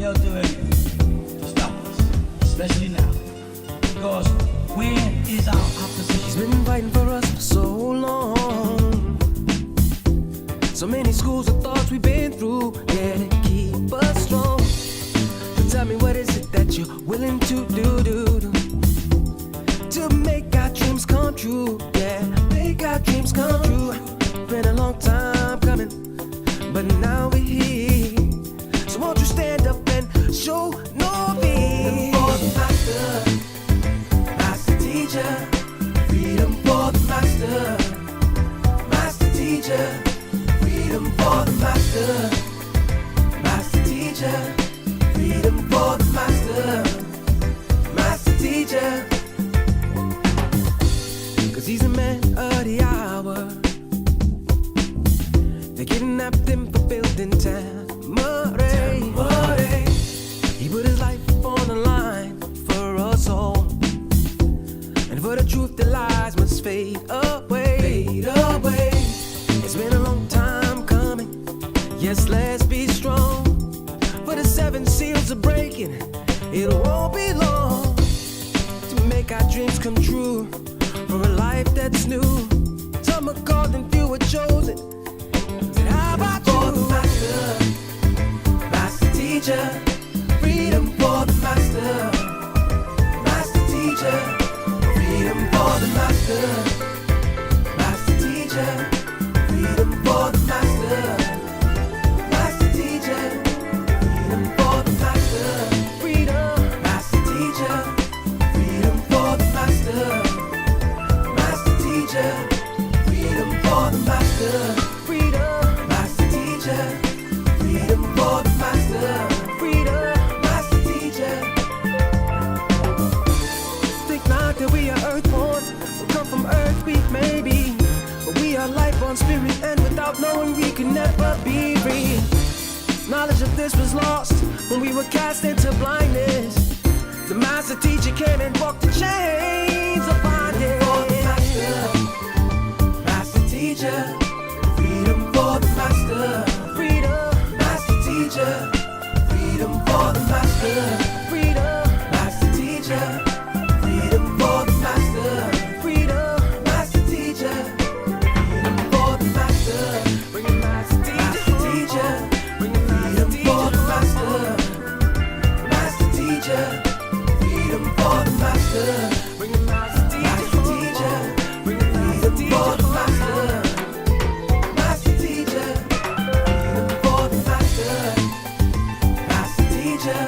They'll do anything to stop us, especially now. Because where is our opposition? He's been fighting for us for so long. So many schools of thoughts we've been through, yeah, to keep us strong. So tell me, what is it that you're willing to do to make our dreams come true? Yeah, make our dreams come true. Been a long time coming, but now we're here. So won't you stand up and show no fear? For the master teacher, freedom for the master teacher, freedom for the master teacher, freedom for the master teacher. 'Cause he's a man of the hour. They kidnapped him for building Tamare. He put his life on the line for us all, and for the truth the lies must fade away. It's been a long time coming, yes, let's be strong. For the 7 seals are breaking, it won't be long to make our dreams come true, for a life that's new. Some are called and few are chosen. Said, how about you? For the master teacher, freedom for the master teacher, freedom for the master teacher, freedom for the master teacher, freedom for the master teacher, freedom for the master teacher, freedom for the master teacher, freedom for the master teacher. Think not that we are earthborn, we come from earth, we may be, but we are life on spirit, and without knowing we can never be free. Knowledge of this was lost when we were cast into blindness. The master teacher came and broke the chains of bondage. For the master teacher, freedom for the master teacher, freedom for the master teacher, freedom for the master teacher, freedom for the master teacher, freedom for the master teacher, freedom for the master teacher, freedom for the master teacher, freedom for the master teacher,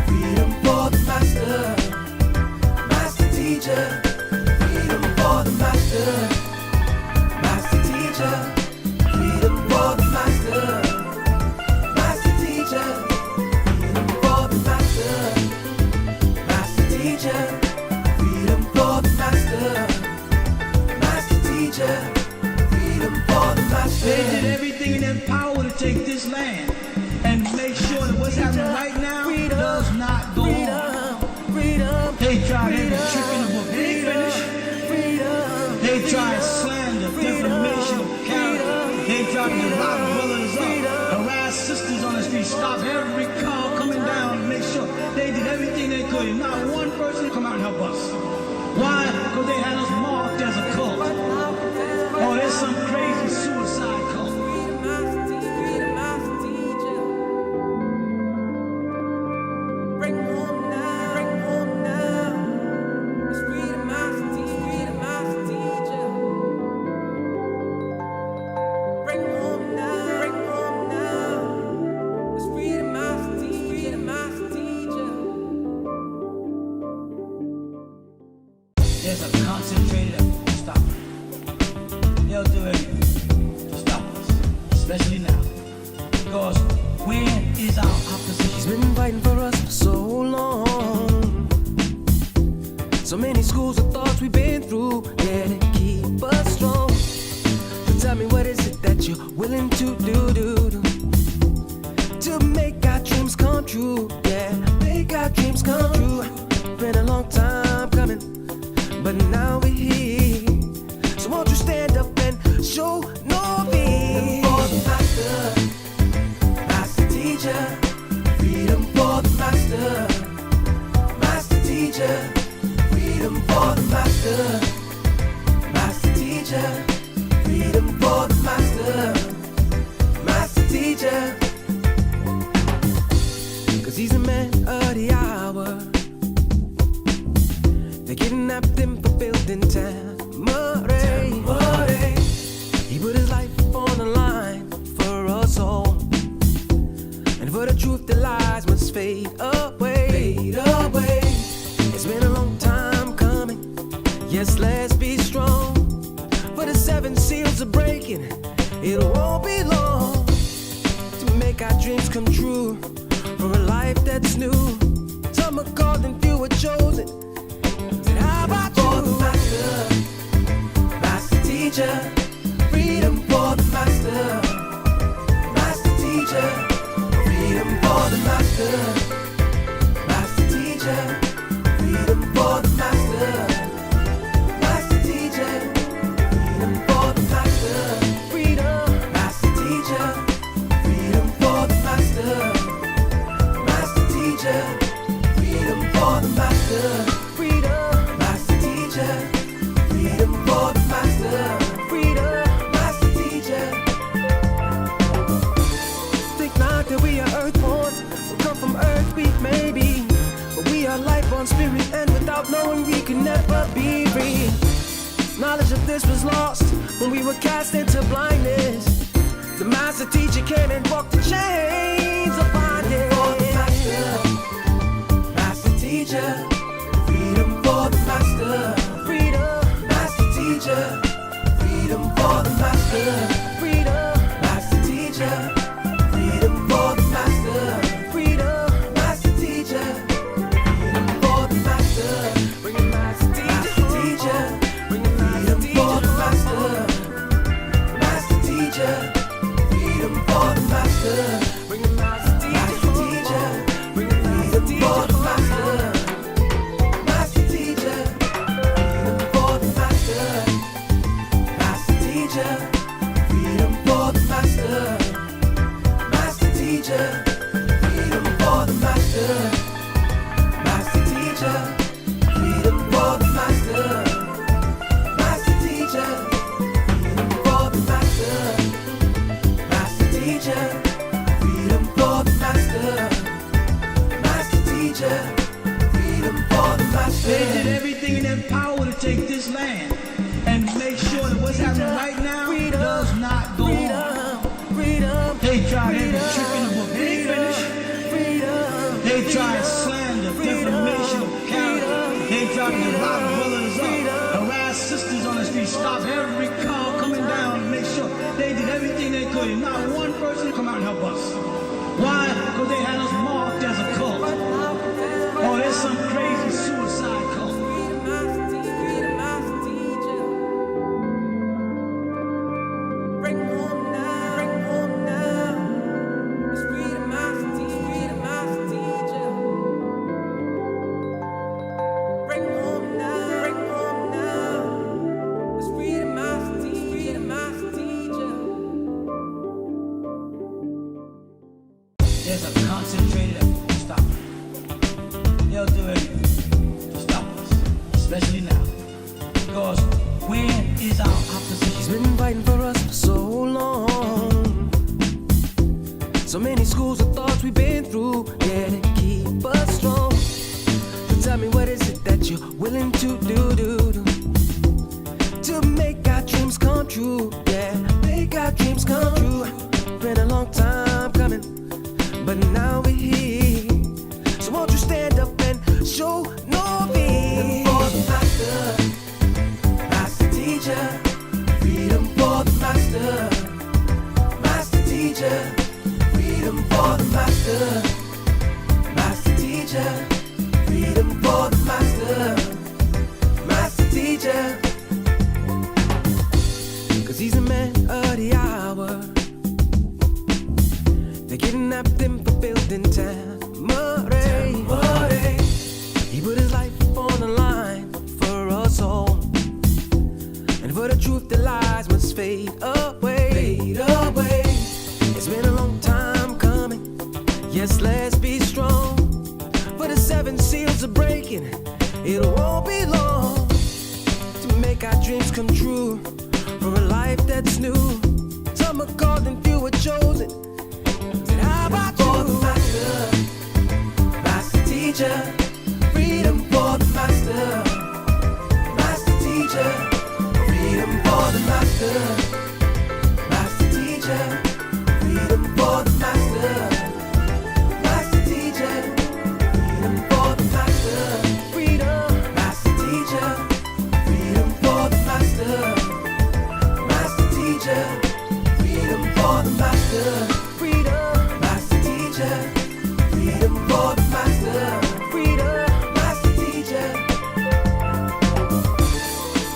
freedom for the master teacher, freedom for the master teacher, freedom for the master teacher, freedom for the master teacher, freedom for the master teacher, freedom for the master. They did everything in their power to take this land and make sure that what's happening right now does not go on. They tried every trick in the book. They ain't finished. They tried slander, defamation of character. They tried to lock brothers up, harass sisters on the street, stop every car coming down, and make sure they did everything they could. And not one person come out and help us. Why? Because they had us marked as a cult. Oh, there's some crazy suicide cult. There's a concentrated effort to stop it. They'll do anything to stop us, especially now. Because where is our opposition? He's been fighting for us for so long. So many schools of thoughts we've been through, yeah, to keep us strong. So tell me, what is it that you're willing to do to make our dreams come true? Yeah, make our dreams come true. Been a long time coming, but now we're here. So won't you stand up and show no fear? For the master teacher, freedom for master, master teacher. Freedom for the master, master teacher. Freedom for the master, master teacher. 'Cause he's the man of the hour. They kidnapped him for building Tamarae. He put his life on the line for us all. And for the truth, the lies must fade away. Fade away. It's been a long time coming. Yes, let's be strong. For the 7 seals are breaking. It won't be long to make our dreams come true. For a life that's new. Some are called and few are chosen. Said, how about you? For the master, master teacher. Freedom for the master, master teacher. Freedom for the master, master teacher. Freedom for the master, master teacher. Freedom for the master, freedom, master teacher. Freedom for the master, master teacher. Freedom for the master, freedom, master teacher. Freedom for the master, freedom, master teacher. Think not that we are earthborn, we come from earth, we may be, but we are life-born spirit, and without knowing we can never be free. Knowledge of this was lost when we were cast into blindness. The master teacher came and broke the chains of bondage. For the master, master teacher. Freedom for the master, freedom, master teacher. Freedom for the master, freedom, master teacher. Freedom for the master, freedom, master teacher. Freedom for the master, bring it master teacher. Bring it freedom for the master, master teacher. Freedom for the master, bring it master teacher. Bring it freedom for the master, master teacher. Freedom for the master, master teacher. Freedom for the master, master teacher. Freedom for the master, master teacher. Freedom for the master, master teacher. Freedom for the master, master teacher. Freedom for the master, master teacher. Freedom for the master. They did everything in their power to take this land and make sure that what's happening right now does not go on. They tried every trick in the book. They ain't finished. They tried slander, defamation of character. They tried to lock brothers up, harass sisters on the street, stop every car coming down to make sure they did everything they could. And not one person come out and help us. Why? Because they had us marked as a cult. Oh, there's some crazy suicide cult. There's a concentrated effort to stop it. They'll do anything to stop us, especially now. Because where is our opposition? He's been fighting for us for so long. So many schools of thoughts we've been through, yeah, to keep us strong. So tell me, what is it that you're willing to do to make our dreams come true? Yeah, make our dreams come true. Been a long time coming, but now we're here. So won't you stand up and show no fear? For the master, master teacher. Freedom for the master, master teacher. Freedom for the master, master teacher. Freedom for the master, master teacher. 'Cause he's the man of the hour. They kidnapped him for building Tamarae. He put his life on the line for us all. And for the truth, the lies must fade away. Fade away. It's been a long time coming. Yes, let's be strong. for the 7 seals are breaking. It won't be long to make our dreams come true, for a life that's new. Some are called and few are chosen. Said, how about you? For the master, master teacher, freedom for the master, master teacher, freedom for the master, master teacher, freedom for the master, master teacher, freedom for the master, freedom, master teacher, freedom for the master, master teacher, freedom for the master, freedom, master teacher, freedom for the master, freedom, master teacher.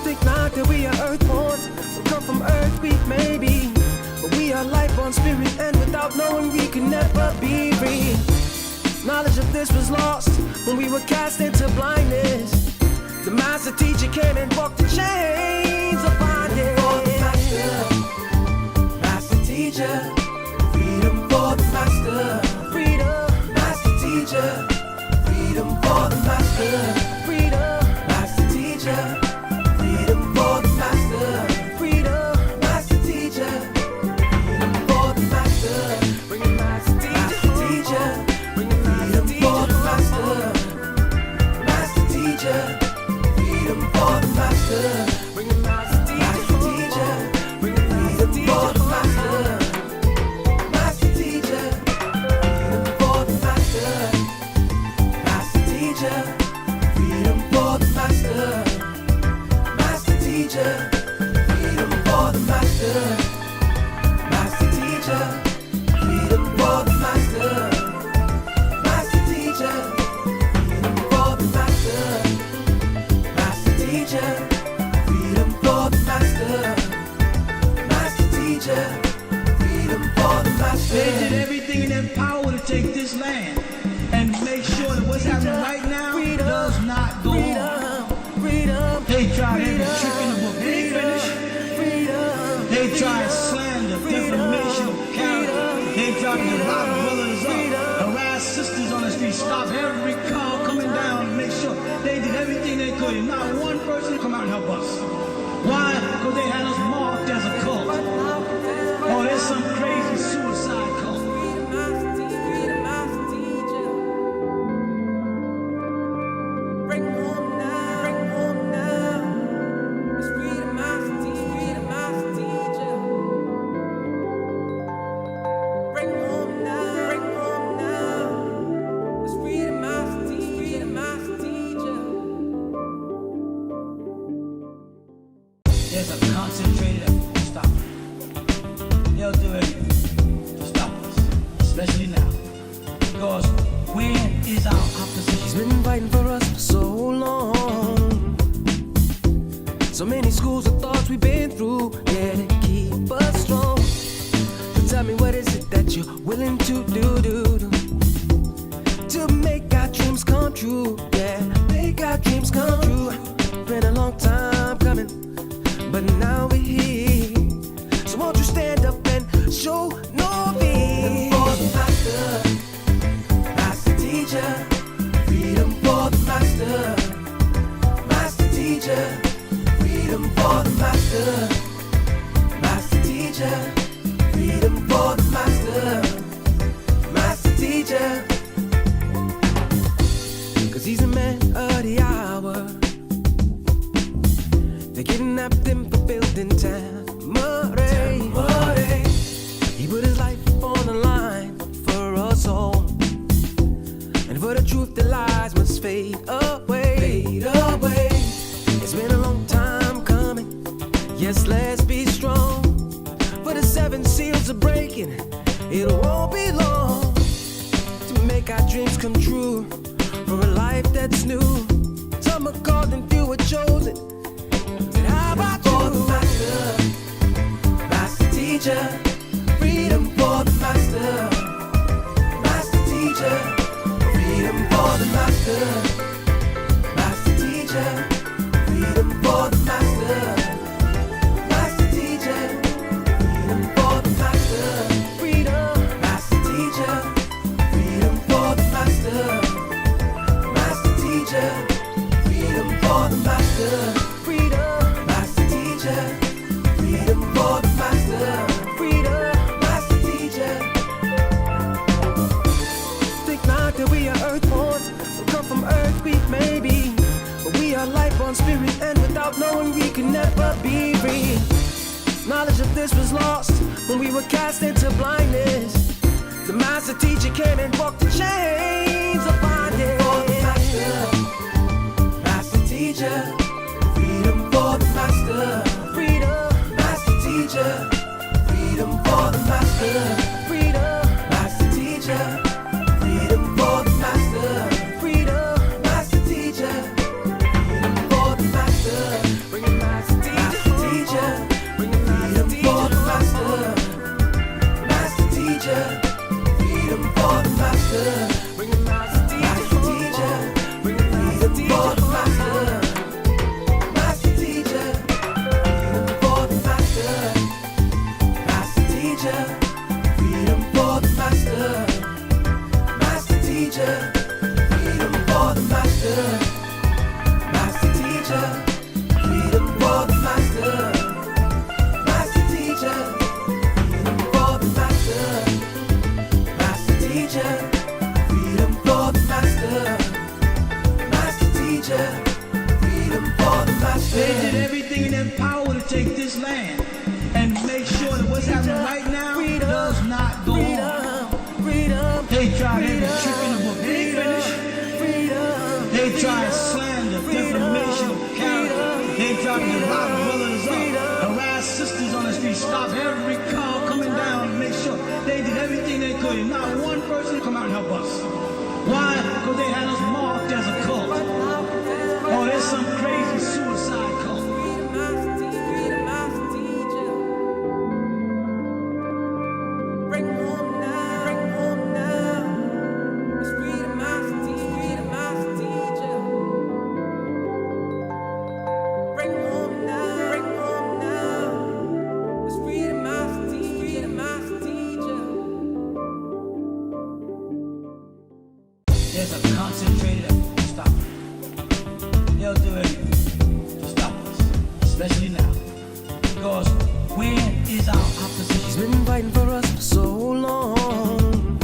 Think not that we are earthborn, so come from earth we may be, but we are life-born spirit, and without knowing we can never be free. Knowledge of this was lost when we were cast into blindness. The master teacher came and broke the chains of bondage. For the master, master teacher, freedom for the master, freedom, master teacher, freedom for the master, freedom, master teacher, freedom for the master, freedom, master teacher, freedom for the master, bring the master teacher, bring the freedom for the master, master teacher, freedom for the master, bring the master teacher, bring the freedom for the master, master teacher, freedom for the master, master teacher, freedom for the master, master teacher, freedom for the master, master teacher, freedom for the master, master teacher, freedom for the master, master teacher, freedom for the master, master teacher, freedom for the master. They did everything in their power to take this land and make sure that what's happening right now does not go on. They tried every trick in the book. They ain't finished. They tried slander, defamation of character. They tried to rob brothers up, harass sisters on the street, stop every car coming down to make sure they did everything they could. And not one person come out and help us. Why? Because they had us marked as a cult. Oh, there's some crazy suicide cult. There's a concentrated effort to stop it. They'll do anything to stop us, especially now. Because where is our He's opposition? been fighting for us for so long. So many schools of thoughts we've been through, yeah, to keep us strong. So tell me, what is it that you're willing to do to make our dreams come true? Yeah, make our dreams come true. Been a long time coming, but now we're here. So won't you stand up and show no fear? For the master, master teacher, freedom for the master, master teacher, freedom for the master, master teacher, freedom for the master, master teacher. 'Cause he's a man of the hour. They kidnapped him for building Tamare. He put his life on the line for us all, and for the truth the lies must fade away. Fade away. It's been a long time coming. Yes, let's be strong. For the 7 seals are breaking. It won't be long to make our dreams come true, for a life that's new. Some are called and few are chosen. How about you? For the master, master teacher, freedom for the master, master teacher, freedom for the master, master teacher, freedom for the master, master teacher, freedom for the master, freedom, master teacher, freedom for the master, spirit, and without knowing we could never be free. Knowledge of this was lost when we were cast into blindness. The master teacher came and broke the chains of bondage. For the master, master teacher, freedom for the master, freedom, master teacher, freedom for the master, freedom, master teacher, freedom for the master, freedom, master teacher, freedom for the master, bring it master teacher, bring it freedom for the master, master teacher, freedom for the master, bring it master teacher, bring it freedom for the master, master teacher, freedom for the master, master teacher, freedom for the master, master teacher, freedom for the master, master teacher, freedom for the master, master teacher, freedom for the master, master teacher, freedom for the master, master teacher, freedom for the master. They did everything in their power to take this land and make sure that what's happening right now does not go on. They tried every trick in the book. They ain't finished. They tried slander, defamation of character. They tried to rob brothers up, harass sisters on the street, stop every car coming down and make sure they did everything they could. And not one person come out and help us. Why? Because they had us marked as a cult. Oh, there's some crazy suicide cult. There's a concentrated effort to stop it. They'll do anything to stop us, especially now. Because where is our opposition? He's been fighting for us for so long.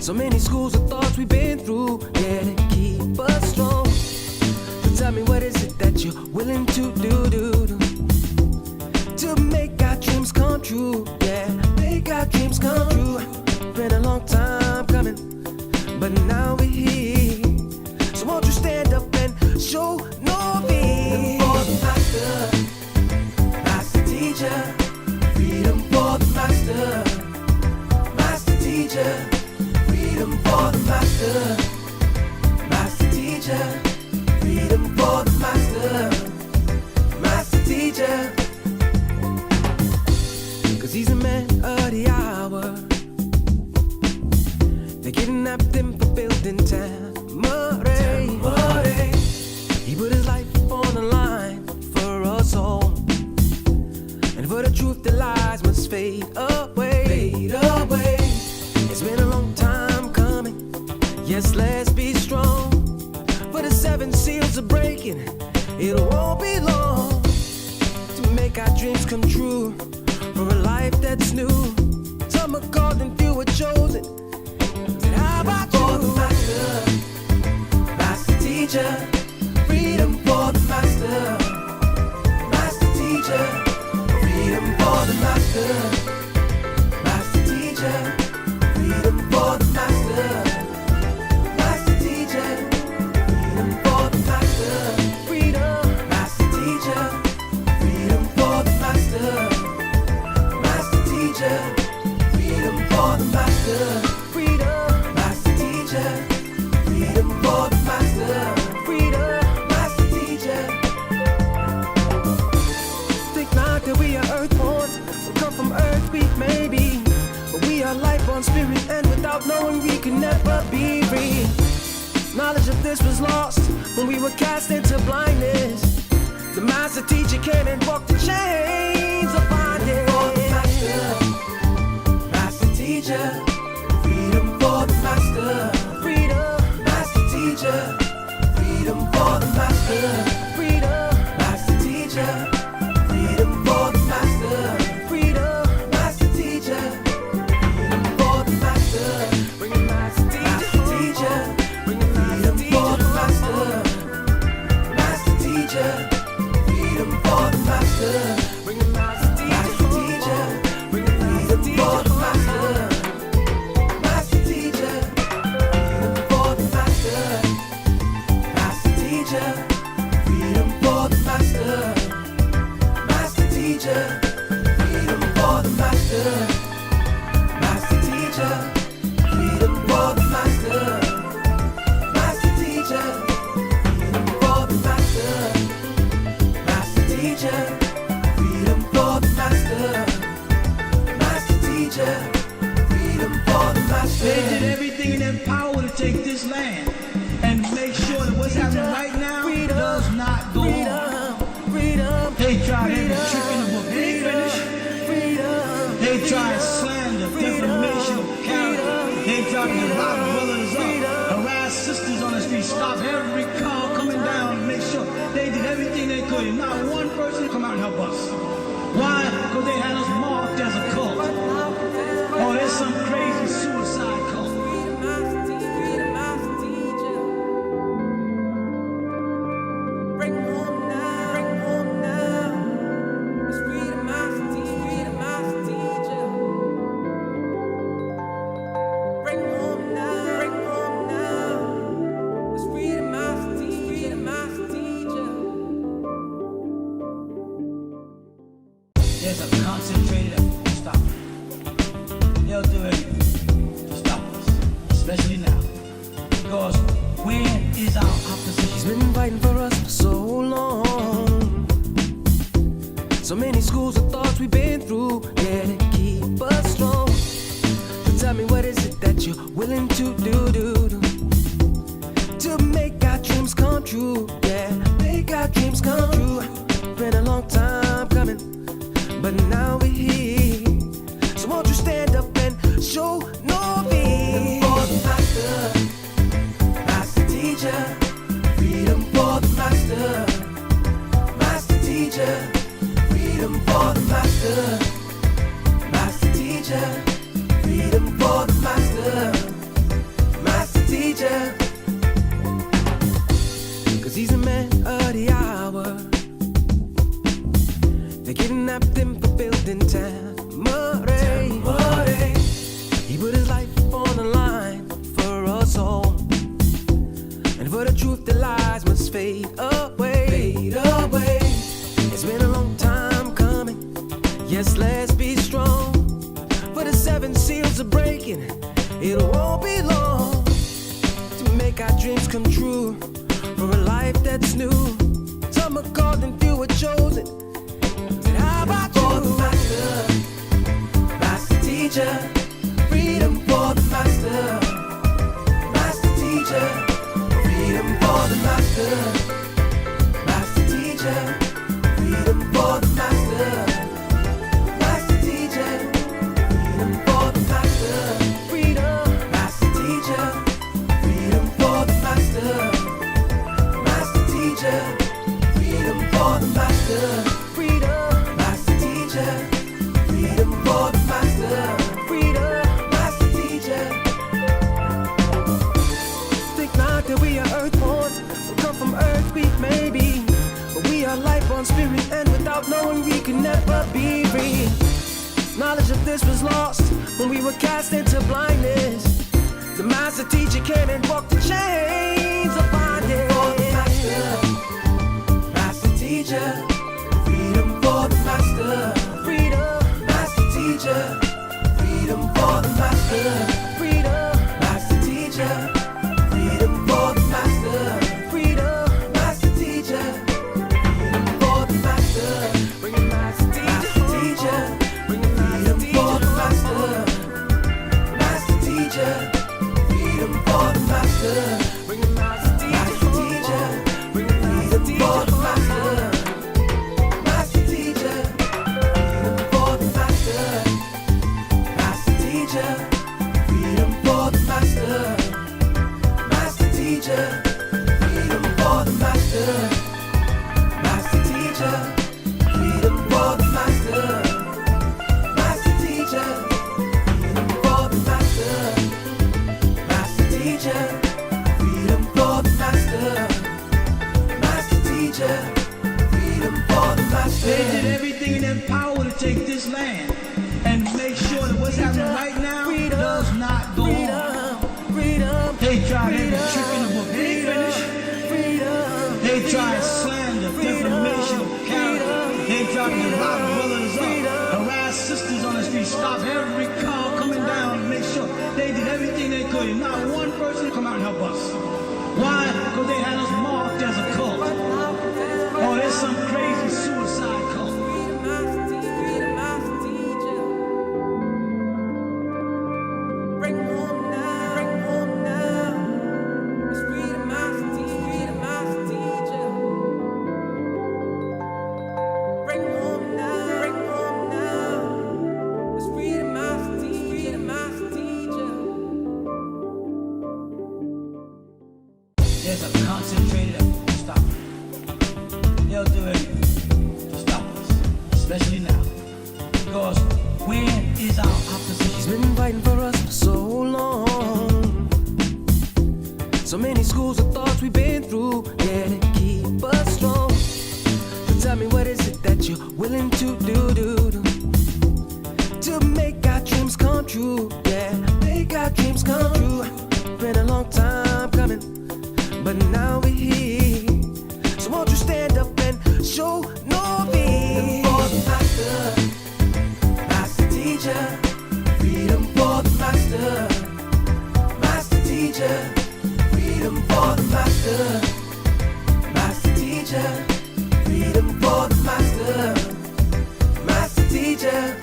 So many schools of thoughts we've been through, yeah, to keep us strong. So tell me, what is it that you're willing to do to make our dreams come true? Yeah, make our dreams come true. Been a long time coming, but now we're here. So won't you stand up and show no fear? For the master, master teacher, freedom for the master, master teacher, freedom for the master, master teacher, freedom for the master, master teacher. 'Cause he's a man of the hour. They kidnapped him for building Tamare. He put his life on the line for us all. And for the truth, the lies must fade away. Fade away. It's been a long time coming. Yes, let's be strong. For the 7 seals are breaking. It won't be long to make our dreams come true. For a life that's new. Some are called and few are chosen. How about for the master, master teacher, freedom for the master, master teacher, freedom for the master, master teacher, freedom for the master, master teacher, freedom for the master, freedom, master teacher, freedom for the master, master teacher, freedom for the master. Freedom for the master, freedom, master teacher. Think not that we are earthborn, we come from earth, we may be, but we are life on spirit, and without knowing we can never be free. Knowledge of this was lost when we were cast into blindness. The master teacher came and broke the chains of bondage. For the master, master teacher, freedom for the master. Freedom for the master, freedom, master teacher, freedom for the master, freedom, master teacher, freedom for the master, bring it master teacher, bring it freedom for the master, power to take this land and make sure that what's happening right now does not go on. They tried every trick in the book. They ain't finished. They tried slander, defamation of character. They tried to lock brothers up, harass sisters on the street, stop every car coming down and make sure they did everything they could. And not one person come out and help us. Why? Because they had us marked as a cult. Oh, there's some crazy suicide cult. There's a concentrated effort to stop it. They'll do anything to stop us, especially now. Because where is our opposition? He's been fighting for us for so long. So many schools of thoughts we've been through, yeah, to keep us strong. So tell me, what is it that you're willing to do to make our dreams come true? Yeah, make our dreams come true. Been a long time coming, but now we're here. So won't you stand up and show no fear? For the master, master teacher. Freedom for the master, master teacher. Freedom for the master, master teacher. Freedom for the master, master teacher. 'Cause he's a man of the hour. They kidnapped him for building Tamare. He put his life on the line for us all. And for the truth, the lies must fade away. Fade away. It's been a long time coming. Yes, let's be strong. For the 7 seals are breaking. It won't be long to make our dreams come true. For a life that's new. Some are called and few are chosen. How about for the master, master teacher, freedom for the master, master teacher, freedom for the master, master teacher, freedom for the master, master teacher, freedom for the master, freedom, master teacher, freedom for the master, master teacher, freedom for the master. Freedom for the master, freedom, master teacher. Think not that we are earthborn, we come from earth, we may be, but we are life-born spirit, and without knowing we can never be free. Knowledge of this was lost when we were cast into blindness. The master teacher came and broke the chains of bondage. For the master, master teacher. Freedom for the master, freedom, master teacher. Freedom for the master, freedom, master teacher. Freedom for the master, freedom, master teacher. Freedom for the master, bring the master teacher. Bring the freedom for the master, master teacher. Freedom for the master, bring the master teacher. Bring the freedom for the master. Freedom for the master, master teacher. Freedom for the master, master teacher. Freedom for the master, master teacher. Freedom for the master, master teacher. Freedom for the master, master teacher. Freedom for the master. They did everything in their power to take this land and make sure that what's happening right now does not go on. They tried every trick in the book. They ain't finished. They tried slander, defamation of character. They tried to lock brothers up, harass sisters on the street, stop every car coming down and make sure they did everything they could. And not one person come out and help us. Why? Because they had us marked as a cult. Oh, there's some crazy suicide cult. Bring home now. there's a concentrated effort to stop it. They'll do anything to stop us, especially now. Because when is our opposition? He's been fighting for us for so long. So many schools of thoughts we've been through, yeah, to keep us strong. So tell me, what is it that you're willing to do to make our dreams come true? Yeah, make our dreams come true. Been a long time coming, but now we're here. So won't you stand up and show no fear? For the master, master teacher, freedom for the master, master teacher, freedom for the master, master teacher, freedom for the master, master teacher.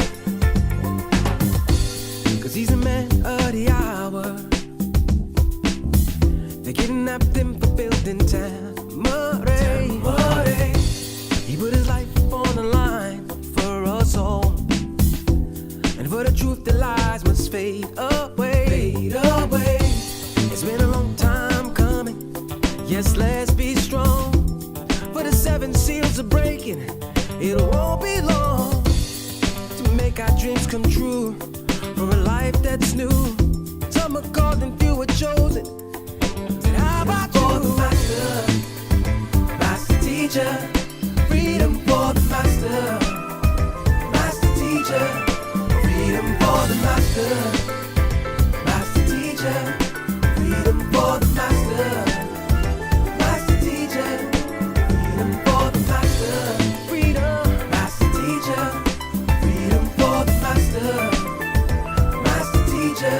'Cause he's a man of the hour. They kidnapped him for building Tamare. He put his life on the line for us all. And for the truth, the lies must fade away. Fade away. It's been a long time coming. Yes, let's be strong. For the 7 seals are breaking. It won't be long to make our dreams come true. For a life that's new. Some are called and few are chosen. And how about you? For the master, master teacher, freedom for the master, master teacher, freedom for the master, master teacher, freedom for the master, master teacher, freedom for the master, freedom, master teacher, freedom for the master, master teacher,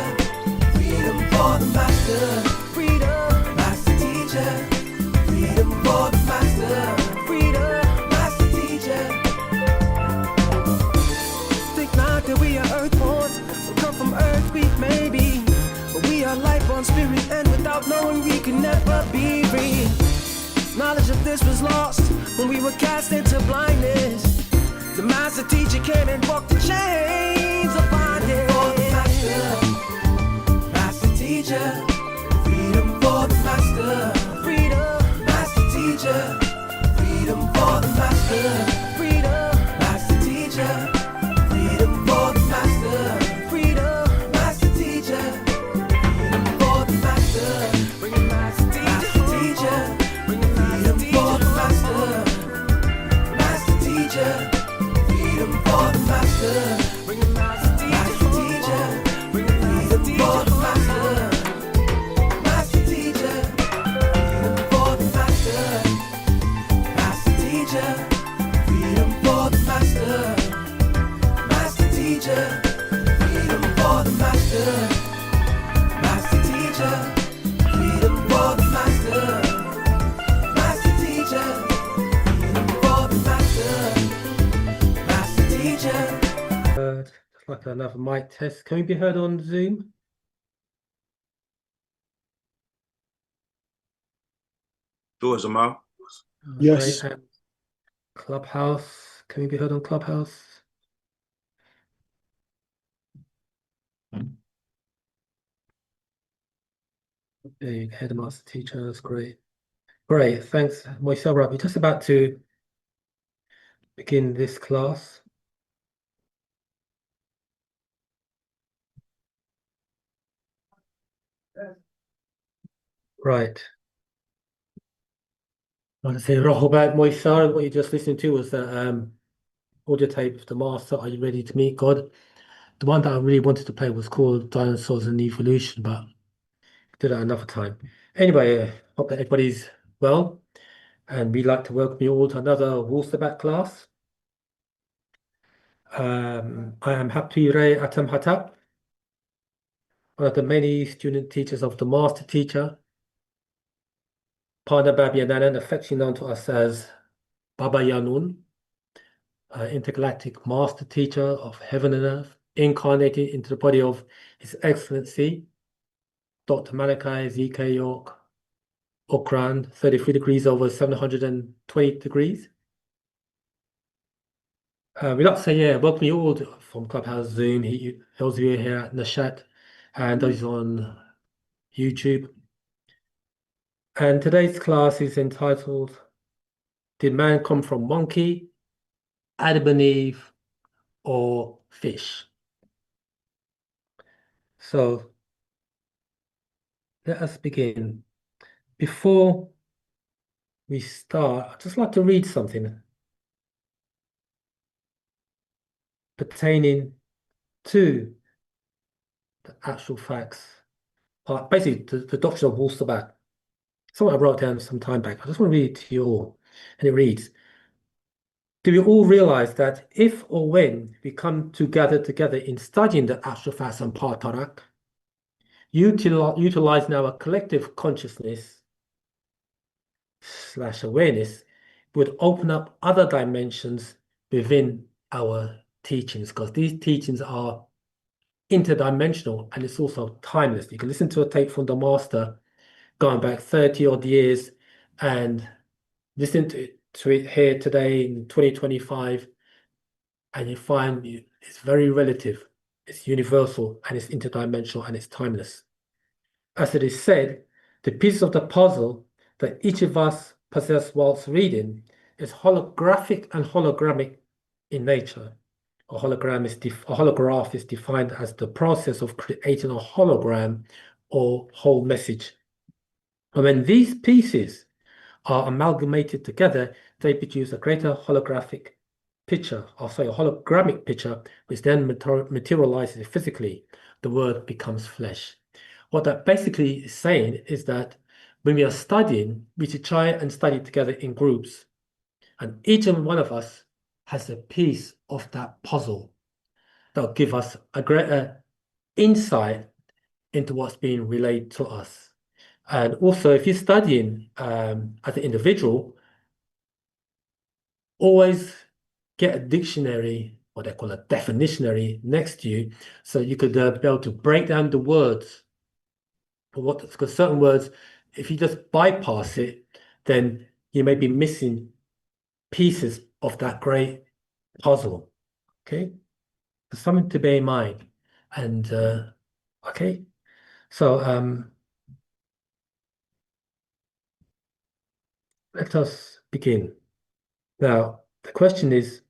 freedom for the master, freedom, master teacher, freedom for the master, freedom, master teacher. Think not that we are earthborn, we come from earth, we may be, but we are life-born spirit, and without knowing we can never be free. Knowledge of this was lost when we were cast into blindness. The master teacher came and broke the chains of bondage. For the master, master teacher, freedom for the master, freedom, master teacher, freedom for the master, freedom, master teacher, freedom for the master, freedom, master teacher, freedom for the master, bring the master teacher, bring the freedom for the master, master teacher, freedom for the master, bring the master teacher, bring the freedom for the master, master teacher, freedom for the master, master teacher, freedom for the master, master teacher, freedom for the master, master teacher, freedom for the master, master teacher, freedom for the master, master teacher. Just like another mic test. Can we be heard on Zoom? Sure, Zamal. Yes. Great. And Clubhouse. Can we be heard on Clubhouse? There you go, headmaster teacher, that's great. Great, thanks, Moisel. Right, we're just about to begin this class. Right. I want to say Rahobat Moisel, what you just listened to was the audio tape of the Master, Are You Ready to Meet God? The one that I really wanted to play was called Dinosaurs and Evolution, but did that another time. Anyway, hope that everybody's well, and we'd like to welcome you all to another Wolsterback class. I am Happy Ray Atam Hatap, one of the many student teachers of the Master Teacher, Pada Babi Ananan, affectionately known to us as Baba Yanun, intergalactic Master Teacher of Heaven and Earth, incarnated into the body of His Excellency, Dr. Malachi Z.K. York, Okran, 33 degrees over 720 degrees. We'd like to say, yeah, welcome you all from Clubhouse, Zoom, those of you here at Nashat, and those on YouTube. And today's class is entitled, Did Man Come from Monkey, Adam and Eve, or Fish? So let us begin. Before we start, I'd just like to read something pertaining to the actual facts, basically the doctrine of Wusterback. Something I wrote down some time back. I just want to read it to you all. And it reads, do we all realize that if or when we come together in studying the actual facts and Patarak, utilizing our collective consciousness / awareness would open up other dimensions within our teachings, because these teachings are interdimensional and it's also timeless. You can listen to a tape from the master going back 30 odd years and listen to it here today in 2025, and you find it's very relative, it's universal, and it's interdimensional, and it's timeless. As it is said, the piece of the puzzle that each of us possess whilst reading is holographic and hologrammic in nature. A holograph is defined as the process of creating a hologram or whole message. And when these pieces are amalgamated together, they produce a greater holographic picture, or say a hologrammic picture, which then materializes physically. The word becomes flesh. What that basically is saying is that when we are studying, we should try and study together in groups. And each and one of us has a piece of that puzzle that will give us a greater insight into what's being relayed to us. And also, if you're studying as an individual, always get a dictionary, what they call a definitionary, next to you, so you could be able to break down the words. Because certain words, if you just bypass it, then you may be missing pieces of that great puzzle. Okay, so something to bear in mind. And okay, so let us begin. Now, the question is,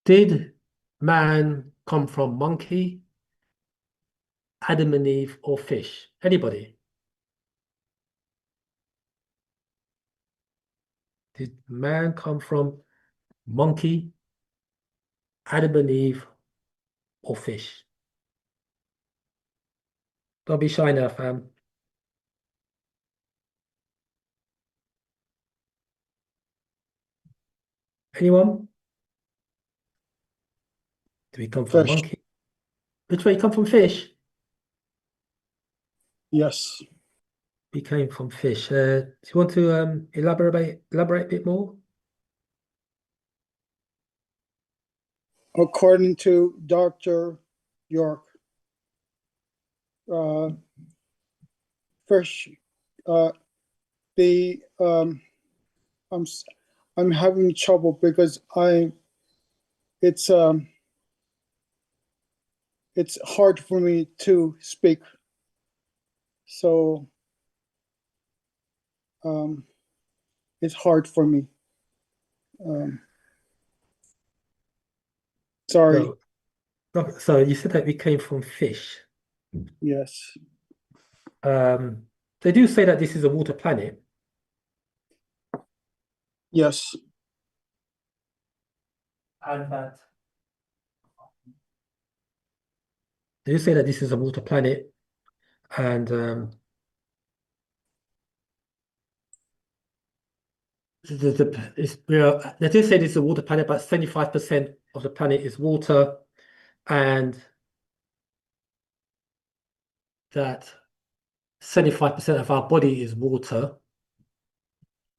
did man come from monkey, Adam and Eve, or fish? Anybody? Did man come from monkey, Adam and Eve, or fish? Don't be shy now, fam. Anyone? Do we come from Fish. monkey? Which way you come from? Fish? Yes. We came from fish. Do you want to elaborate a bit more? According to Dr. York, fish, I'm having trouble because it's hard for me to speak. So it's hard for me. Sorry. So you said that we came from fish. Yes. They do say that this is a water planet. Yes. And that they do say that this is a water planet, and they do say this is a water planet, but 75% of the planet is water, and that 75% of our body is water.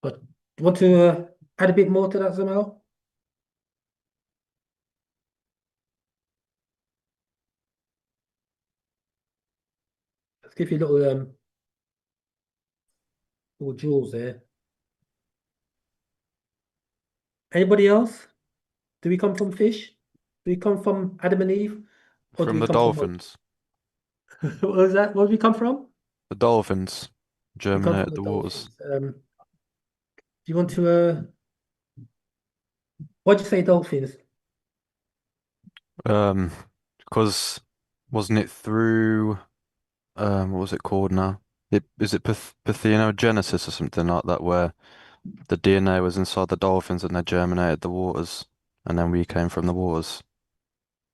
But you want to add a bit more to that, Zamal? Let's give you little jewels there. Anybody else? Do we come from fish? Do we come from Adam and Eve? Or do From we the come dolphins. From what was that? Where do we come from? The dolphins They come germinate from at the the waters. dolphins. Do you want to why'd you say dolphins? Um, because wasn't it through what was it called now? Is it parthenogenesis or something like that, where the DNA was inside the dolphins and they germinated the waters, and then we came from the waters.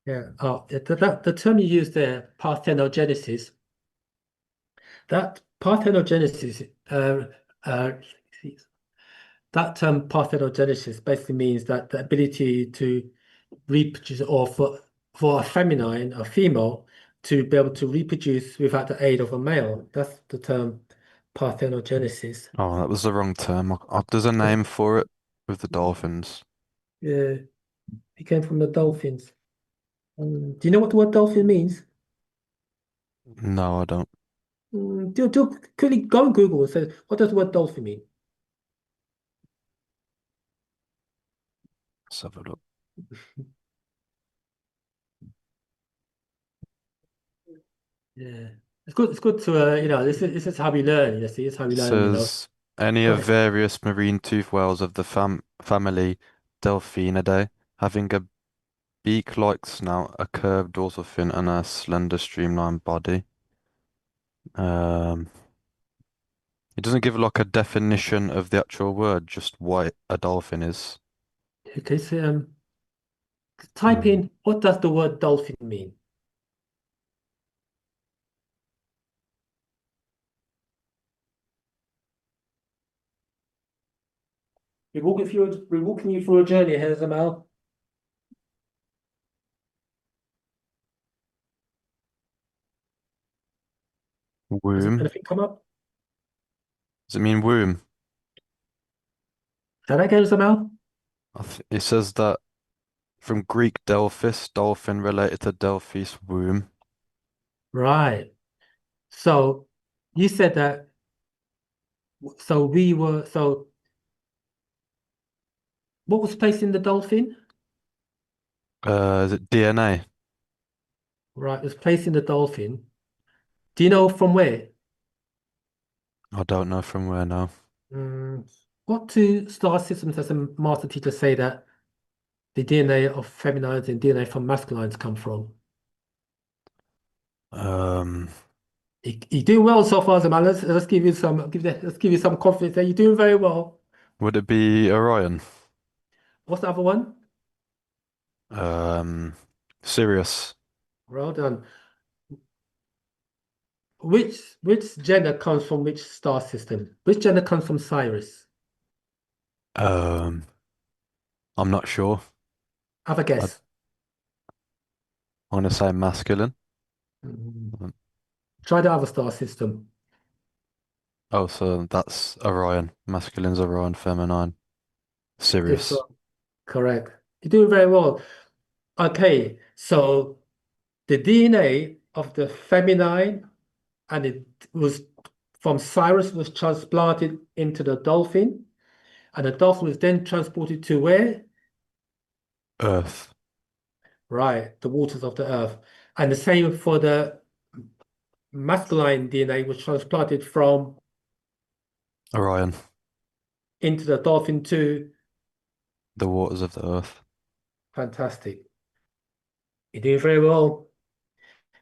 Yeah. Oh, the term you used there, parthenogenesis. That parthenogenesis, uh, that term parthenogenesis basically means that the ability to reproduce, or for a female, to be able to reproduce without the aid of a male. That's the term parthenogenesis. Oh, that was the wrong term. There's a name for it with the dolphins. Yeah, it came from the dolphins. Do you know what the word dolphin means? No, I don't. Do quickly go on Google and say, what does the word dolphin mean? Let's have a look. Yeah, it's good. It's good to this is how we learn. You see, it's how we It learn. says any Go of ahead. various marine toothed whales of the family Delphinidae, having a beak-like snout, a curved dorsal fin, and a slender streamlined body. Um, it doesn't give like a definition of the actual word, just what a dolphin is. Okay, so type Hmm. in what does the word dolphin mean? We're walking you through a journey here, Zamal. Does Womb. anything come up? Does it mean womb? Say that again, Zamal. It says that from Greek Delphis, dolphin related to Delphis, womb. Right. So you said that. So what was placed in the dolphin? Is it DNA? Right, it was placed in the dolphin. Do you know from where? I don't know from where now. Mm, what two star systems does a master teacher say that the DNA of feminines and DNA from masculines come from? Um, You're doing well so far, Zaman. Let's give you let's give you some confidence that you're doing very well. would it be Orion? What's the other one? Um, Sirius. Well done. Which gender comes from which star system? Which gender comes from Cyrus? Um, I'm not sure. Have a I guess. want to say masculine. Mm. Um, Try the other star system. Oh, so that's Orion. Masculine's Orion, feminine. It's Sirius. correct. You're doing very well. Okay, so the DNA of the feminine and it was from Cyrus was transplanted into the dolphin, and the dolphin was then transported to where? Earth. Right, the waters of the earth. And the same for the masculine DNA was transplanted from Orion. into the dolphin too. The waters of the earth. Fantastic. You're doing very well.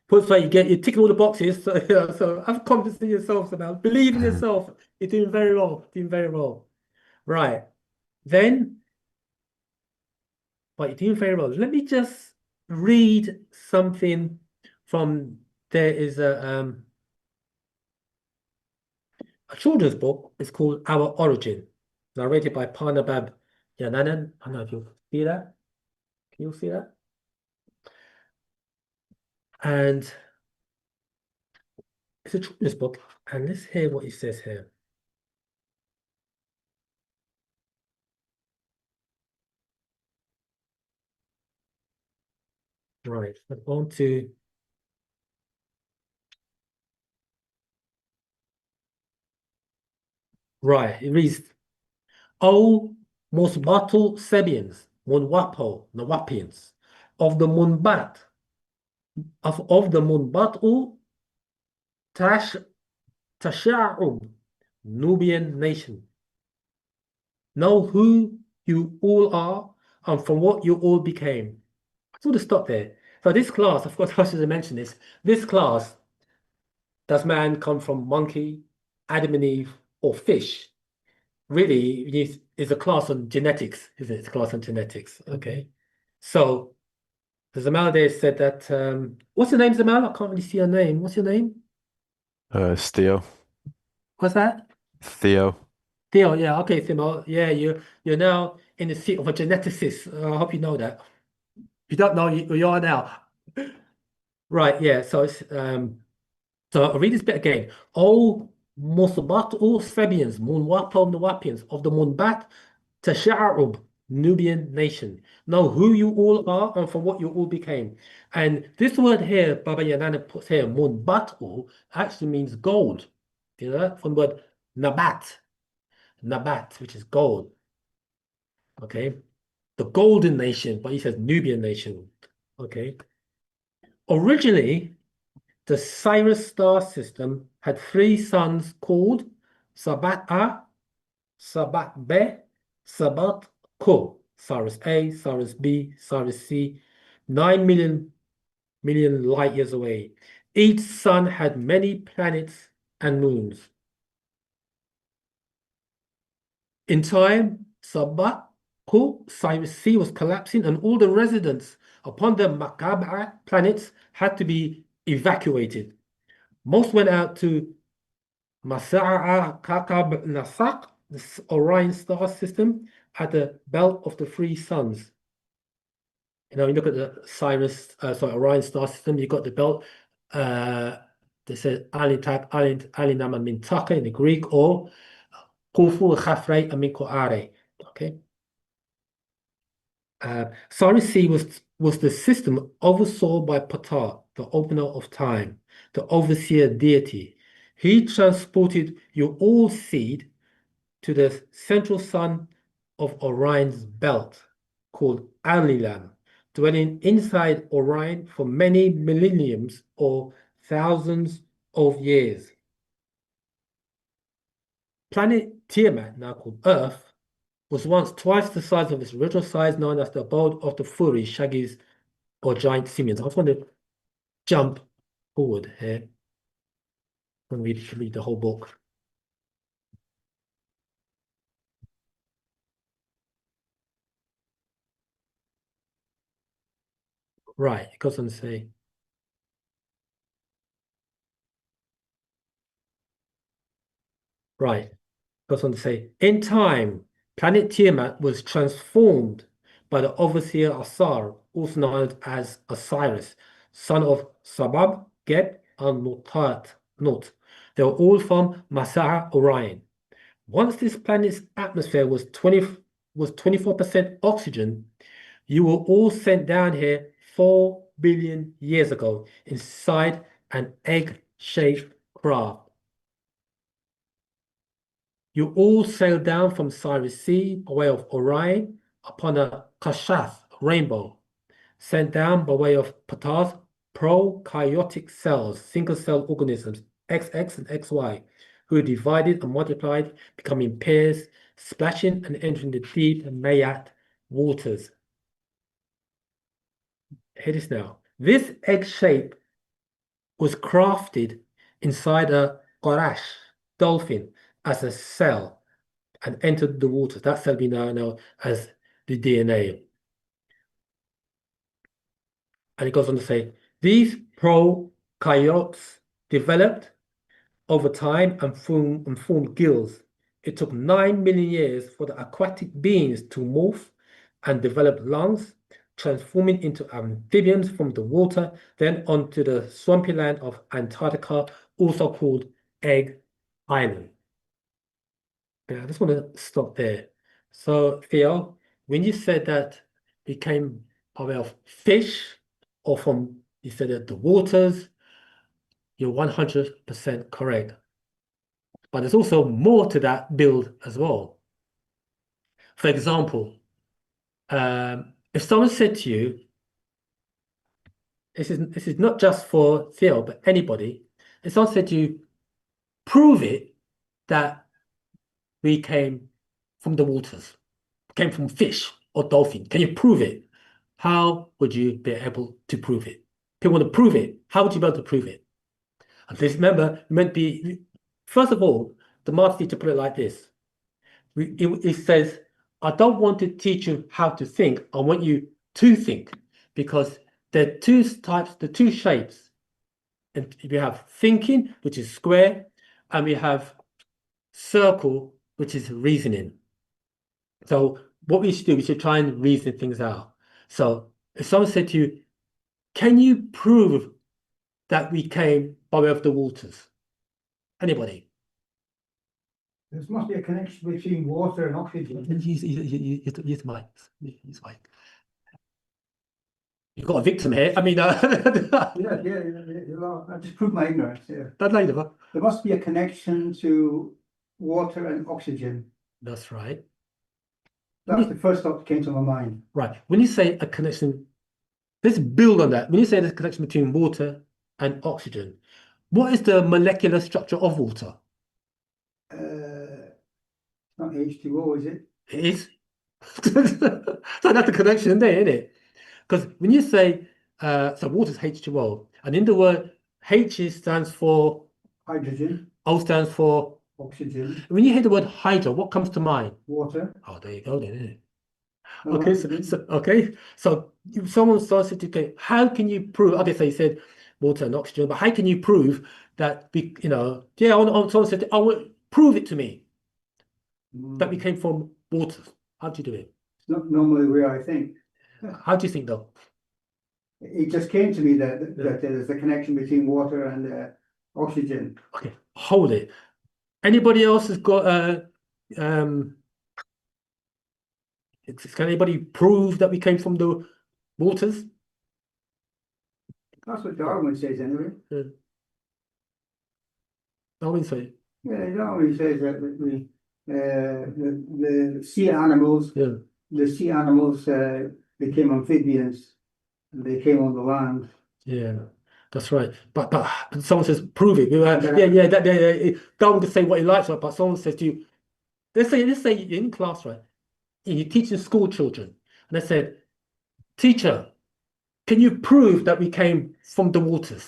Puts like you're ticking all the boxes. So, so have confidence in yourself now. Believe in yourself. You're doing very well. Doing very well. Right. Then, but you're doing very well. Let me just read something from there is a children's book. It's called Our Origin, narrated by Parnabab Yananan. I don't know if you see that. Can you see that? And it's a children's book. And let's hear what it says here. Right. I'm on to right. It reads, O Musbatu Sabians, Munwapo, Nawapians, of the Munbat, of the Munbatu Tash Tasha'ub, Nubian nation. Know who you all are and from what you all became. I sort of stop there. So this class, of course, I should have mentioned this. This class, does man come from monkey, Adam and Eve, or fish? Really, it's a class on genetics, isn't it? It's a class on genetics. Okay. So Zamal there said that what's your name, Zamal? I can't really see your name. What's your name? It's Theo. What's that? Theo. Theo, yeah, okay, Theo. Yeah, you're now in the seat of a geneticist. I hope you know that. If you don't know, you are now. Right, yeah. So it's so I'll read this bit again. All Musbat, all Sabians, Munwapom Nawapians of the Munbat Tasha'ub, Nubian nation. Know who you all are and from what you all became. And this word here, Baba Yanana puts here, Munbatu, actually means gold. You know that? From the word Nabat. Nabat, which is gold. Okay. The golden nation, but he says Nubian nation. Okay. Originally, the Cyrus star system had three suns called Sabat A, Sabat B, Sabat Ko. Cyrus A, Cyrus B, Cyrus C, 9 million light years away. Each sun had many planets and moons. In time, Sabat Ko, Cyrus C was collapsing, and all the residents upon the Makaba planets had to be evacuated. Most went out to Masa'a Kakab Nasak, the Orion star system, at the belt of the three suns. You know, you look at the Orion star system, you've got the belt. They said Alinama Mintaka in the Greek, or Kufu Khafre Amiko Are. Okay. Cyrus C was the system oversaw by Ptah, the opener of time, the overseer deity. He transported your all seed to the central sun of Orion's belt, called Alilam, dwelling inside Orion for many millenniums or thousands of years. Planet Tiamat, now called Earth, was once twice the size of its original size, known as the abode of the Furies, Shaggies, or giant simians. I just want to jump forward here and read the whole book. Right, it goes on to say, right, it goes on to say, in time, planet Tiamat was transformed by the overseer Asar, also known as Osiris, son of Sabab, Geb, and Not. They were all from Masaha Orion. Once this planet's atmosphere was 24% oxygen, you were all sent down here 4 billion years ago inside an egg-shaped craft. You all sailed down from Cyrus Sea by way of Orion upon a Kashath rainbow, sent down by way of Ptah's prokaryotic cells, single-cell organisms, XX and XY, who divided and multiplied, becoming pairs, splashing and entering the deep and Mayat waters. Hear this now. This egg shape was crafted inside a Qarash dolphin as a cell and entered the water. That cell we now know as the DNA. And it goes on to say, these prokaryotes developed over time and formed gills. It took 9 million years for the aquatic beings to morph and develop lungs, transforming into amphibians from the water, then onto the swampy land of Antarctica, also called Egg Island. Yeah, I just want to stop there. So, Theo, when you said that it came by way of fish, or from, you said that the waters, you're 100% correct. But there's also more to that build as well. For example, if someone said to you, this is not just for Theo, but anybody, if someone said to you, prove it that we came from the waters, came from fish or dolphin? Can you prove it? How would you be able to prove it? People want to prove it. How would you be able to prove it? And please remember, it meant to be, first of all, the master teacher put it like this. It says, I don't want to teach you how to think. I want you to think, because there are two types, the two shapes. And we have thinking, which is square, and we have circle, which is reasoning. So what we should do, we should try and reason things out. So if someone said to you, can you prove that we came by way of the waters? Anybody? There must be a connection between water and oxygen. Use mic. Use mic. You've got a victim here. I mean, I just proved my ignorance here. that's There must be a connection to water and oxygen. right. That's the first thought that came to my mind. Right. When you say a connection, let's build on that. When you say there's a connection between water and oxygen, what is the molecular structure of water? Not H2O, is it? It is. So that's the connection there, isn't it? Because when you say, so water is H2O, and in the word H stands for, Hydrogen, O stands for, oxygen, when you hear the word hydro, what comes to mind? water. Oh, there you go then, isn't it? No, Okay, oxygen. so if someone starts to okay, how can you prove? Okay, so you said water and oxygen, but how can you prove that we, someone said, I want prove it to me that we came from water. How do you do it? It's not normally where I think. How do you think though? It just came to me that there's a connection between water and oxygen. Okay, hold it. Anybody else has got can anybody prove that we came from the waters? That's what Darwin says anyway. Darwin say, Yeah, Darwin says that the sea animals, yeah. the sea animals became amphibians and they came on the land. Yeah, that's right. But someone says prove it. Darwin can say what he likes, right? But someone says to you, let's say you're in class, right? And you're teaching school children, and they said, teacher, can you prove that we came from the waters?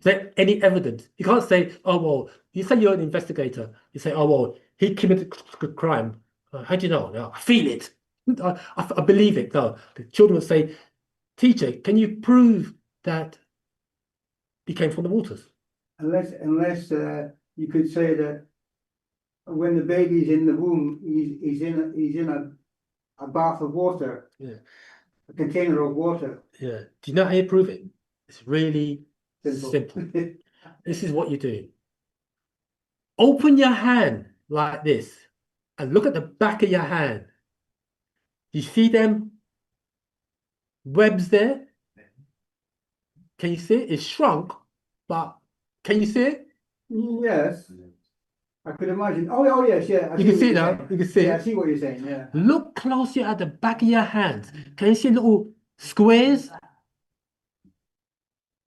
Is there any evidence? You can't say, oh well, you say you're an investigator, you say, oh well, he committed a crime. How do you know? No, I feel it. I believe it. No, the children will say, teacher, can you prove that he came from the waters? Unless you could say that when the baby's in the womb, he's in a bath of water. Yeah. A container of water. Yeah. Do you know how you prove it? It's really Simple. simple. This is what you do. Open your hand like this and look at the back of your hand. You see them webs there? Can you see it? It's shrunk, but can you see it? Yes. I could imagine. Oh yes, yeah. You can see it now. You can see Yeah, I it. see what you're saying. Yeah. Look closely at the back of your hands. Can you see little squares?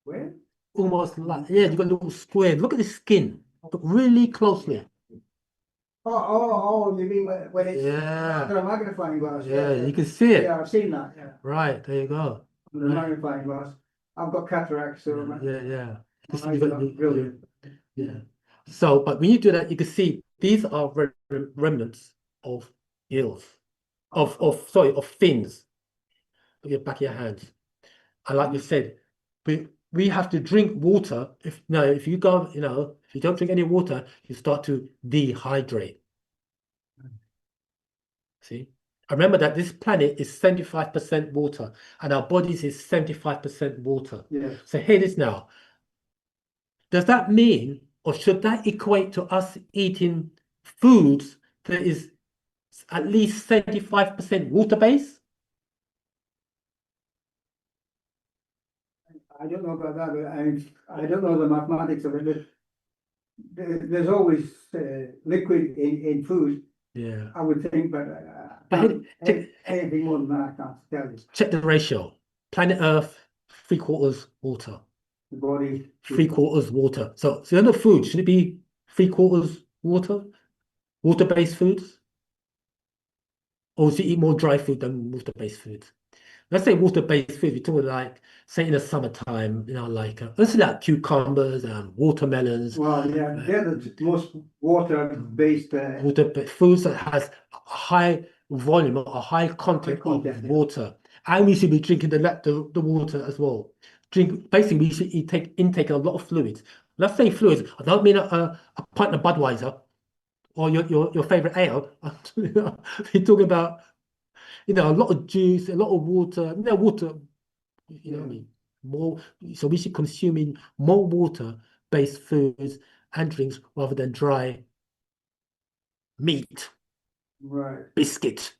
Where? Almost like, yeah, you've got little squares. Look at the skin. Look really closely. Oh, you mean when it's Yeah. under a magnifying glass? Yeah, you can see it. Yeah, I've seen that. Yeah, Right, there you go. under a Right. magnifying glass. I've got cataracts, so Yeah. my You eyes got- are brilliant. Yeah. So, but when you do that, you can see these are remnants of gills, of fins. Look at the back of your hands. And like you said, we have to drink water. If you go, if you don't drink any water, you start to dehydrate. See? I remember that this planet is 75% water, and our bodies is 75% water. Yeah. So hear this now. Does that mean, or should that equate to us eating foods that is at least 75% water-based? I don't know about that, but I don't know the mathematics of it. But there's always liquid in food, Yeah. I would think, but anything more than that, I can't tell you. Check the ratio. Planet Earth, 3/4 water. The body. 3/4 water. So in the food, should it be 3/4 water, water-based foods, or does he eat more dry food than water-based foods? Let's say water-based food, we're talking like, say in the summertime, like, let's say like cucumbers and watermelons, Well, yeah, they're the most water-based, foods that has a high volume or a high content of content, yeah. water. And we should be drinking the water as well. Basically, we should intake a lot of fluids. Let's say fluids, I don't mean a pint of Budweiser or your favorite ale. We're talking about, a lot of juice, a lot of water, water, you know what I mean? More, so we should consuming more water-based foods and drinks rather than dry meat, right. biscuit.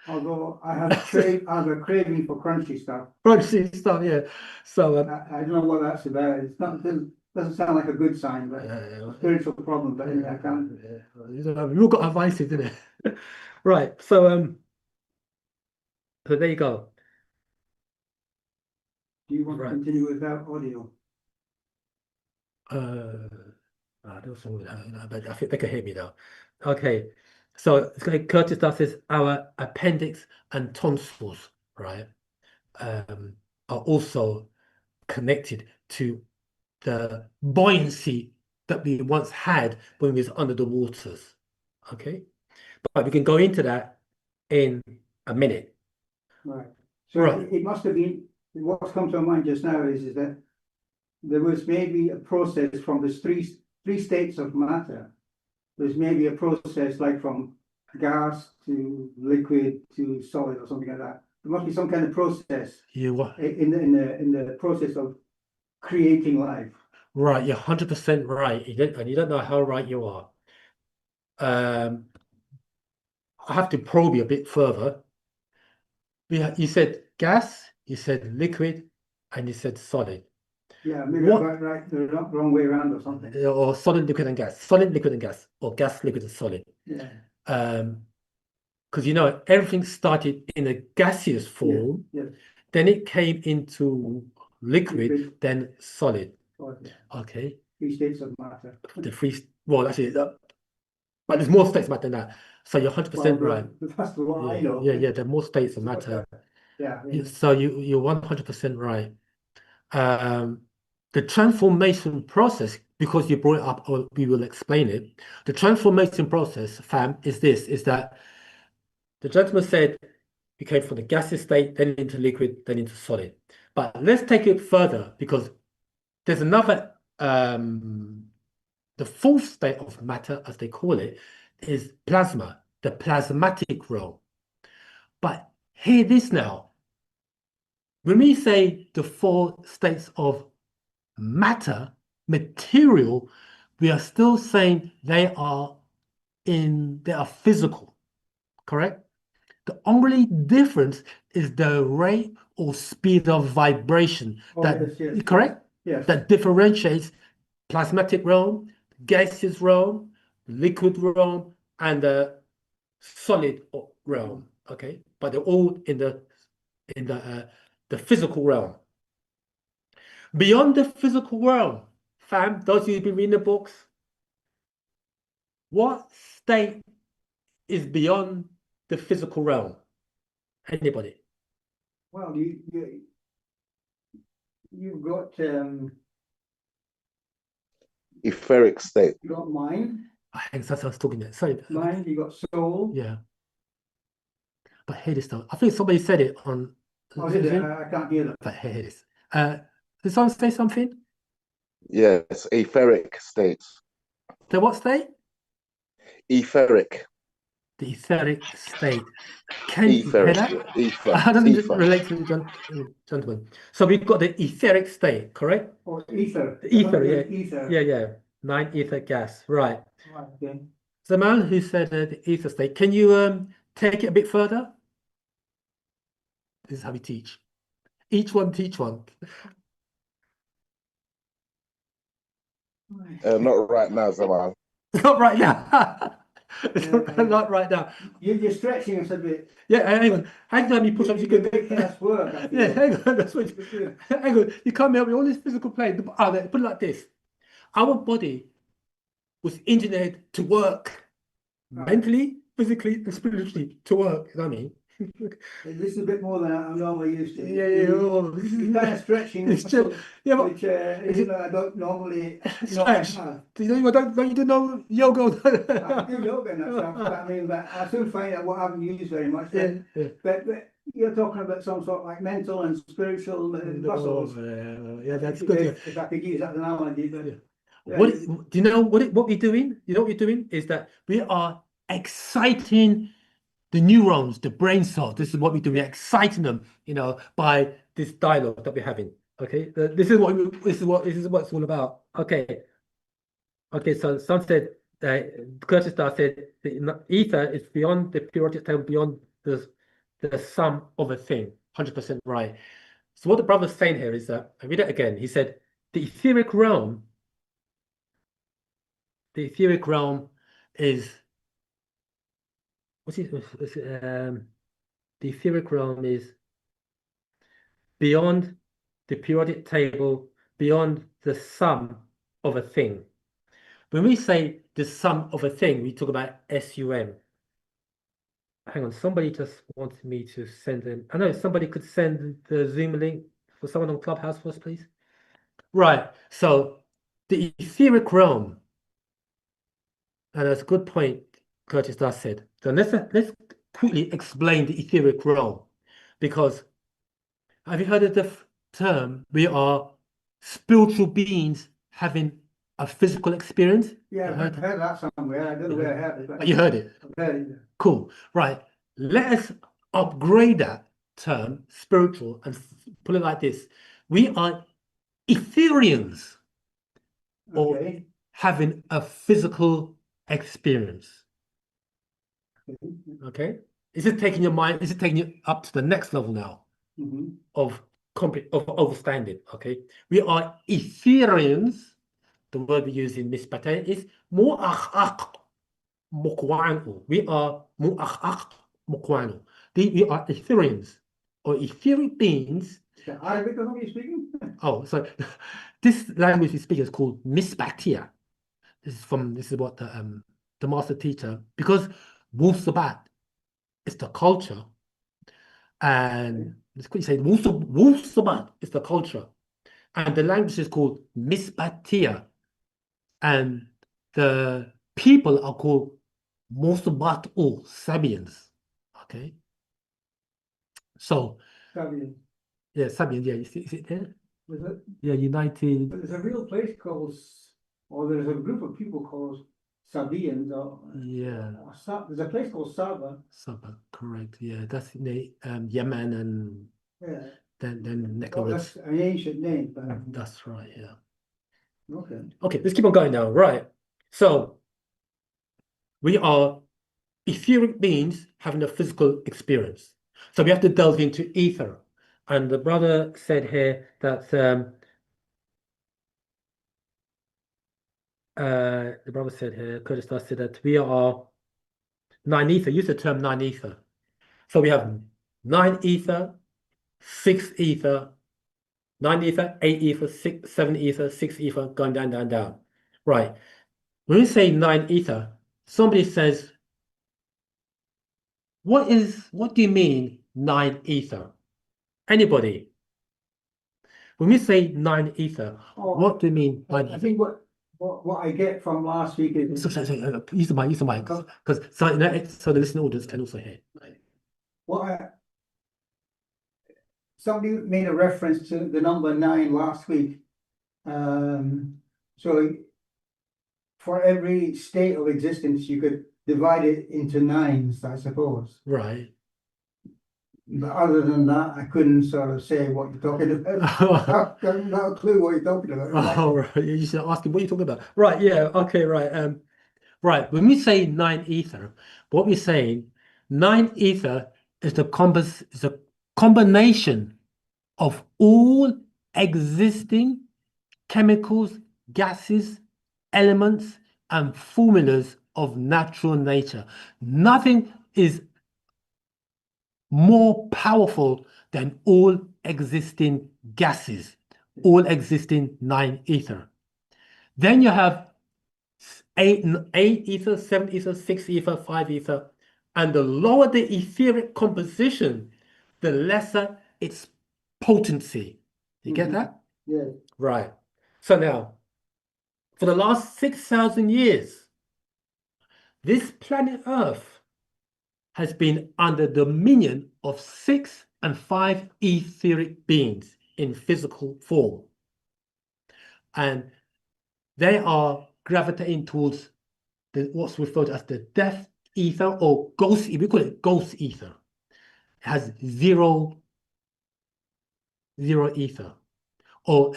Although I have a craving for crunchy stuff. Crunchy stuff, yeah. So I don't know what that's about. It's not, doesn't sound like a good sign, but a spiritual problem, but anyway, I can't. we've all got our vices, isn't it? Right. So there you go. Do you want to Right. continue without audio? I don't know, but I think they can hear me now. Okay. So Curtis does this. Our appendix and tonsils, right, are also connected to the buoyancy that we once had when we was under the waters. Okay, but we can go into that in a minute. Right. So Right. it must have been, what's come to my mind just now is that there was maybe a process from the three states of matter. There's maybe a process like from gas to liquid to solid or something like that. There must be some kind of process You what? in the process of creating life. Right, you're 100% right. And you don't know how right you are. I have to probe you a bit further. You said gas, you said liquid, and you said solid. Yeah, maybe What- I got right the wrong way around or something. Or solid, liquid, and gas. Solid, liquid, and gas. Or gas, liquid, and solid. Yeah. Because everything started in a gaseous form, Yes. then it came into liquid, Liquid. then solid. Oh, yeah. Okay. Three states of matter. Well, actually, but there's more states of matter than that. So you're 100% right. That's what I know. Yeah, there are more states of matter. Yeah. So you're 100% right. The transformation process, because you brought it up, or we will explain it. The transformation process, fam, is that the gentleman said we came from the gaseous state, then into liquid, then into solid. But let's take it further, because there's another, the fourth state of matter, as they call it, is plasma, the plasmatic realm. But hear this now. When we say the four states of matter, material, we are still saying they are physical, correct? The only difference is the rate or speed of vibration Yes. correct? Yes. That differentiates plasmatic realm, gaseous realm, liquid realm, and the solid realm. Okay, but they're all in the physical realm. Beyond the physical realm, fam, those who've been reading the books, what state is beyond the physical realm? Anybody? Well, you've got Etheric state. you got mind, I think that's what I was talking about. Sorry. mind. You got soul. Yeah. But hear this though. I think somebody said it on. Oh, did it? I can't hear that. But hear this. Did someone say something? Yes, etheric state. The what state? Etheric. The etheric state. Can you hear Etheric. that? Ether. How does it Ether. relate to the gentleman? So we've got the etheric state, correct? Oh, ether. The ether, yeah. Ether. Yeah. 9 ether gas, right. Right, okay. The man who said the ether state, can you take it a bit further? This is how we teach. Each one teach one. Not right now, Zaman. Not right now. Yeah. Not right now. You're stretching us a bit. Yeah, hang on. Hang on, how many push-ups you You're could making us work. Yeah, hang on. That's what hang on. You can't help me. All this physical plane. Put it like this. Our body was engineered to work mentally, physically, and spiritually to work. You know what I mean? This is a bit more than I'm normally used to. Yeah, yeah. Oh, You're kind of stretching, it's just, yeah, but which I don't normally stretch. have. Do you know, don't you do no yoga? I do yoga and that stuff, but I mean, but I soon find out what I haven't used very much. Yeah, yeah. But you're talking about some sort of like mental and spiritual muscles. Yeah, that's good. Yeah. If I could use that as an analogy, but Yeah. What do you know? What we're doing? You know what we're doing is that we are exciting the neurons, the brain cells. This is what we do. We're exciting them, you know, by this dialogue that we're having. Okay, this is what it's all about. Okay, okay. So some said Curtis Starr said the ether is beyond the periodic table, beyond the sum of a thing. 100% right. So what the brother's saying here is that I read it again. He said the etheric realm. The etheric realm is the etheric realm is beyond the periodic table, beyond the sum of a thing. When we say the sum of a thing, we talk about SUM. Hang on, somebody just wanted me to send in. I know somebody could send the Zoom link for someone on Clubhouse for us, please. Right. So the etheric realm, and that's a good point Curtis Doss said. So let's quickly explain the etheric realm, because have you heard of the term we are spiritual beings having a physical experience? yeah, I've heard that somewhere. I don't know where I heard it, but You heard it. I've heard it. Cool. Right. Let us upgrade that term, spiritual, and put it like this. We are Ethereans, or Okay. having a physical experience. Okay? Is it taking your mind, is it taking you up to the next level now Mhm. of understanding? Okay? We are Ethereans. The word we use in Mispate is mu'akhak mukwanu. We are mu'akhak mukwanu. We are Ethereans, or etheric beings. Is that Arabic or something you're speaking? Oh, so this language we speak is called Mispatia. This is what the master teacher, because Wu Sabat is the culture, and let's quickly say Wu Sabat is the culture, and the language is called Mispatia, and the people are called Musabat or Sabians. Okay, so Sabian. yeah, Sabians. Yeah, you see it there? Was it? Yeah, United. But there's a real place called, or there's a group of people called Sabians, or Yeah, there's a place called Saba. Sabah, correct. Yeah, that's in the Yemen and Yeah. then Oh, Nicholas. that's an ancient name, but That's right. Yeah. okay. Okay, let's keep on going now. Right. So we are etheric beings having a physical experience. So we have to delve into ether. And the brother said here that Curtis Starr said that we are nine ether. Use the term nine ether. So we have nine ether, six ether, nine ether, eight ether, six, seven ether, six ether, going down, down, down. Right. When we say nine ether, somebody says, what do you mean nine ether? Anybody? When we say nine ether, Oh, what do you mean nine I ether? think what I get from last week is Use the mic, because so the listening audience can also hear. somebody made a reference to the number 9 last week. So for every state of existence, you could divide it into 9s, I suppose. Right. But other than that, I couldn't sort of say what you're talking about. I have no clue what you're talking about. Oh, right. You should ask him what you're talking about. Right, yeah, okay, right. Right. When we say nine ether, what we're saying, nine ether is a combination of all existing chemicals, gases, elements, and formulas of natural nature. Nothing is more powerful than all existing gases, all existing nine ether. Then you have eight ether, 7 ether, 6 ether, 5 ether, and the lower the etheric composition, the lesser its potency. You get that? Yeah. Right. So now, for the last 6,000 years, this planet Earth has been under dominion of 6 and 5 etheric beings in physical form. And they are gravitating towards what's referred to as the death ether or ghost, we call it ghost ether. It has zero ether. Or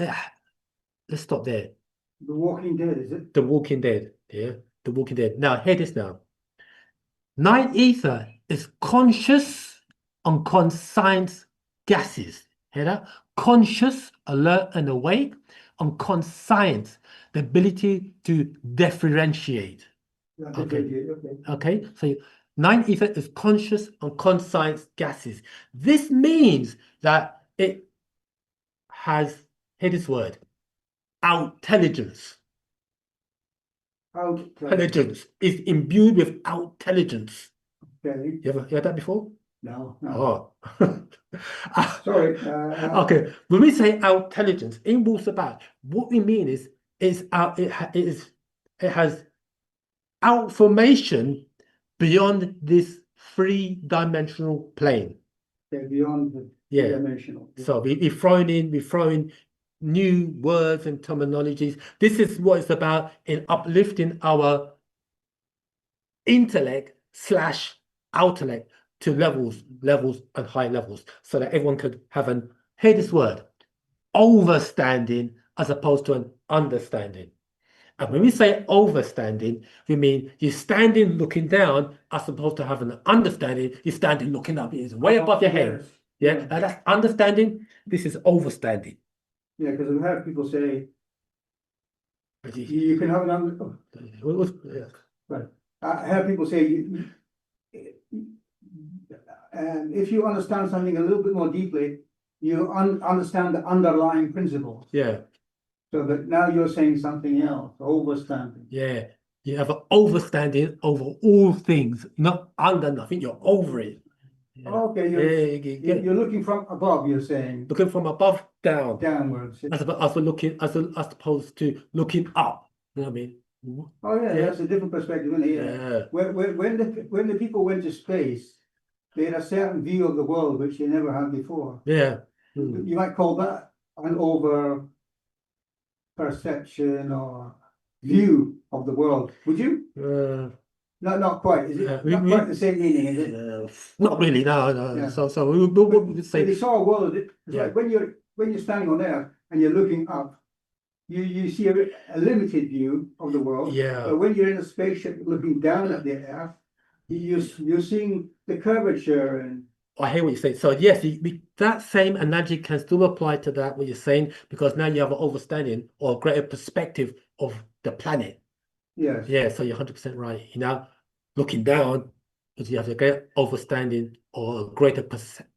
let's stop there. The Walking Dead, is it? The Walking Dead. Yeah, The Walking Dead. Now, hear this now. 9 ether is conscious, unconscious gases. Hear that? Conscious, alert and awake, unconscious, the ability to differentiate. Okay. Okay, so 9 ether is conscious, unconscious gases. This means that it has, hear this word, outintelligence. Intelligence is imbued with intelligence. Okay. You ever heard that before? No. Oh. Sorry. Okay. When we say intelligence in about, what we mean is it has outformation beyond this three-dimensional plane. Okay, beyond the Yeah. dimensional. So we throw in new words and terminologies. This is what it's about in uplifting our intellect / outellect to levels and high levels, so that everyone could have hear this word, overstanding as opposed to an understanding. And when we say overstanding, we mean you're standing looking down as opposed to having an understanding. You're standing looking up. It's way above your head. Yeah, and that's understanding. This is overstanding. Yeah, because I've heard people say you can have an right. I heard people say if you understand something a little bit more deeply, you understand the underlying principles. Yeah. So that now you're saying something else, overstanding. Yeah. You have an overstanding over all things, not under nothing. You're over it. Yeah. Okay, you're looking from above. You're saying looking from above down, downwards. as opposed to looking up. You know what I mean? Oh yeah, that's a different perspective, isn't it? Yeah. When the people went to space, they had a certain view of the world which they never had before. Yeah. You might call that an over perception or view of the world. Would you? No, not quite. Is it not quite the same meaning? Is it? Not really. No. Yeah. So we would say they saw a world. It's Yeah. like when you're standing on Earth and you're looking up, you see a limited view of the world. Yeah. But when you're in a spaceship looking down at the Earth, you're seeing the curvature and. I hear what you're saying. So yes, that same analogy can still apply to that what you're saying, because now you have an understanding or a greater perspective of the planet. Yes. Yeah. So you're 100% right. You know, looking down, because you have a greater understanding or a greater perception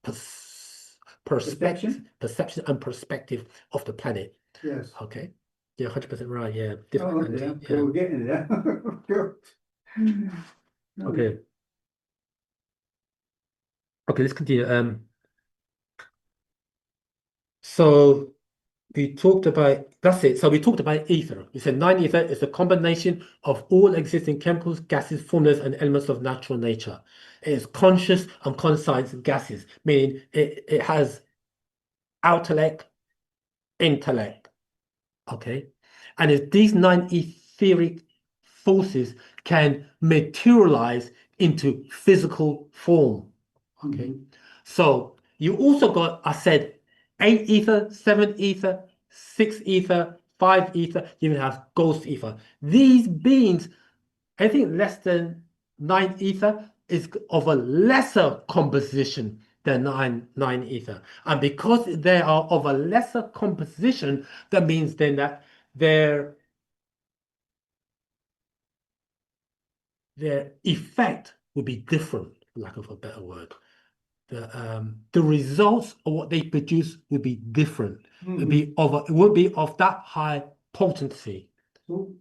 and perspective of the planet. Yes. Okay. You're 100% right. Yeah. Oh, Different okay. analogy. So we're getting there. Okay. Okay, let's continue. So we talked about, that's it. So we talked about ether. We said 9 ether is a combination of all existing chemicals, gases, formulas, and elements of natural nature. It is conscious and conscious gases, meaning it has intellect. Okay. And these 9 etheric forces can materialize into physical form. Okay. So you also got, I said, 8 ether, 7 ether, 6 ether, 5 ether, you even have ghost ether. These beings, anything less than 9 ether is of a lesser composition than 9 ether. And because they are of a lesser composition, that means then that their effect would be different, for lack of a better word. The results of what they produce would be different. It would be of that high potency. So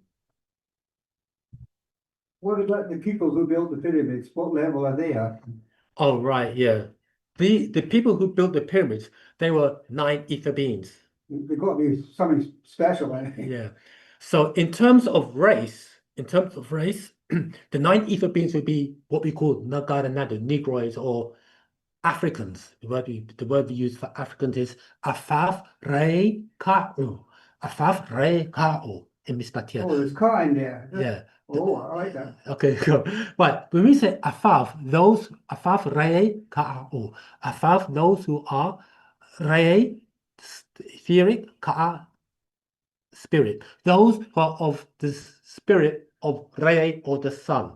what about the people who built the pyramids? What level are they at? Oh, right, yeah. The people who built the pyramids, they were 9 ether beings. They've got to be something special, I think. Yeah. So in terms of race, the 9 ether beings would be what we call Nagara Nadu, Negroids or Africans. The word we use for Africans is Afaf Re Ka'u. Afaf Re Ka'u in Mispatia. Oh, there's car in there. Yeah. Oh, I like that. Okay, cool. But when we say Afaf, those Afaf Re Ka'u, Afaf, those who are Re, etheric, Ka'a, spirit. Those who are of the spirit of Re or the sun.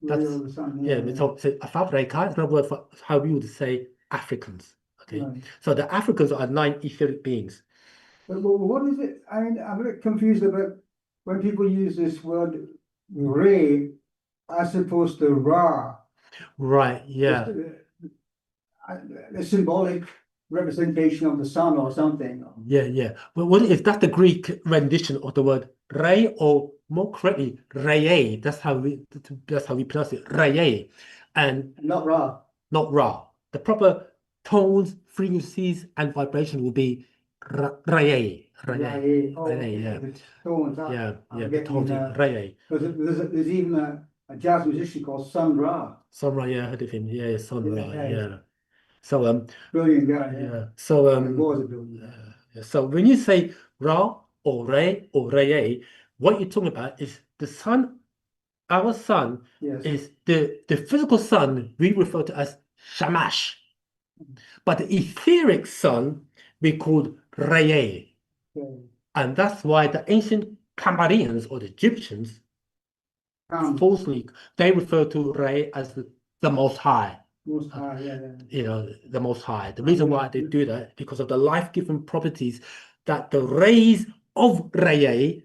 That's Ray of the sun, yeah. yeah. So Afaf Re Ka is another word for how we would say Africans. Okay, Right. so the Africans are 9 etheric beings. But what is it? I mean, I'm a bit confused about when people use this word ray as opposed to Ra. Right. Yeah. The symbolic representation of the sun or something. Yeah. Yeah. But what is that? The Greek rendition of the word Re, or more correctly, Reye. That's how we pronounce it. Reye, and Not Ra. not Ra. The proper tones, frequencies, and vibration will be Reye. Reye. Oh, Reye, yeah. the tones. Yeah, I'm yeah, the getting, tones, Reye. because there's even a jazz musician called Sun Ra. Sun Ra, yeah, I heard of him. Yeah, Sun Ra, Yeah, yeah. So Brilliant guy. yeah. So He was a brilliant guy. so when you say Ra or Re or Reye, what you're talking about is the sun. Our sun Yes. is the physical sun we refer to as Shamash, but the etheric sun we called Reye. Okay. And that's why the ancient Camarians or the Egyptians falsely they refer to Re as the Most High. Most High, yeah. You know, the Most High. The reason why they do that is because of the life-giving properties that the rays of Re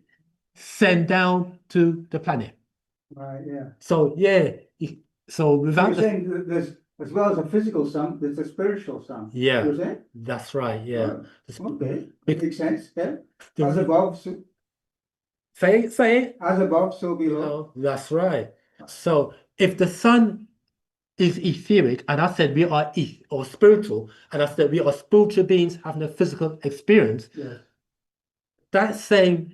send down to the planet. Right, yeah. So yeah, so without You're saying that there's, as well as a physical sun, there's a spiritual sun. yeah, You're saying? that's right. Yeah. Oh, okay. Bec- Makes sense. Yeah. the- As above, so, Say it. as above, so below. That's right. So if the sun is etheric, and I said we are or spiritual, and I said we are spiritual beings having a physical experience, Yes. that same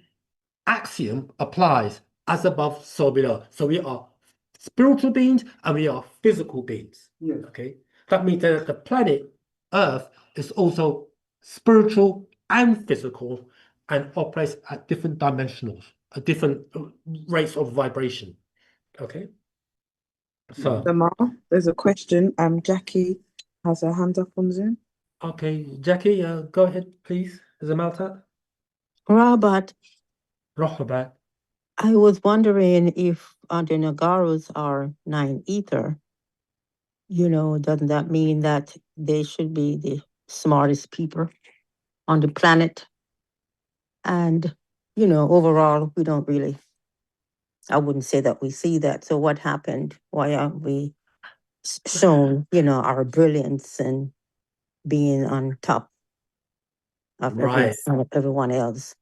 axiom applies as above, so below. So we are spiritual beings and we are physical beings. Yes. Okay, that means that the planet Earth is also spiritual and physical and operates at different dimensionals, at different rates of vibration. Okay. So Lamar, there's a question. Jackie has her hand up on Zoom. okay, Jackie, go ahead, please. Zamaltat. Robert, Rohrabat. I was wondering if the Nagaros are 9 ether. Doesn't that mean that they should be the smartest people on the planet? And, overall, we don't really, I wouldn't say that we see that. So what happened? Why aren't we shown, our brilliance and being on top of Right. everyone else?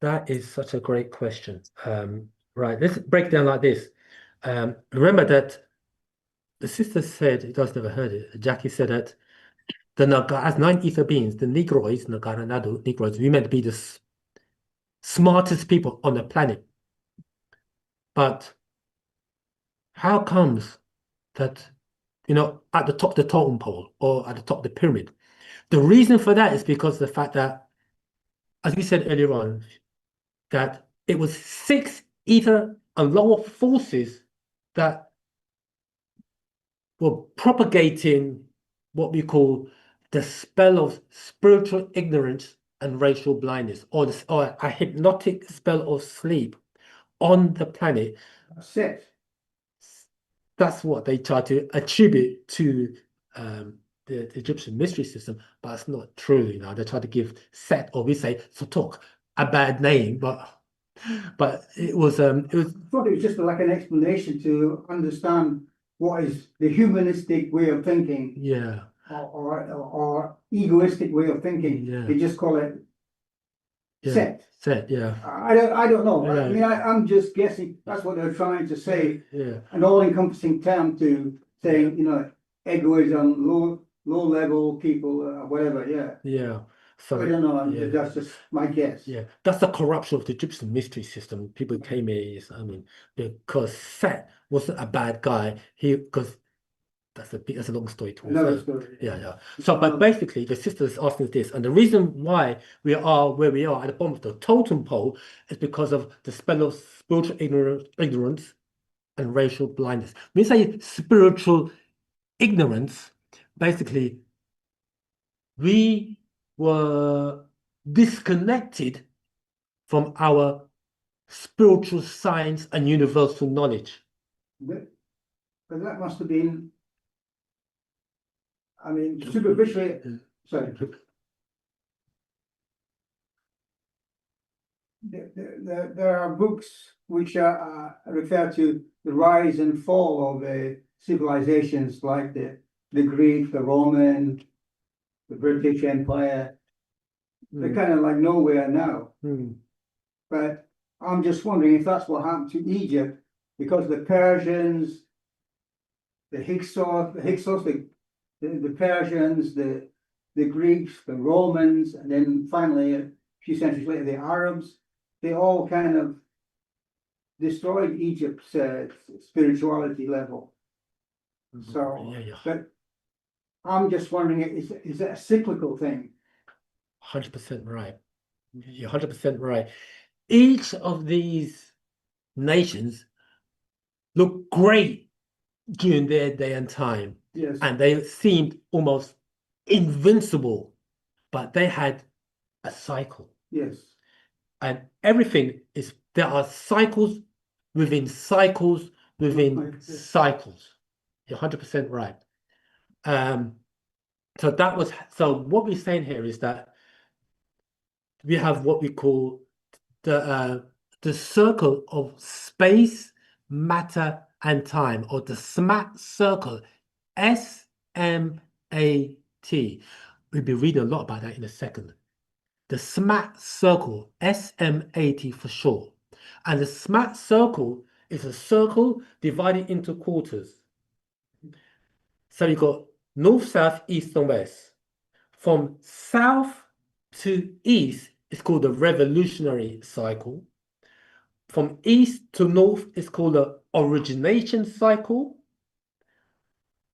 That is such a great question. Right, let's break it down like this. Remember that the sister said, you guys never heard it, Jackie said that as 9 ether beings, the Negroids, Nagara Nadu, Negroids, we meant to be the smartest people on the planet. But how comes that, at the top of the totem pole or at the top of the pyramid? The reason for that is because of the fact that, as we said earlier on, that it was 6 ether and lower forces that were propagating what we call the spell of spiritual ignorance and racial blindness, or a hypnotic spell of sleep on the planet. Set. That's what they try to attribute to the Egyptian mystery system, but it's not true. They try to give Set, or we say Sotok, a bad name, but it was I thought it was just like an explanation to understand what is the humanistic way of thinking. Yeah. Or egoistic way of thinking. Yeah. They just call it Yeah. set. Set, yeah. I don't know. I Yeah. mean, I'm just guessing. That's what they're trying to say. Yeah. An all-encompassing term to saying, you know, egoism, low level people, whatever. Yeah. Yeah. So I don't know. yeah. That's just my guess. Yeah, that's the corruption of the Egyptian mystery system. People came here, I mean, because Set wasn't a bad guy. Because that's a long story to Another also. story. Yeah. So, but basically, the sister is asking us this, and the reason why we are where we are at the bottom of the totem pole is because of the spell of spiritual ignorance and racial blindness. When you say spiritual ignorance, basically, we were disconnected from our spiritual science and universal knowledge. But that must have been, I mean, superficially, sorry. There are books which refer to the rise and fall of civilizations like the Greek, the Roman, the British Empire. They're kind of like nowhere now. But I'm just wondering if that's what happened to Egypt, because the Persians, the Hyksos, the Persians, the Greeks, the Romans, and then finally a few centuries later the Arabs, they all kind of destroyed Egypt's spirituality level. So, but I'm just wondering, is it a cyclical thing? 100% right. You're 100% right. Each of these nations looked great during their day and time. Yes. And they seemed almost invincible, but they had a cycle. Yes. And everything is, there are cycles within cycles within cycles. You're 100% right. So what we're saying here is that we have what we call the circle of space, matter, and time, or the SMAT circle, SMAT. We'll be reading a lot about that in a second. The SMAT circle, SMAT for short. And the SMAT circle is a circle divided into quarters. So you've got north, south, east, and west. From south to east, it's called the revolutionary cycle. From east to north, it's called the origination cycle.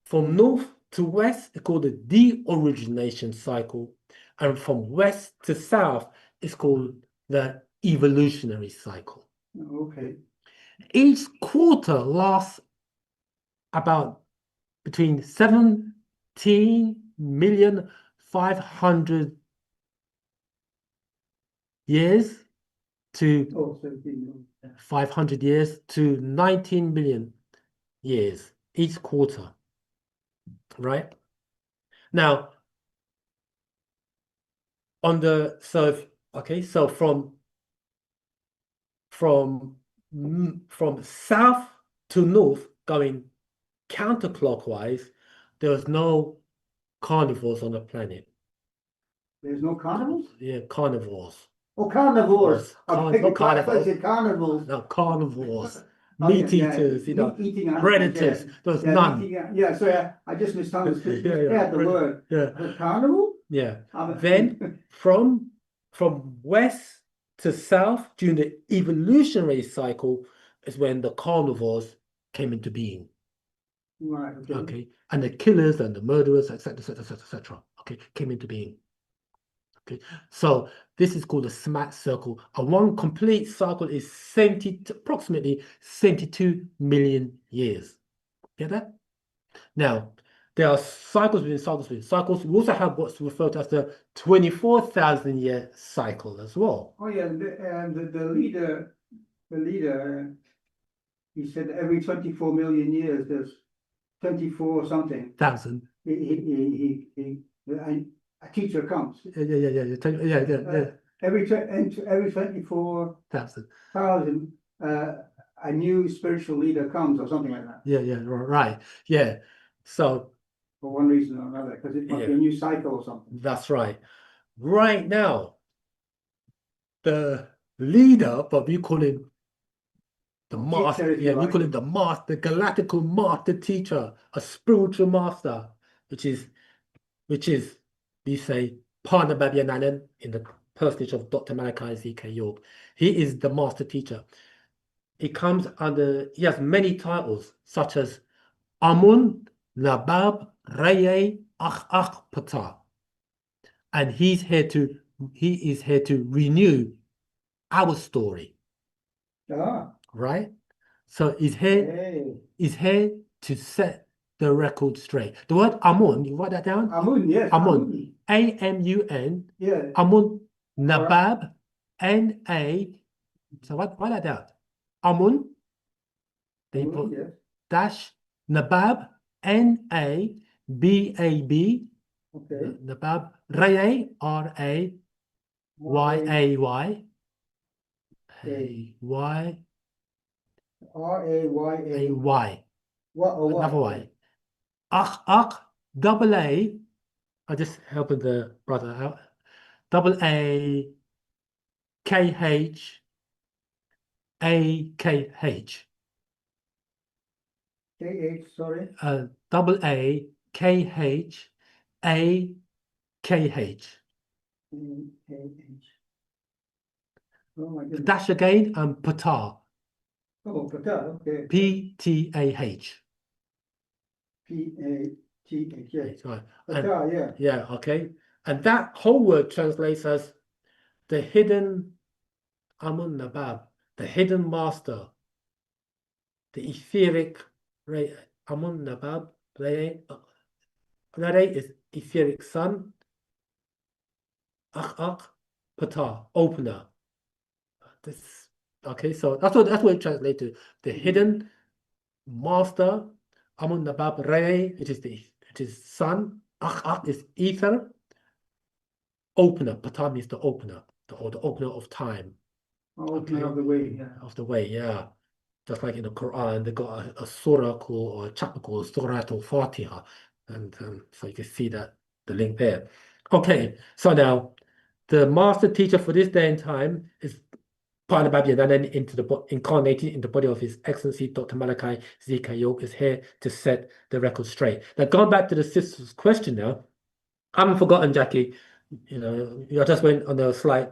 From north to west, it's called the de-origination cycle. And from west to south, it's called the evolutionary cycle. Okay. Each quarter lasts about between 17,500,000 years to 500 years to 19 million years each quarter, right? Now, on the so from south to north going counterclockwise, there was no carnivores on the planet. There's no carnivals? Yeah, carnivores. Oh, carnivores. Not carnivores. Carnivals. No, carnivores. Oh, Meat yeah, eaters, eating animals, predators. There's none. So I just misunderstood. Yeah, The word. Yeah. The carnival? Yeah. Then from west to south during the evolutionary cycle is when the carnivores came into being. Right. Okay. And the killers and the murderers, etc., etc., etc., etc. Okay, came into being. Okay. So this is called the SMAT circle. And one complete cycle is approximately 72 million years. Get that? Now, there are cycles within cycles within cycles. We also have what's referred to as the 24,000 year cycle as well. Oh yeah, and the leader, he said every 24 million years there's 24 something. Thousand. A teacher comes. Yeah. Every 24,000, a new spiritual leader comes or something like that. Yeah, right. Yeah. So for one reason or another, because it must be a new cycle or something. That's right. Right now, the leader, but we call him the Teacher, master. if you Yeah, we like. call him the master, galactical master teacher, a spiritual master, which is we say Partner Babiananan in the personage of Dr. Malachi Z.K. York. He is the master teacher. He has many titles, such as Amun, Nabab, Raye, Pata. And he is here to renew our story, Ah, right? So he's here to set the record straight. The word Amun, you write that down? Amun, yes. Amun. A-M-U-N. Yeah. Amun, Nabab, N-A. So write that down. Amun. They put yes. dash Nabab, N-A-B-A-B. Okay. Nabab, Ray, R-A-Y-A-Y. A-Y. R-A-Y-A. Another Y. Akh, double A. I'm just helping the brother out. Double A, K-H, A-K-H. K-H, sorry. Double A, K-H, A-K-H. K-H. Oh my goodness. Dash again, and Pata. Oh, Pata, okay. P-T-A-H. P-A-T-H, yeah. Right. Pata, yeah. Yeah, okay. And that whole word translates as the hidden Amun Nabab, the hidden master, the etheric ray. Amun Nabab, Ray is etheric sun. Pata, opener. This okay, so that's what it translates to. The hidden master, Amun Nabab Ray, it is sun. Is ether. Opener, Pata means the opener, or the opener of time. Opener of the way, yeah. Of the way, yeah. Just like in the Quran, they got a surah called, or a chapter called Surah al-Fatiha. And so you can see that, the link there. Okay, so now, the master teacher for this day and time is Partner Babi, and then incarnated in the body of His Excellency Dr. Malachi Z.K. York is here to set the record straight. Now, going back to the sister's question now, I haven't forgotten, Jackie. I just went on a slight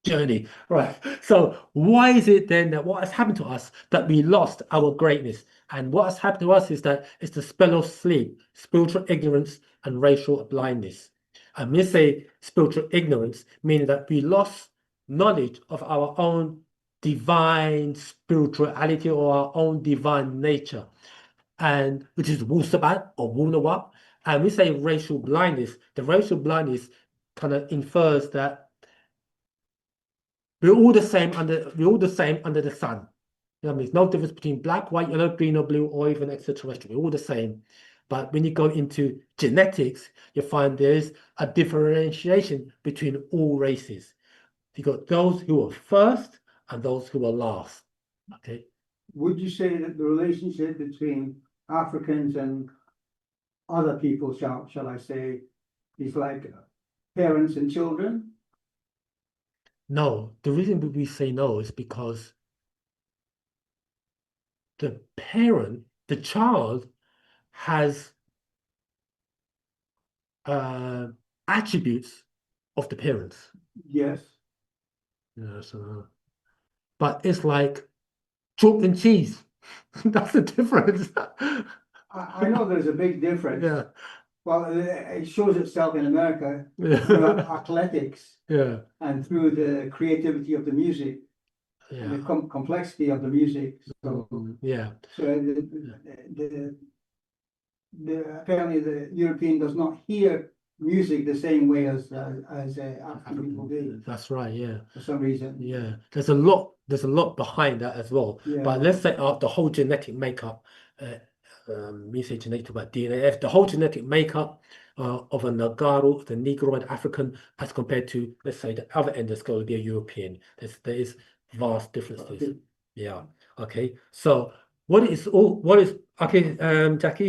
journey, right? So why is it then that what has happened to us that we lost our greatness? And what has happened to us is that it's the spell of sleep, spiritual ignorance, and racial blindness. And we say spiritual ignorance, meaning that we lost knowledge of our own divine spirituality or our own divine nature, and which is Wusabat or Wunawap. And we say racial blindness. The racial blindness kind of infers that we're all the same under the sun. You know, there's no difference between black, white, yellow, green, or blue, or even extraterrestrial. We're all the same. But when you go into genetics, you find there's a differentiation between all races. You got those who are first and those who are last. Okay. Would you say that the relationship between Africans and other people, shall I say, is like parents and children? No, the reason we say no is because the child has attributes of the parents. Yes. But it's like chalk and cheese. That's the difference. I know there's a big difference. Yeah. Well, it shows itself in America Yeah. through athletics Yeah. and through the creativity of the music and the complexity of the music. So, yeah. so apparently the European does not hear music the same way as African people do. That's right. Yeah. For some reason. Yeah. There's a lot behind that as well. Yeah. But let's say the whole genetic makeup. We say genetic about DNA. The whole genetic makeup of a Nagaru, the Negroid African, as compared to, let's say, the other end that's going to be a European. There is vast differences. Okay. Yeah. Okay. So Jackie?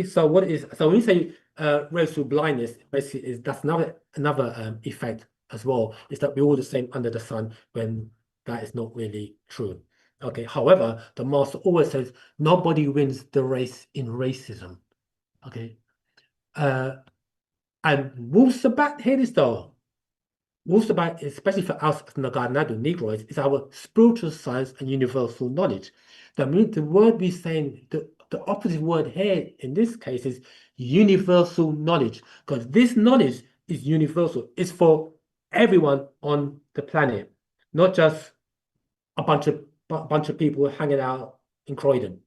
So when you say racial blindness, basically that's another effect as well, is that we're all the same under the sun, when that is not really true. Okay, however, the master always says nobody wins the race in racism. Okay. And Wusabat, hear this though. Wusabat, especially for us as Nagarnadu Negroes, is our spiritual science and universal knowledge. That means the word we're saying, the opposite word here in this case is universal knowledge, because this knowledge is universal. It's for everyone on the planet, not just a bunch of people hanging out in Croydon.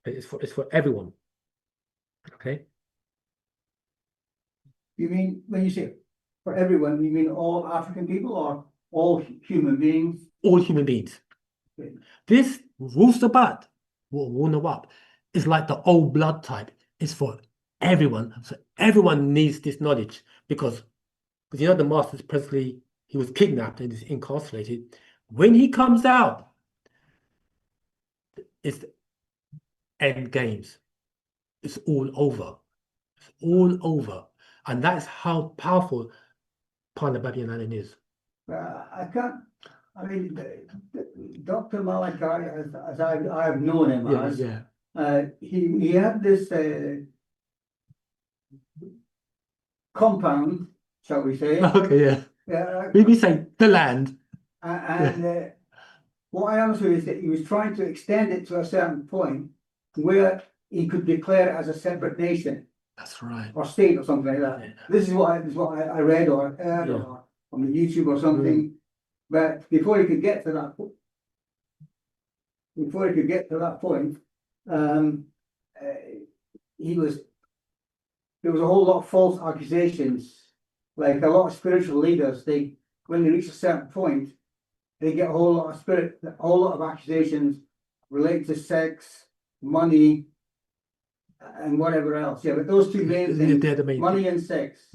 It's for everyone. Okay. You mean, when you say for everyone, you mean all African people or all human beings? All human beings. Okay. This Wusabat, Wunawap, is like the old blood type. It's for everyone. So everyone needs this knowledge, because you know the master's presently, he was kidnapped and is incarcerated. When he comes out, it's end games. It's all over. It's all over. And that's how powerful Panababian Island is. I can't, I mean, Dr. Malachi, as I've known him as, he had this compound, shall we say. Okay, yeah. We say the land. And what I understood is that he was trying to extend it to a certain point where he could declare it as a separate nation. That's right. Or state or something like that. Yeah. This is what I read or heard or on the YouTube or something. But before he could get to that point, there was a whole lot of false accusations. Like a lot of spiritual leaders, when they reach a certain point, they get a whole lot of accusations related to sex, money, and whatever else. Yeah, but those two main things, money and sex.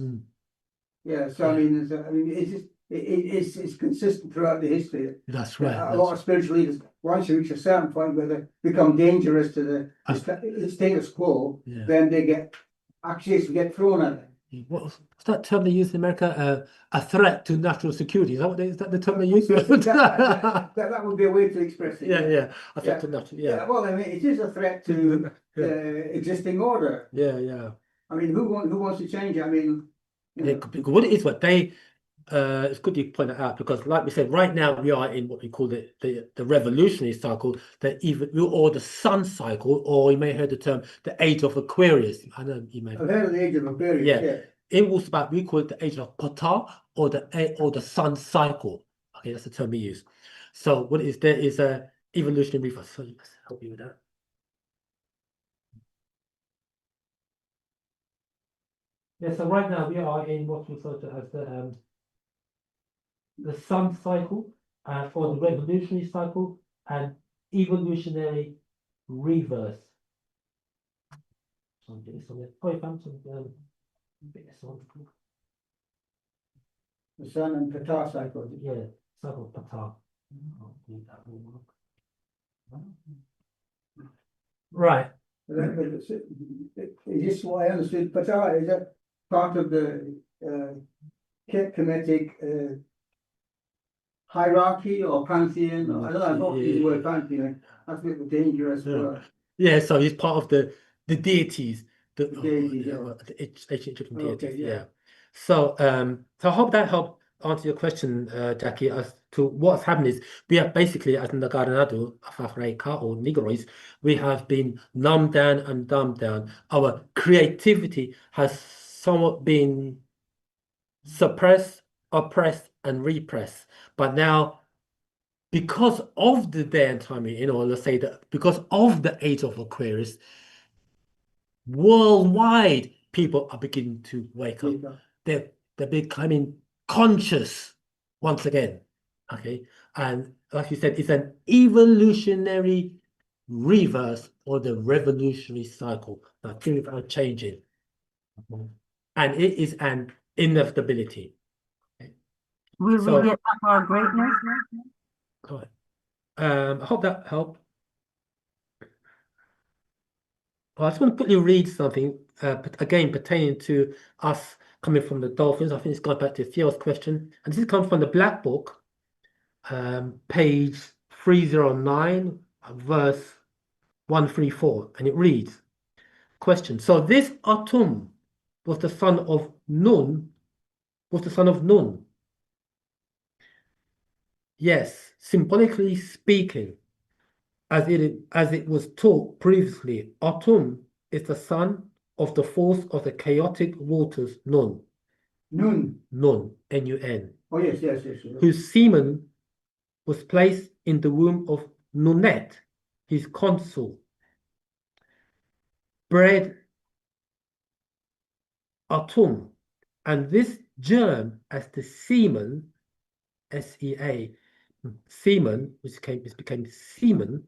Yeah, so I mean, it's consistent throughout the history. That's right. A lot of spiritual leaders, once you reach a certain point where they become dangerous to the status quo, then they get accusations get thrown at them. What's that term they use in America? A threat to national security. Is that the term they use? that would be a way to express it. Yeah. A threat to national. Yeah. Well, I mean, it is a threat to existing order. Yeah. I mean, who wants to change it? I mean, what it is, what they. It's good you point it out, because, like we said, right now we are in what we call the revolutionary cycle, or the sun cycle, or you may have heard the term the age of Aquarius. I know you may. I've heard of the age of Aquarius. Yeah. It was about, we call it the age of Ptah, or the sun cycle. Okay, that's the term we use. So what it is, there is a evolutionary reverse. So let's help you with that. Yeah. So right now we are in what's referred to as the sun cycle, for the revolutionary cycle, and evolutionary reverse. So get this on there. Oh, I found some. Get this on. The sun and Ptah cycle. Yeah, cycle of Ptah. Right. Is this what I understood? Ptah, is that part of the Kemetic hierarchy or pantheon? I don't know. I'm not using the word pantheon. That's a bit dangerous. Yeah. So he's part of the deities. The ancient deities. Yeah. So I hope that helped answer your question, Jackie, as to what's happened is we have basically, as in the Gardenado of Africa or Negroes, we have been numbed down and dumbed down. Our creativity has somewhat been suppressed, oppressed, and repressed. But now, because of the day and time, let's say that because of the age of Aquarius, worldwide people are beginning to wake up. They're becoming conscious once again. Okay, and like you said, it's an evolutionary reverse or the revolutionary cycle. Now things are changing, and it is an inevitability. Will we get back our greatness? Good. I hope that helped. Well, I just want to quickly read something again pertaining to us coming from the dolphins. I think it's gone back to Theo's question. And this comes from the Black Book, page 309, verse 134. And it reads, question. So this Atum was the son of Nun, Yes, symbolically speaking, as it was taught previously, Atum is the son of the force of the chaotic waters Nun, N-U-N, Oh, yes, yes. whose semen was placed in the womb of Nunet, his consort, bred Atum, and this germ as the semen, S-E-A, semen, which became semen,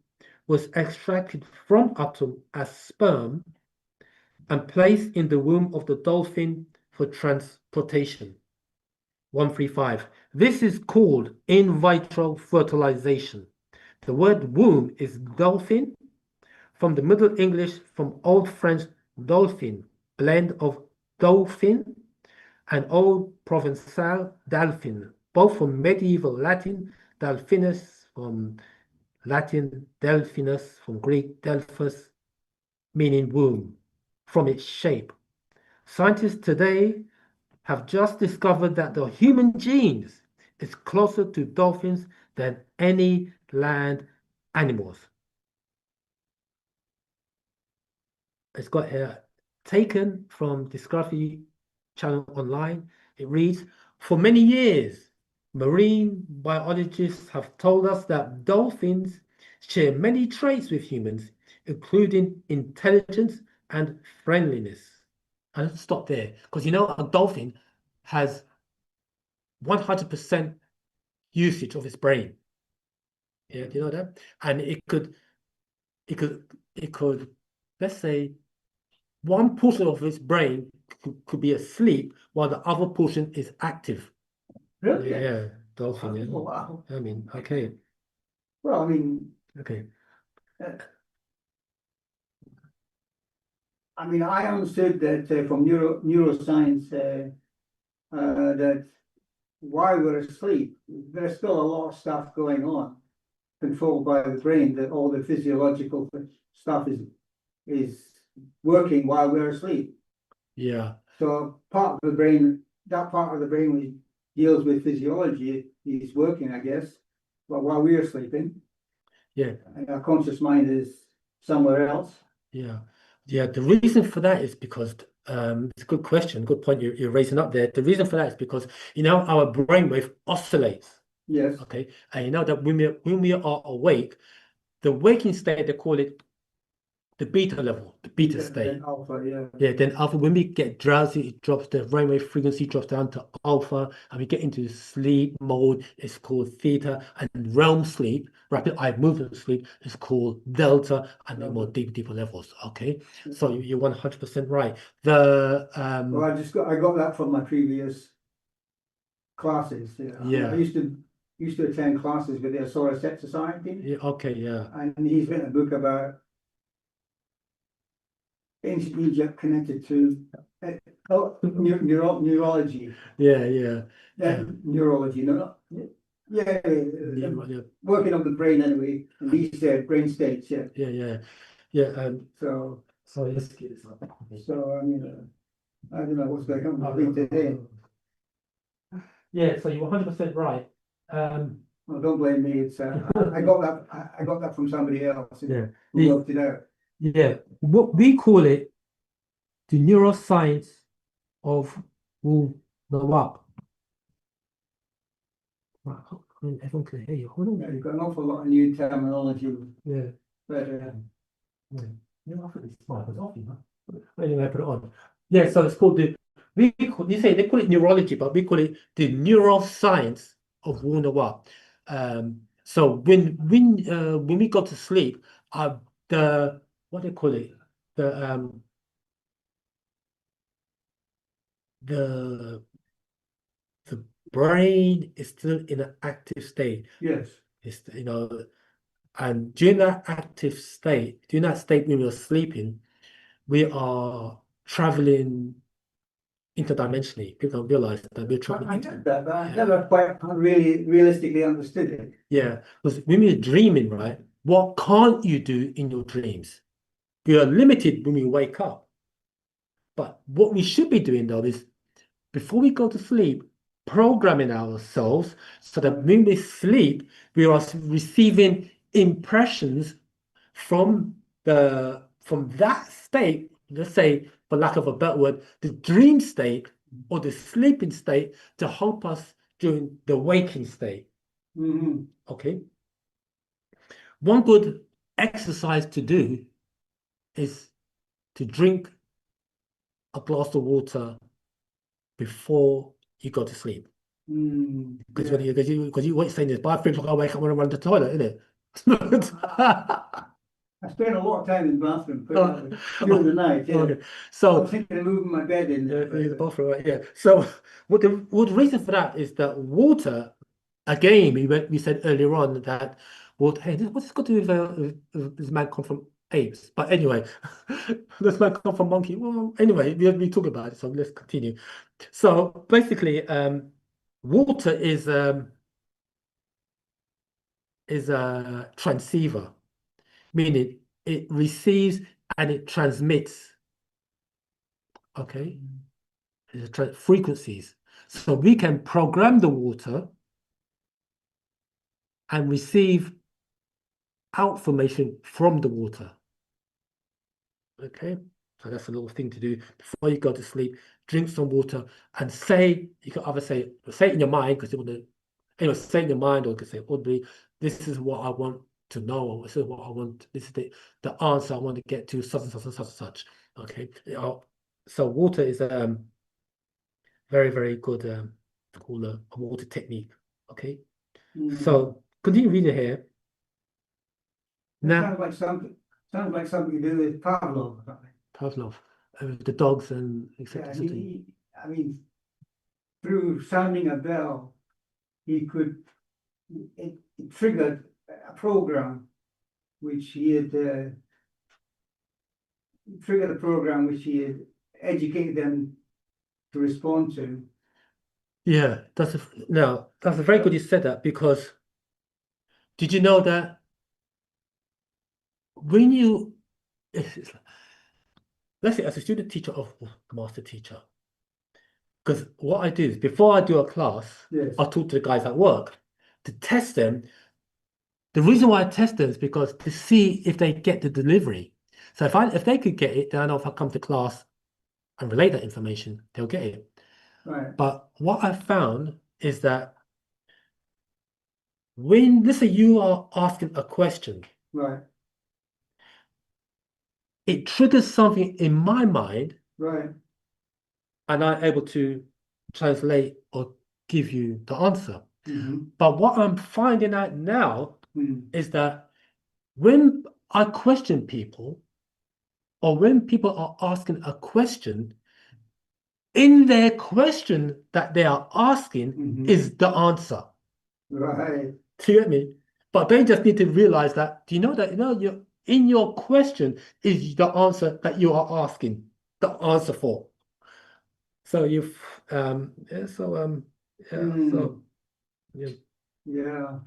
was extracted from Atum as sperm and placed in the womb of the dolphin for transportation. 135. This is called in vitro fertilization. The word womb is dolphin, from the Middle English, from Old French dolphin, blend of dolphin and Old Provençal delphin, both from medieval Latin delphinus, from Latin delphinus, from Greek delphus, meaning womb, from its shape. Scientists today have just discovered that the human genes is closer to dolphins than any land animals. It's got here, taken from Discovery Channel Online. It reads, for many years, marine biologists have told us that dolphins share many traits with humans, including intelligence and friendliness. And let's stop there, because you know a dolphin has 100% usage of its brain. Yeah, do you know that? And it could, let's say, one portion of its brain could be asleep while the other portion is active. Really? Yeah, dolphin. Yeah. Oh, wow. I mean, okay, Well, I mean, okay. I understood that from neuroscience that while we're asleep, there's still a lot of stuff going on, controlled by the brain. That all the physiological stuff is working while we're asleep. Yeah, So part of the brain, that part of the brain which deals with physiology is working, I guess, but while we're sleeping, yeah, and our conscious mind is somewhere else. yeah. Yeah, the reason for that is because it's a good question, good point you're raising up there. The reason for that is because you know our brainwave oscillates. Yes. Okay, and you know that when we are awake, the waking state, they call it the beta level, the beta state. Then alpha, yeah. Yeah, then alpha, when we get drowsy, it drops, the brainwave frequency drops down to alpha, and we get into sleep mode. It's called theta, and REM sleep, rapid eye movement sleep, is called delta, and then more deeper levels. Okay, so you're 100% right. Well, I got that from my previous classes. Yeah. I used to attend classes with the Solar Society, Yeah, okay, yeah, and he's written a book about ancient Egypt connected to neurology. yeah. Neurology, no, yeah, working on the brain anyway, and these brain states, yeah. Yeah. So, Sorry, let's get this up. I don't know what's going on with me today. Yeah, so you're 100% right. Well, don't blame me. It's I got that from somebody else. Yeah. Who worked it out. Yeah, what we call it, the neuroscience of Nawab. Everyone can hear you. Hold on. You've got an awful lot of new terminology. Yeah. But Yeah, I think it's smart, but off, you know. Anyway, I put it on. Yeah, so it's called they call it neurology, but we call it the neuroscience of Wunawa. So when we go to sleep, the what do they call it? The brain is still in an active state. yes, It's, you know, and during that state when we're sleeping, we are traveling interdimensionally. People don't realize that we're I traveling get that, but I yeah. never quite really realistically understood it. Yeah, because when we're dreaming, right, what can't you do in your dreams? We are limited when we wake up. But what we should be doing though is before we go to sleep, programming ourselves so that when we sleep, we are receiving impressions from that state, let's say, for lack of a better word, the dream state or the sleeping state to help us during the waking state. Mhm. Okay. One good exercise to do is to drink a glass of water before you go to sleep. Because Yeah. because you what you're saying is by 3 o'clock I wake up when I run to the toilet, isn't it? I spend a lot of time in the bathroom, put it Oh, that way, during the night, yeah. okay. I So was thinking of moving my bed in there, the but, bathroom, right? Yeah. So what the reason for that is that water, again, we said earlier on that water. Hey, what's this got to do with this man come from apes? But anyway, this man come from monkey. Well, anyway, we talk about it, so let's continue. So basically, water is a transceiver, meaning it receives and it transmits. Okay, it's frequencies. So we can program the water and receive information from the water. Okay, so that's a little thing to do before you go to sleep. Drink some water and say, you can either say it in your mind because you want to, anyway, say it in your mind, or you can say audibly, this is what I want to know, or this is what I want, this is the answer I want to get to, such and such and such and such. Okay. So water is very, very good called a water technique. Okay. So continue reading here. That Now, sounds like something to do with Pavlov or something. Pavlov, the dogs and Yeah, etc. I mean, through sounding a bell, it triggered a program which he had educated them to respond to. Yeah, that's a very good you said that, because did you know that when you let's say as a student teacher or master teacher, because what I do is before I do a class, Yes. I talk to the guys at work to test them. The reason why I test them is because to see if they get the delivery. So if they could get it, then I know if I come to class and relay that information, they'll get it. Right. But what I found is that when, let's say you are asking a question, Right. it triggers something in my mind, Right. and I'm able to translate or give you the answer. Mhm. But what I'm finding out now Mm. is that when I question people, or when people are asking a question, in their question that they are asking Mhm. is the answer. Right. Do you get me? But they just need to realize that, do you know that, in your question is the answer that you are asking, the answer for. So yeah, so yeah, so yeah. Yeah.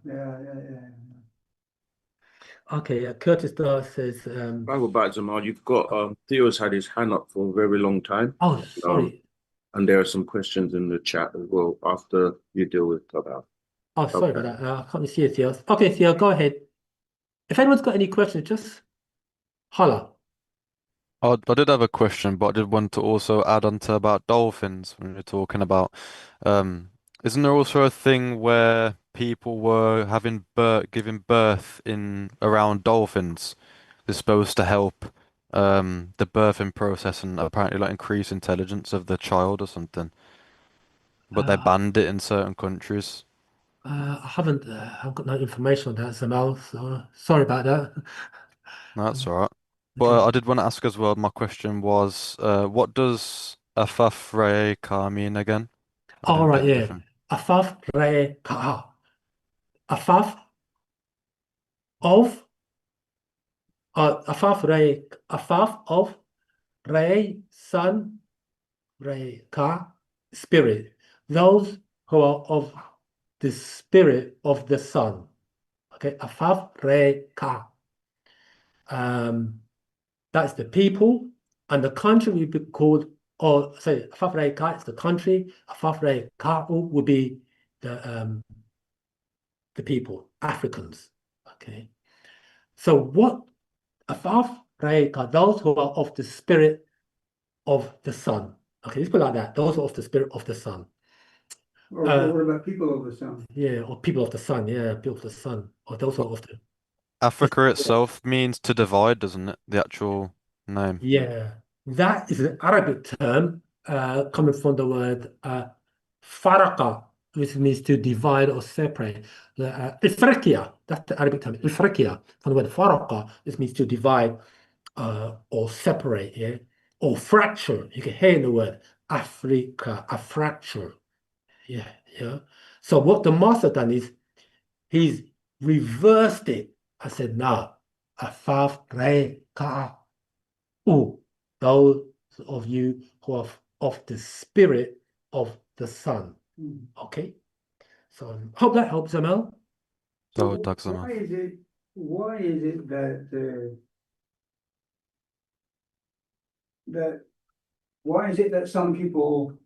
Okay, Curtis Dar says Bible back, Jamal. You've got Theo's had his hand up for a very long time. oh, sorry. And there are some questions in the chat as well after you deal with Clubhouse. Oh, sorry Okay. about that. I can't see it, Theo. Okay, Theo, go ahead. If anyone's got any questions, just holler. I did have a question, but I did want to also add on to about dolphins when you're talking about. Isn't there also a thing where people were giving birth in around dolphins? It's supposed to help the birthing process and apparently like increase intelligence of the child or something. But they Uh, banned it in certain countries. I've got no information on that, Zamal, so sorry about that. No, that's all right. But Okay. I did want to ask as well, my question was, what does Afafre mean again? I All didn't right, get the yeah. different. Afaf re ka. Afaf of Afaf of re son Reka, spirit. Those who are of the spirit of the sun. Okay, Afaf Reka. That's the people, and the country will be called, or say, Afaf Reka is the country, Afaf Reka would be the people, Africans. Okay, so what Afaf Reka, those who are of the spirit of the sun. Okay, let's put it like that. Those are of the spirit of the sun. Or what about people of the sun? Yeah, or people of the sun. Yeah, people of the sun. Or those are of the. Africa itself means to divide, doesn't it? The actual name. Yeah, that is an Arabic term coming from the word faraka, which means to divide or separate. Ifriqiya, that's the Arabic term. Ifriqiya, from the word faraka, this means to divide or separate, yeah, or fracture. You can hear in the word Africa, a fracture. Yeah, yeah. So what the master done is he's reversed it. I said, nah, afaf re ka u. Those of you who are of the spirit of the sun. Okay. So hope that helps, Amel. Oh, So Daxama. why is it that some people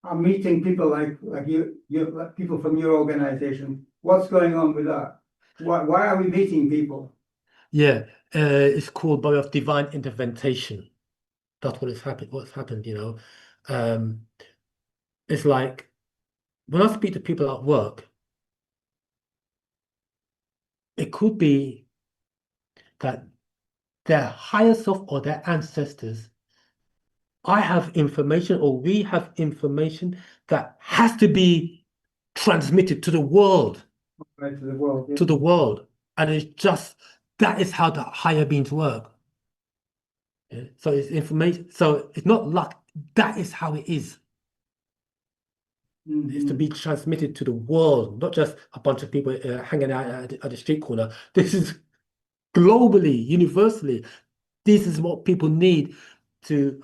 are meeting people like you like people from your organization? What's going on with that? Why are we meeting people? Yeah, it's called by way of divine intervention. That's what has happened. What's happened, you know. It's like when I speak to people at work, it could be that their higher self or their ancestors, I have information or we have information that has to be transmitted to the world, Right to the world. Yeah. to the world. And it's just that is how the higher beings work. Yeah? So it's information. So it's not luck. That is how it is. It's to be transmitted to the world, not just a bunch of people hanging out at the street corner. This is globally, universally. This is what people need to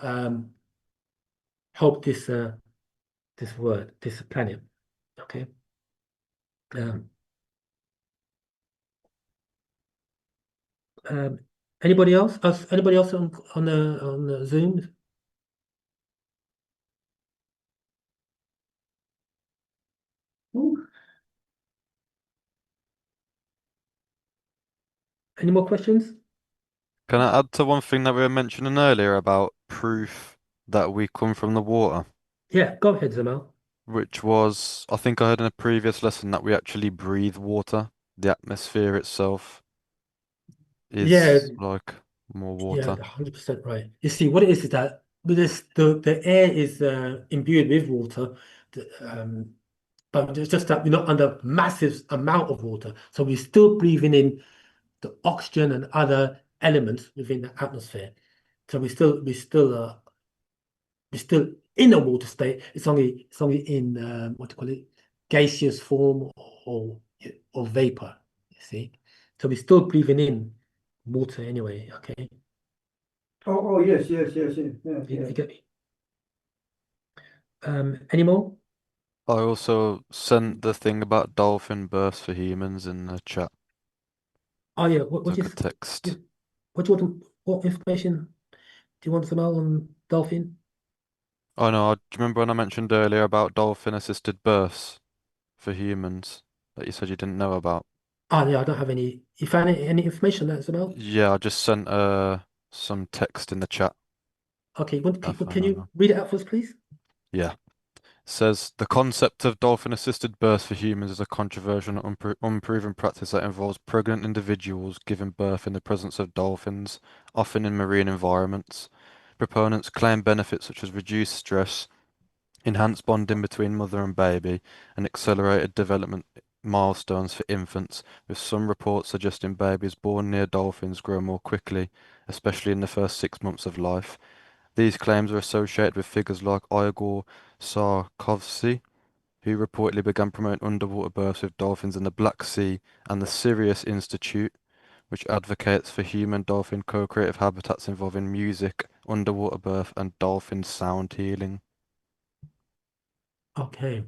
help this this planet. Okay. Um, anybody else? Anybody else on the Zoom? Any more questions? Can I add to one thing that we were mentioning earlier about proof that we come from the water? Yeah, go ahead, Zamal. Which was, I think I heard in a previous lesson that we actually breathe water. The atmosphere itself Yeah, is like more yeah, water. 100% right. You see, what it is that with this, the air is imbued with water, but it's just that we're not under massive amount of water, so we're still breathing in the oxygen and other elements within the atmosphere. So we're still in a water state. It's only in what do you call it, gaseous form or vapor. You see, so we're still breathing in water anyway. Okay, Oh yes, yes. you get me? Any more? I also sent the thing about dolphin births for humans in the chat. Oh yeah, It's like a text. what do you want? What information do you want to know on dolphin? Oh no, do you remember when I mentioned earlier about dolphin assisted births for humans that you said you didn't know about? Oh yeah, I don't have any. You found any information that's about? Yeah, I just sent some text in the chat. Okay, I found can that you now. read it out for us, please? Yeah. Says the concept of dolphin assisted births for humans is a controversial and unproven practice that involves pregnant individuals giving birth in the presence of dolphins, often in marine environments. Proponents claim benefits such as reduced stress, enhanced bonding between mother and baby, and accelerated development milestones for infants, with some reports suggesting babies born near dolphins grow more quickly, especially in the first 6 months of life. These claims are associated with figures like Igor Sarkovsky, who reportedly began promoting underwater births with dolphins in the Black Sea, and the Sirius Institute, which advocates for human-dolphin co-creative habitats involving music, underwater birth, and dolphin sound healing. Okay.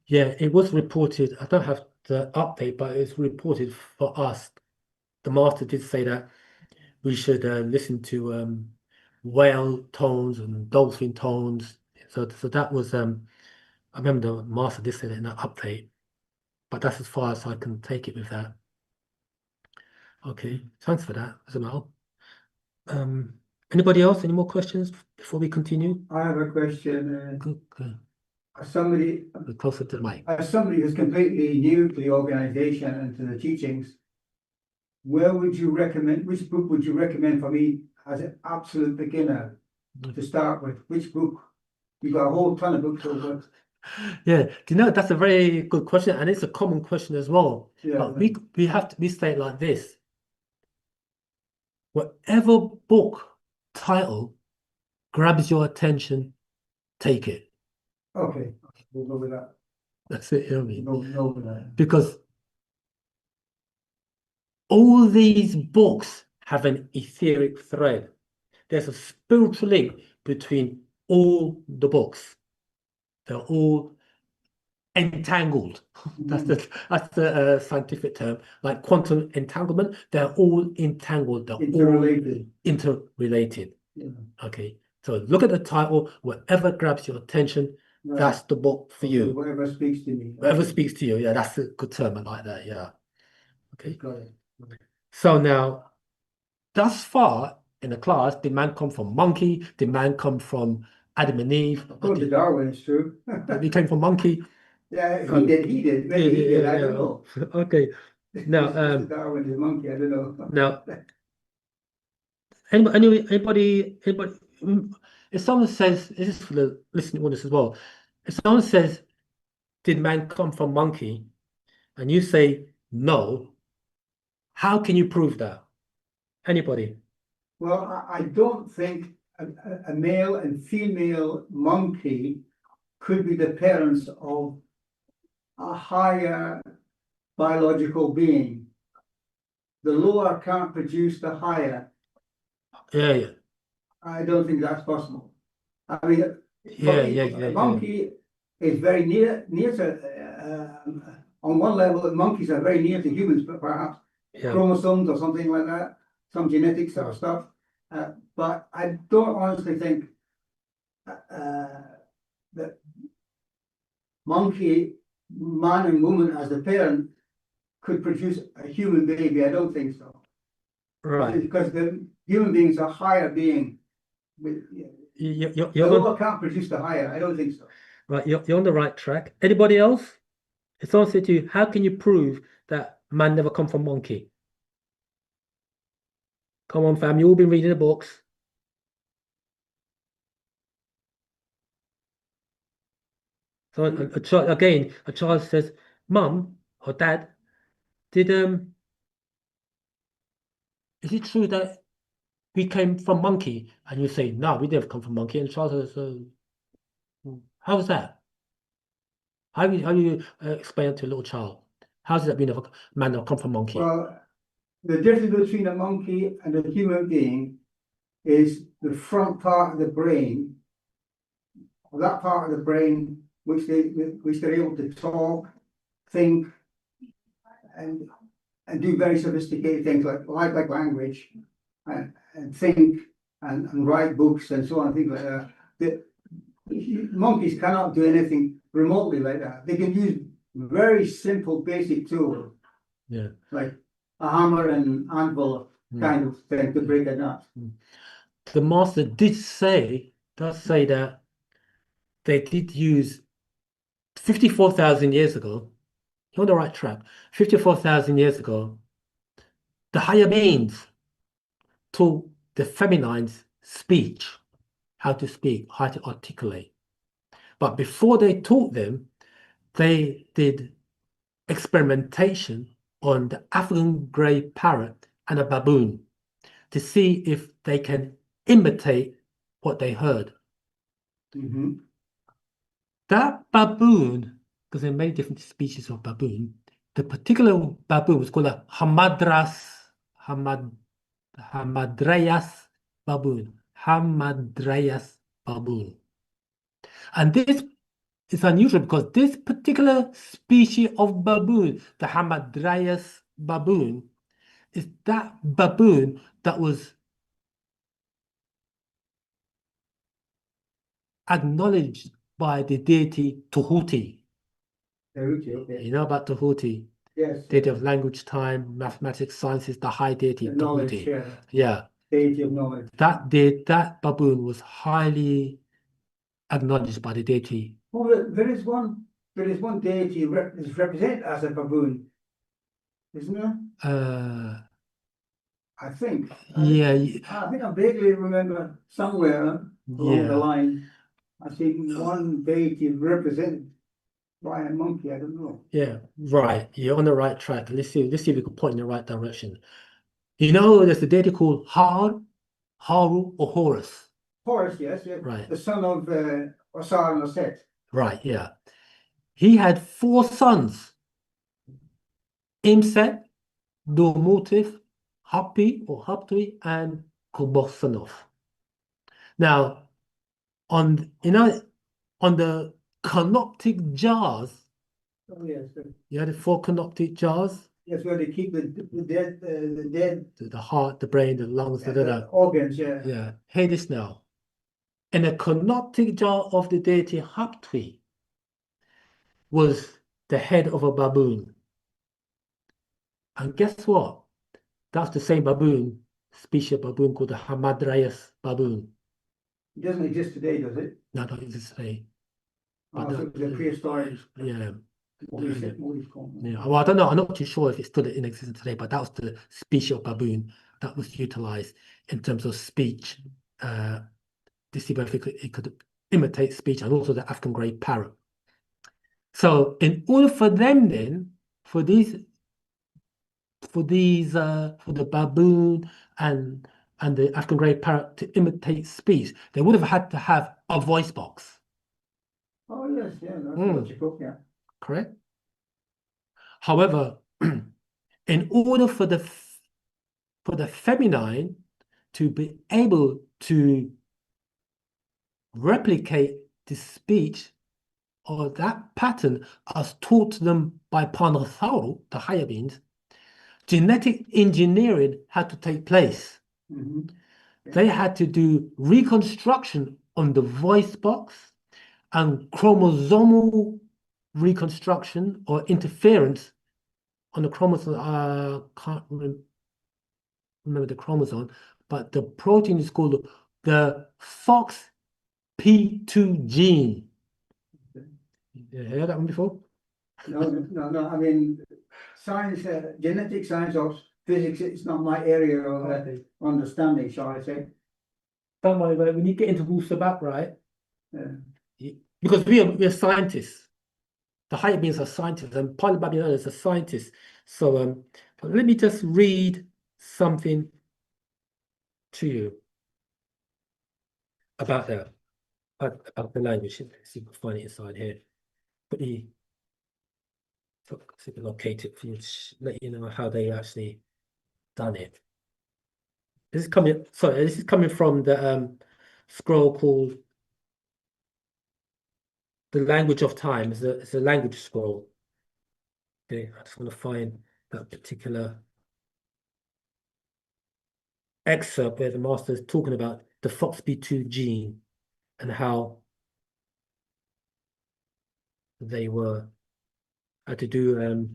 Yeah, it was reported. I don't have the update, but it's reported for us. The master did say that we should listen to whale tones and dolphin tones. So that was I remember the master did say that in that update, but that's as far as I can take it with that. Okay, thanks for that, Zamal. Anybody else? Any more questions before we continue? I have a question. Good. Somebody, Closer to the mic. as somebody who's completely new to the organization and to the teachings, where would you recommend, which book would you recommend for me as an absolute beginner to start with? Which book? You've got a whole ton of books over. Yeah, do you know that's a very good question, and it's a common question as well. Yeah. But we say it like this: whatever book title grabs your attention, take it. Okay, we'll go with that. That's it, you know what I mean? We'll go with that. Because all these books have an etheric thread. There's a spiritual link between all the books. They're all entangled. That's the scientific term, like quantum entanglement. They're all entangled. They're Interrelated. all interrelated. Yeah. Okay, so look at the title. Whatever grabs your attention, Right. that's the book for you. Whatever speaks to me. Whatever speaks to you. Yeah, that's a good term. I like that. Yeah. Okay. Got it. So now, thus far in the class, did man come from monkey? Did man come from Adam and Eve? According to Darwin, it's true. He came from monkey. Yeah, he did. Maybe he did, I don't know. Okay. Now, Mr. Darwin is a monkey, I don't know. now, anybody, if someone says, this is for the listening audience as well, if someone says, did man come from monkey? And you say no, how can you prove that? Anybody? Well, I don't think a male and female monkey could be the parents of a higher biological being. The lower can't produce the higher. Yeah. I don't think that's possible. I mean, Yeah. a monkey is very near to, on one level, monkeys are very near to humans, but perhaps Yeah. chromosomes or something like that, some genetic sort of stuff. But I don't honestly think that monkey, man and woman as the parent could produce a human baby. I don't think so. Right. Because the human beings are higher being. The You're lower can't produce the higher. I don't think so. right. You're on the right track. Anybody else? If someone said to you, how can you prove that man never come from monkey? Come on, fam. You've all been reading the books. So a child says, Mum or Dad, is it true that we came from monkey? And you say, no, we never come from monkey. And the child says, how is that? How do you explain it to a little child? How is it that man never come from monkey? Well, the difference between a monkey and a human being is the front part of the brain, or that part of the brain which they're able to talk, think, and do very sophisticated things like language, and think and write books and so on, things like that. The monkeys cannot do anything remotely like that. They can use very simple basic tools. Yeah. Like a hammer and anvil kind of thing to break a nut. The master does say that they did use 54,000 years ago. You're on the right track. 54,000 years ago, the higher beings taught the feminines speech, how to speak, how to articulate. But before they taught them, they did experimentation on the African grey parrot and a baboon to see if they can imitate what they heard. That baboon, because there are many different species of baboon, the particular baboon was called a Hamadryas baboon. Hamadryas baboon. And this is unusual because this particular species of baboon, the Hamadryas baboon, is that baboon that was acknowledged by the deity Tahuti. Okay. You know about Tahuti? Yes. Deity of language, time, mathematics, sciences, the high deity The knowledge, Tahuti. yeah. Yeah. Deity of knowledge. That baboon was highly acknowledged by the deity. Well, there is one deity is represented as a baboon, isn't there? I think. Yeah, I think I vaguely remember somewhere along the line, I think one deity represented by a monkey. I don't know. yeah, right. You're on the right track. Let's see if we can point in the right direction. You know, there's a deity called Haru, or Horus. Horus, yes, Right. the son of Osar and Set. Right, yeah. He had 4 sons: Imset, Dormotif, Hapi or Haptui, and Kobosanov. Now, on the canoptic jars, Oh yes, you had the 4 canoptic jars, yes, where they keep the dead, the heart, the brain, the lungs, the organs. Yeah. Yeah, hear this now. In a canoptic jar of the deity Haptui was the head of a baboon. And guess what? That's the same baboon, species of baboon called the Hamadryas baboon. It doesn't exist today, does it? No, it doesn't exist today. Oh, so it was a prehistoric. Yeah. What do you call it? Yeah. Well, I don't know. I'm not too sure if it's still in existence today, but that was the species of baboon that was utilized in terms of speech, to see if it could imitate speech, and also the African grey parrot. So, in order for them, then, for the baboon and the African grey parrot to imitate speech, they would have had to have a voice box. Oh yes, yeah, that's logical, yeah. Correct. However, in order for the feminine to be able to replicate the speech or that pattern as taught to them by Panatharu, the higher beings, genetic engineering had to take place. Mhm. They had to do reconstruction on the voice box and chromosomal reconstruction or interference on the chromosome. I can't remember the chromosome, but the protein is called the FOXP2 gene. You heard that one before? No. I mean, science, genetic science or physics, it's not my area of understanding, shall I say? Don't worry about it. When you get into Wusabat, right? Yeah. Because we're scientists. The higher beings are scientists, and Pali Babylon is a scientist. So, but let me just read something to you about that, about the language. Let's see if we can find it inside here. See if we can locate it for you, to let you know how they actually done it. This is coming from the scroll called The Language of Time. It's a language scroll. Okay, I just want to find that particular excerpt where the master is talking about the FOXP2 gene and how they had to do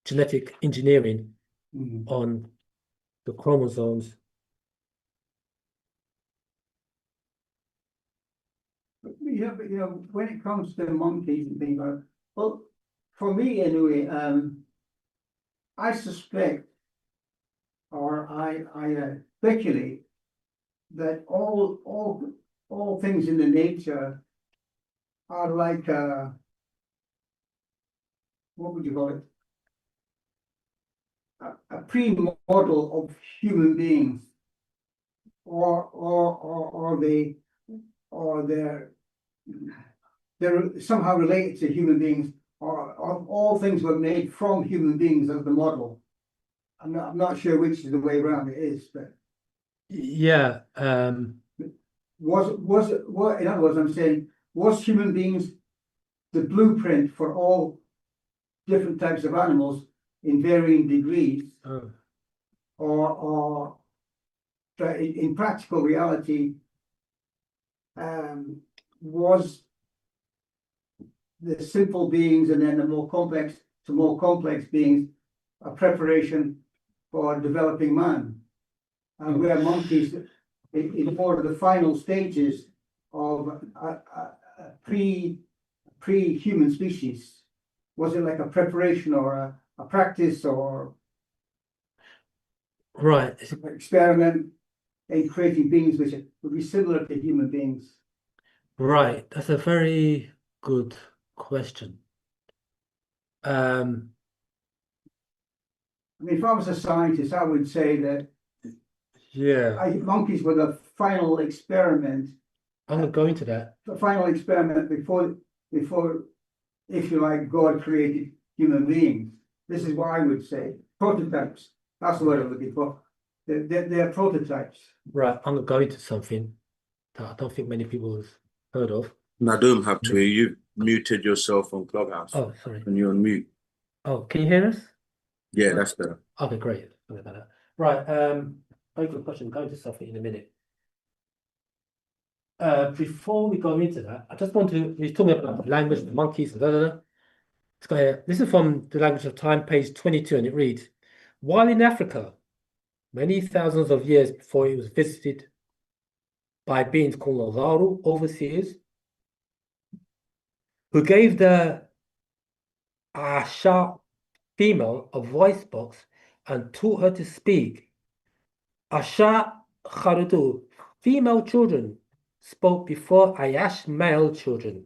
genetic engineering on the chromosomes. Yeah, but when it comes to monkeys and things like, well, for me anyway, I suspect, or I speculate that all things in the nature are like what would you call it? A pre-model of human beings, or they're somehow related to human beings, or all things were made from human beings as the model. I'm not sure which is the way around it is, but Yeah. Was it, what, in other words, I'm saying, was human beings the blueprint for all different types of animals in varying degrees, Oh, or that in practical reality, was the simple beings and then the more complex beings a preparation for developing man? And where monkeys in one of the final stages of a pre-human species, was it like a preparation or a practice or right. experiment in creating beings which would be similar to human beings? Right. That's a very good question. I mean, if I was a scientist, I would say that Yeah. monkeys were the final experiment, I'm gonna go into that. the final experiment before, if you like, God created human beings. This is what I would say. Prototypes. That's the word I'm looking for. They're prototypes. Right. I'm gonna go into something that I don't think many people have heard of. Nadum have to. You muted yourself on Clubhouse. Oh, sorry. When you're on mute. Oh, can you hear us? Yeah, that's better. Okay, great. Sorry about that. Right. Very good question. Go into something in a minute. Before we go into that, I just want to. We're talking about language, the monkeys, and da da da. Let's go here. This is from the Language of Time, page 22, and it reads: while in Africa, many thousands of years before it was visited by beings called Ogaru, overseers, who gave the Asha female a voice box and taught her to speak. Asha Kharudu, female children, spoke before Ayash male children,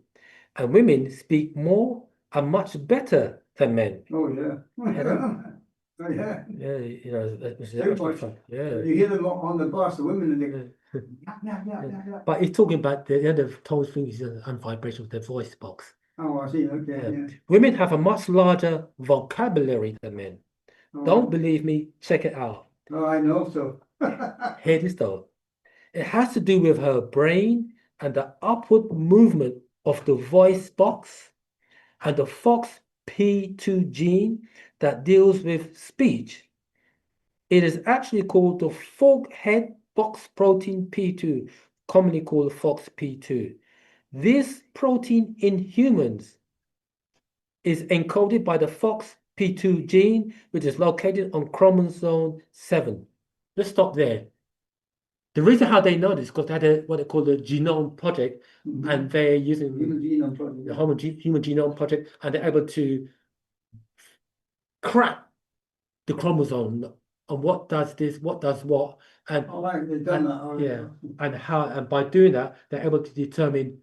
and women speak more and much better than men. Oh, yeah. Oh, yeah. Yeah, you know, this is Too actually much. fun. Yeah. You hear them on the bus, the women, and they go, Yeah. yeah. But he's talking about the other tone things and vibration of their voice box. Oh, I see, okay, Yeah. yeah. Women have a much larger vocabulary than men. Oh, Don't believe me? Check it out. oh, I know so. Hear this though. It has to do with her brain and the upward movement of the voice box and the FOXP2 gene that deals with speech. It is actually called the forehead box protein P2, commonly called FOXP2. This protein in humans is encoded by the FOXP2 gene, which is located on chromosome 7. Let's stop there. The reason how they know this is because they had what they call the Genome Project, and they're using the Human Genome Project, and they're able to crack the chromosome and what does this, what does what, and Oh, right, they've done that already. yeah, and how, and by doing that, they're able to determine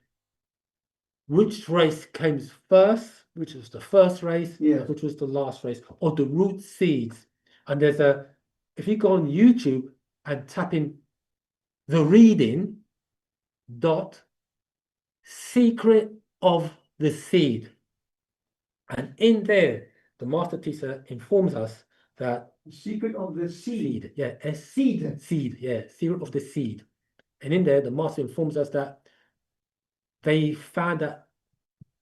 which race came first, which was the first race, Yeah. which was the last race, or the root seeds. And there's a, if you go on YouTube and tap in the reading dot secret of the seed, and in there, the master teacher informs us that The secret of the seed. yeah, a seed, yeah, secret of the seed. And in there, the master informs us that they found that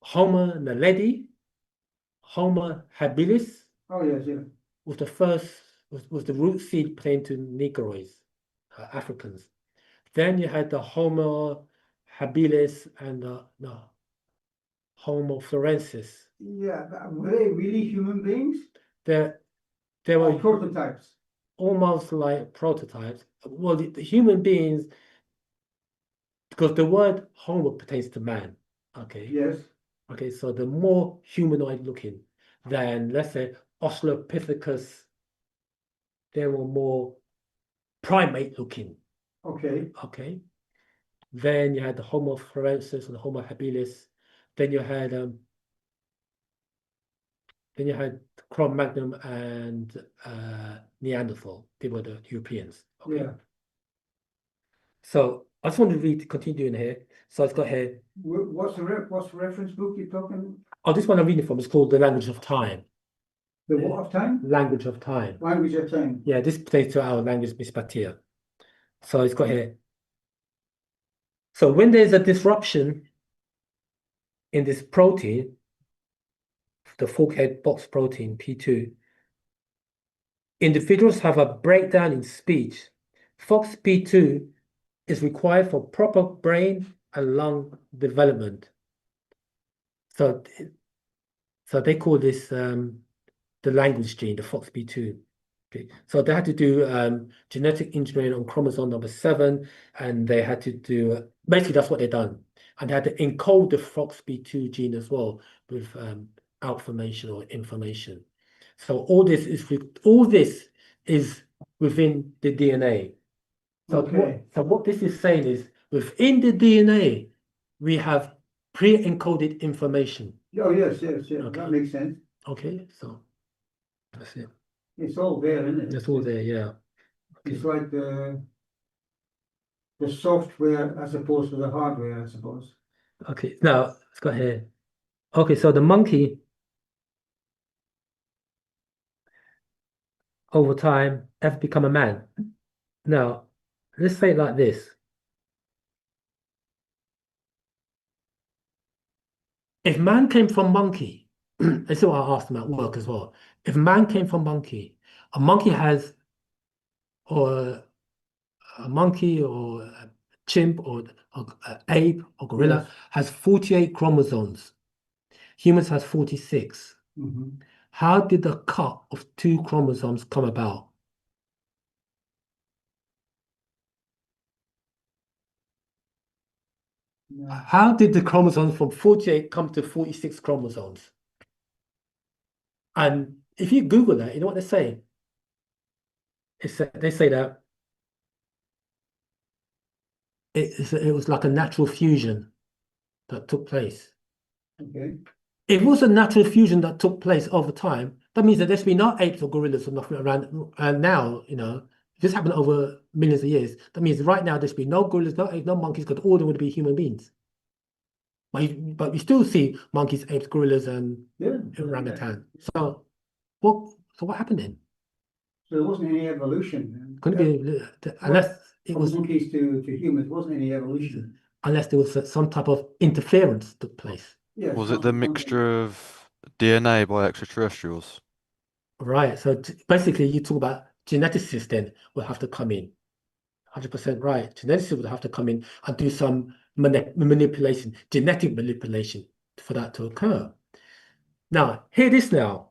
Homo naledi, Homo habilis, Oh, yes, yeah. was the first, was the root seed pertaining to Negroids, Africans. Then you had the Homo habilis and the Homo florensis. Yeah, but were they really human beings? They Or were prototypes? almost like prototypes. Well, the human beings, because the word Homo pertains to man. Okay. Yes. Okay, so the more humanoid looking than, let's say, Australopithecus, they were more primate looking. Okay. Okay. Then you had the Homo florensis and the Homo habilis. Then you had Cro-Magnon and Neanderthal. They were the Europeans. Okay. Yeah. So I just want to continue in here. So it's got here. What's the reference book you're talking? Oh, this one I'm reading from is called The Language of Time. The what of time? Language of Time. Language of time. Yeah, this pertains to our language, Miss Batia. So it's got here. So when there's a disruption in this protein, the fork head box protein, P2, individuals have a breakdown in speech. FOXP2 is required for proper brain and lung development. So they call this the language gene, the FOXP2. Okay. So they had to do genetic engineering on chromosome number 7, and they had to do basically that's what they done, and they had to encode the FOXP2 gene as well with information or information. So all this is within the DNA. So Okay. what this is saying is within the DNA we have pre-encoded information. Oh, yes, Okay. that makes sense. Okay, so that's it. It's all there, isn't it? That's all there, yeah. It's like the software as opposed to the hardware, I suppose. Okay, now let's go here. Okay, so the monkey over time have become a man. Now, let's say it like this. If man came from monkey, this is what I asked them at work as well. If man came from monkey, a monkey has, or a monkey or a chimp or an ape or gorilla Yes. has 48 chromosomes. Humans has 46. Mhm. How did the cut of 2 chromosomes come about? Yeah. How did the chromosomes from 48 come to 46 chromosomes? And if you Google that, you know what they say? They say that it was like a natural fusion that took place. Okay. If it was a natural fusion that took place over time, that means that there's been no apes or gorillas or nothing around. And now, if this happened over millions of years, that means right now there's been no gorillas, no apes, no monkeys, because all of them would be human beings. But we still see monkeys, apes, gorillas, and orangutan. So what happened then? So there wasn't any evolution then? Couldn't be unless it From was monkeys to humans, wasn't any evolution? unless there was some type of interference took place. Yes. Was it the mixture of DNA by extraterrestrials? Right. So basically, you talk about geneticists then will have to come in. 100% right. Geneticists would have to come in and do some manipulation, genetic manipulation for that to occur. Now, hear this now.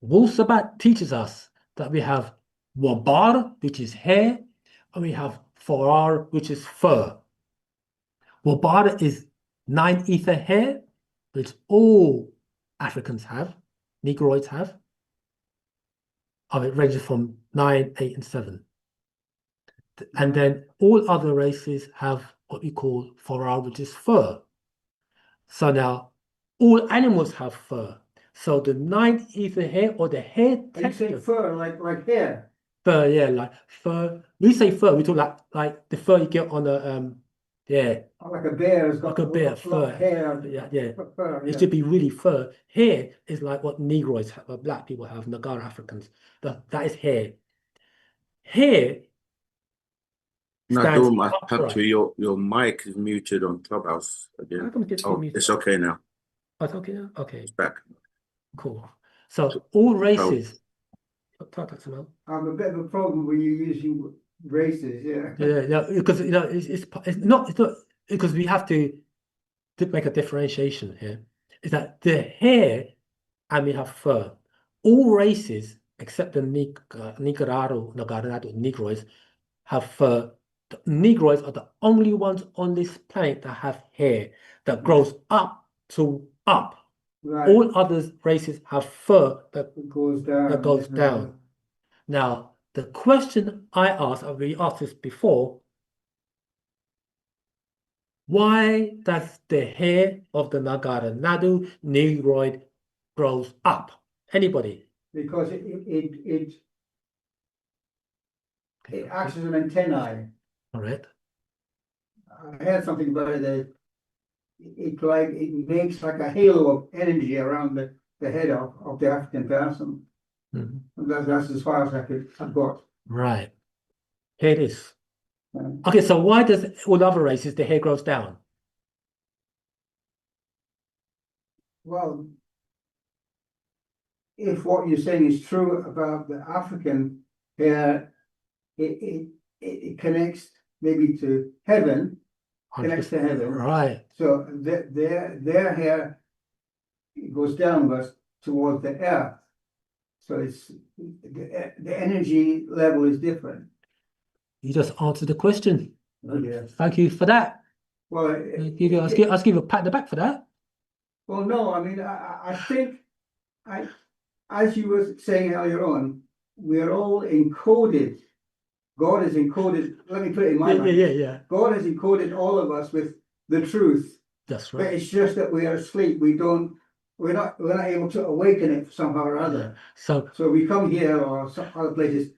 Wu Sabat teaches us that we have wabar, which is hair, and we have farar, which is fur. Wabar is 9 ether hair, which all Africans have, Negroids have. It ranges from 9, 8, and 7. And then all other races have what we call farar, which is fur. So now all animals have fur. So the 9 ether hair or the hair You say texture. fur, like hair? Fur, yeah, like fur. We say fur, we talk like the fur you get on a Like a bear has got like a bear fur. hair. Yeah. Fur, It should be really fur. Hair is like what Negroids have, or black people have, Nagara Africans. That is hair. Hair stands Nadum, I have upright. to, your mic is muted on Clubhouse How again. come it gets Oh, muted? it's okay now. Oh, it's okay now? Okay, It's back. cool. So all races. Talk that some I have a bit of a problem when you're using races, yeah. Yeah, because it's not because we have to make a differentiation here. Is that the hair and we have fur. All races except the Nicaragua, Negroids have fur. The Negroids are the only ones on this planet that have hair that grows up to up. Right. All other races have fur that It goes down. that goes down. Now, the question I asked, we asked this before, why does the hair of the Nagara Nadu Negroid grows up? Anybody? Because it acts as an antennae. Correct. I heard something about it that it makes like a halo of energy around the head of the African person. Mhm. That's as far as I've got. Right. Here it is. Okay, so why does all other races the hair grows down? Well, if what you're saying is true about the African hair, it connects maybe to heaven, connects to heaven. Right. So their hair goes downwards towards the earth. So it's the energy level is different. You just answered the question. Oh, yeah. Thank you for that. Well, I'll give you a pat on the back for that. well, no, I mean, I think as you were saying earlier on, we're all encoded. God has encoded, let me put it in my mind. Yeah. God has encoded all of us with the truth. That's But right. it's just that we are asleep. We're not able to awaken it somehow or other. So So we come here or some other places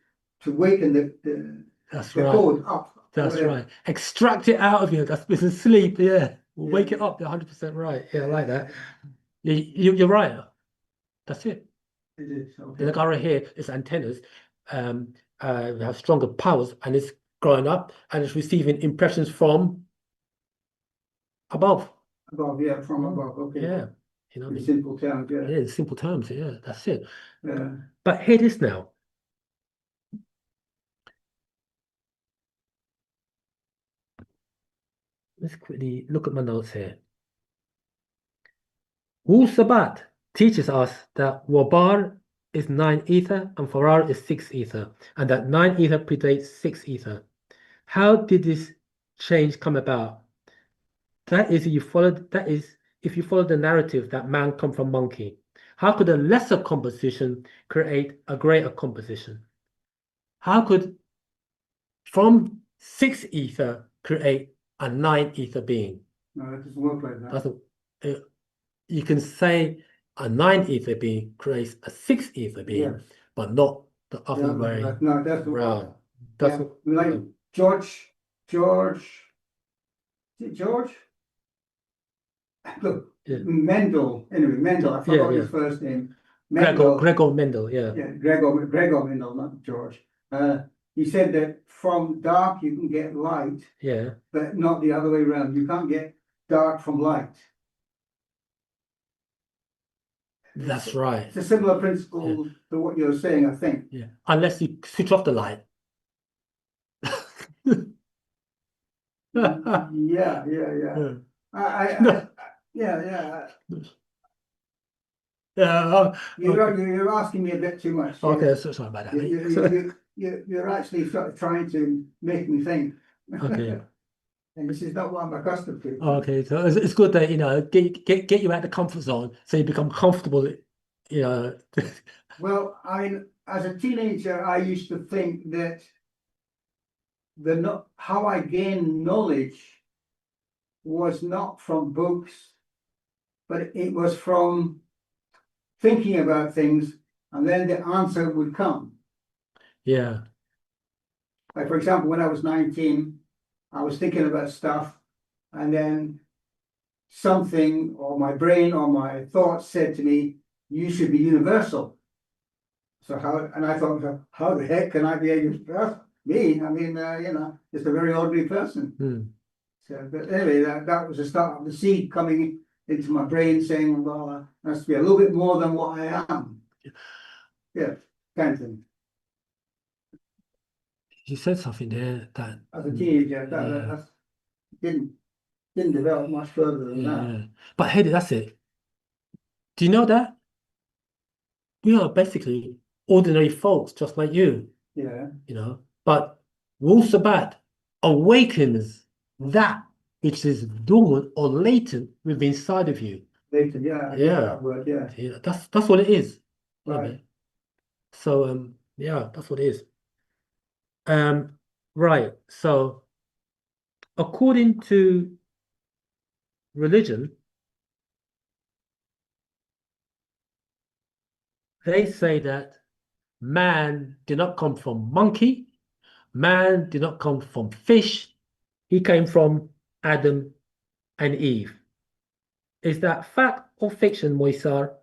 to waken the that's the right. code up. That's whatever. right. Extract it out of you. That's business sleep. Yeah. Wake it up. You're 100% right. Yeah, I like that. You're right. That's it. It is, The okay. Nagara here is antennas, have stronger powers, and it's growing up and it's receiving impressions from above. Above, yeah, from above, okay. Yeah. You know what I In mean? simple terms, yeah. Yeah, in simple terms. Yeah, that's it. Yeah. But hear this now. Let's quickly look at my notes here. Wu Sabat teaches us that Wabar is 9 ether and Farrar is 6 ether, and that 9 ether predates 6 ether. How did this change come about? That is, if you follow the narrative that man come from monkey. How could a lesser composition create a greater composition? How could from 6 ether create a 9 ether being? No, it doesn't work like that. You can say a 9 ether being creates a 6 ether being, Yes. but not the other way No, that's around. yeah, like George, is it George? Look, Yeah. Mendel, anyway, Mendel, I forgot his first name. Gregor Mendel, yeah. Yeah, Gregor Mendel, not George. He said that from dark you can get light, Yeah. but not the other way around. You can't get dark from light. That's right. It's a similar principle to what you're saying, I think. Yeah. Unless you switch off the light. Yeah. Yeah. Yeah. You're asking me a bit too much. Okay, so sorry about that. mate. You're actually sort of trying to make me think. Okay. And this is not what I'm accustomed to. Okay, so it's good that get you out the comfort zone so you become comfortable. Well, as a teenager, I used to think that how I gained knowledge was not from books, but it was from thinking about things, and then the answer would come. Yeah. Like, for example, when I was 19, I was thinking about stuff, and then something, or my brain or my thoughts said to me, you should be universal. So and I thought, how the heck can I be a universal? Me, I mean, just a very ordinary person. So, but anyway, that was the start of the seed coming into my brain saying, well, I must be a little bit more than what I am. Yeah, kind of thing. You said something there that As a teenager, that didn't develop much further than that. yeah. But hey, that's it. Do you know that? We are basically ordinary folks, just like you. Yeah. But Wu Sabat awakens that which is dormant or latent within inside of you. Latent, yeah. I get that word, yeah. Yeah, that's what it is. Right. So yeah, that's what it is. Right. So according to religion, they say that man did not come from monkey, man did not come from fish, he came from Adam and Eve. Is that fact or fiction, Moisar?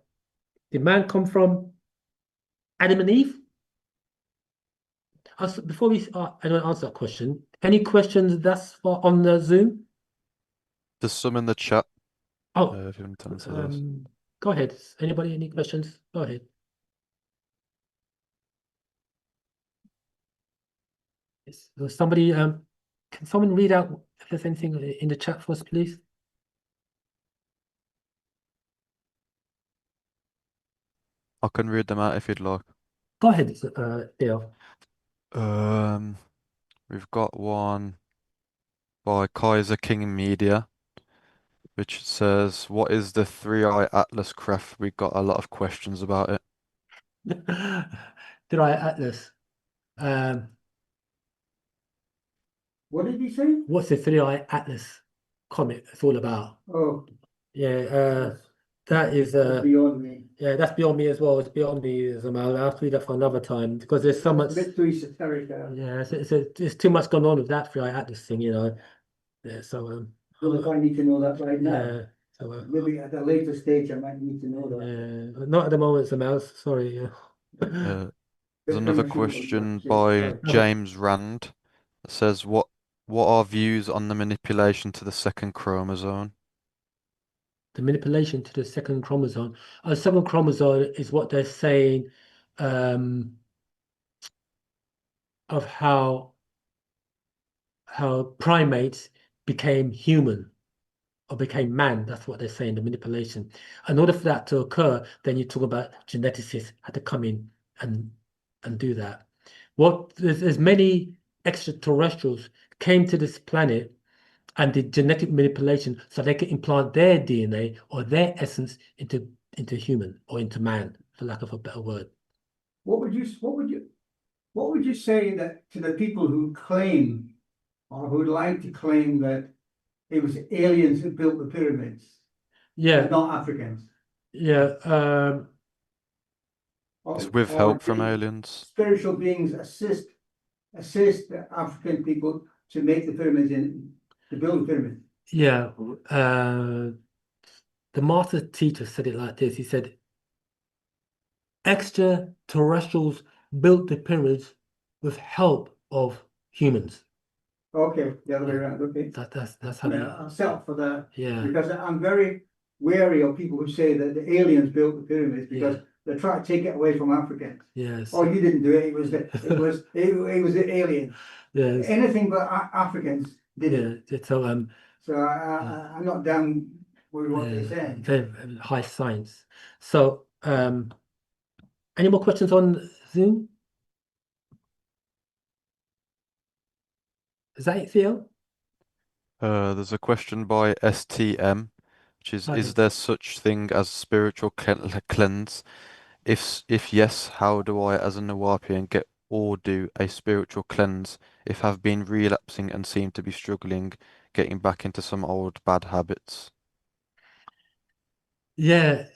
Did man come from Adam and Eve? Before we I don't answer that question, any questions thus far on the Zoom? There's some in the chat. Oh, If you want to answer those. go ahead. Anybody, any questions? Go ahead. Yes. Somebody, can someone read out if there's anything in the chat for us, please? I can read them out if you'd like. Go ahead, Dale. We've got one by Kaiser King Media, which says, "What is the 3-eye atlas craft?" We got a lot of questions about it. Did I Atlas? What did he say? What's the 3-eye Atlas comic? It's all about. Oh, Yeah, that is that's beyond me. yeah, that's beyond me as well. It's beyond me, Zamal. I'll have to read that for another time because there's so much. A bit too esoteric. Yeah, it's too much going on with that 3-eye Atlas thing, you know. Yeah, so Well, if I need to know that right now, yeah, so maybe at a later stage I might need to know that. yeah, not at the moment, Zamal. Sorry. There's Bit another premature, question but by sorry. James Rand that says, "What are views on the manipulation to the second chromosome?" The manipulation to the second chromosome. Second chromosome is what they're saying of how primates became human or became man. That's what they're saying, the manipulation. In order for that to occur, then you talk about geneticists had to come in and do that. There's many extraterrestrials came to this planet and did genetic manipulation so they could implant their DNA or their essence into human or into man, for lack of a better word. What would you say that to the people who claim or who would like to claim that it was aliens who built the pyramids, Yeah, not Africans? yeah. It's with Or help from did aliens. spiritual beings assist the African people to make the pyramids to build the pyramids. Yeah, the master teacher said it like this. He said, extraterrestrials built the pyramids with help of humans. Okay, the other way around. Okay, That's how I'll settle for that. yeah. Because I'm very wary of people who say that the aliens built the pyramids because they try to take it away from Africans. Yes. Oh, you didn't do it. It was the aliens. Yes. Anything but Africans did it. Yeah. So So I'm not down with what they're saying. very, very high science. So any more questions on Zoom? Is that it, Theo? There's a question by STM, which is, Okay. "Is there such thing as spiritual cleanse? If yes, how do I, as a Nawapian, get or do a spiritual cleanse if have been relapsing and seem to be struggling, getting back into some old bad habits?" Yeah.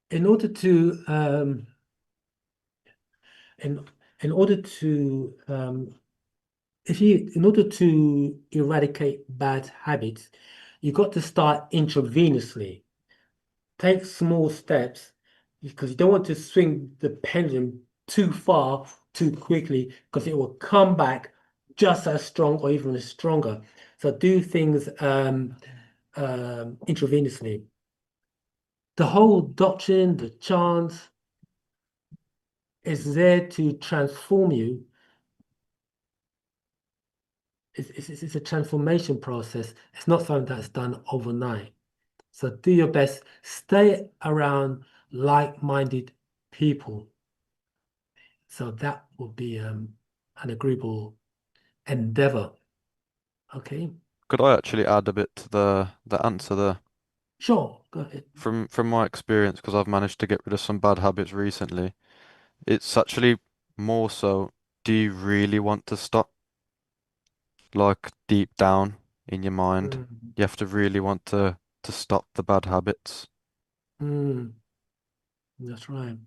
In order to in order to in order to eradicate bad habits, you got to start intravenously. Take small steps because you don't want to swing the pendulum too far too quickly because it will come back just as strong or even stronger. So do things intravenously. The whole doctrine, the chant is there to transform you. It's a transformation process. It's not something that's done overnight. So do your best. Stay around like-minded people. So that will be an agreeable endeavor. Okay. Could I actually add a bit to the answer there? Sure. Go ahead. From my experience, because I've managed to get rid of some bad habits recently, it's actually more so, do you really want to stop? Like deep down in your mind, you have to really want to stop the bad habits. That's right.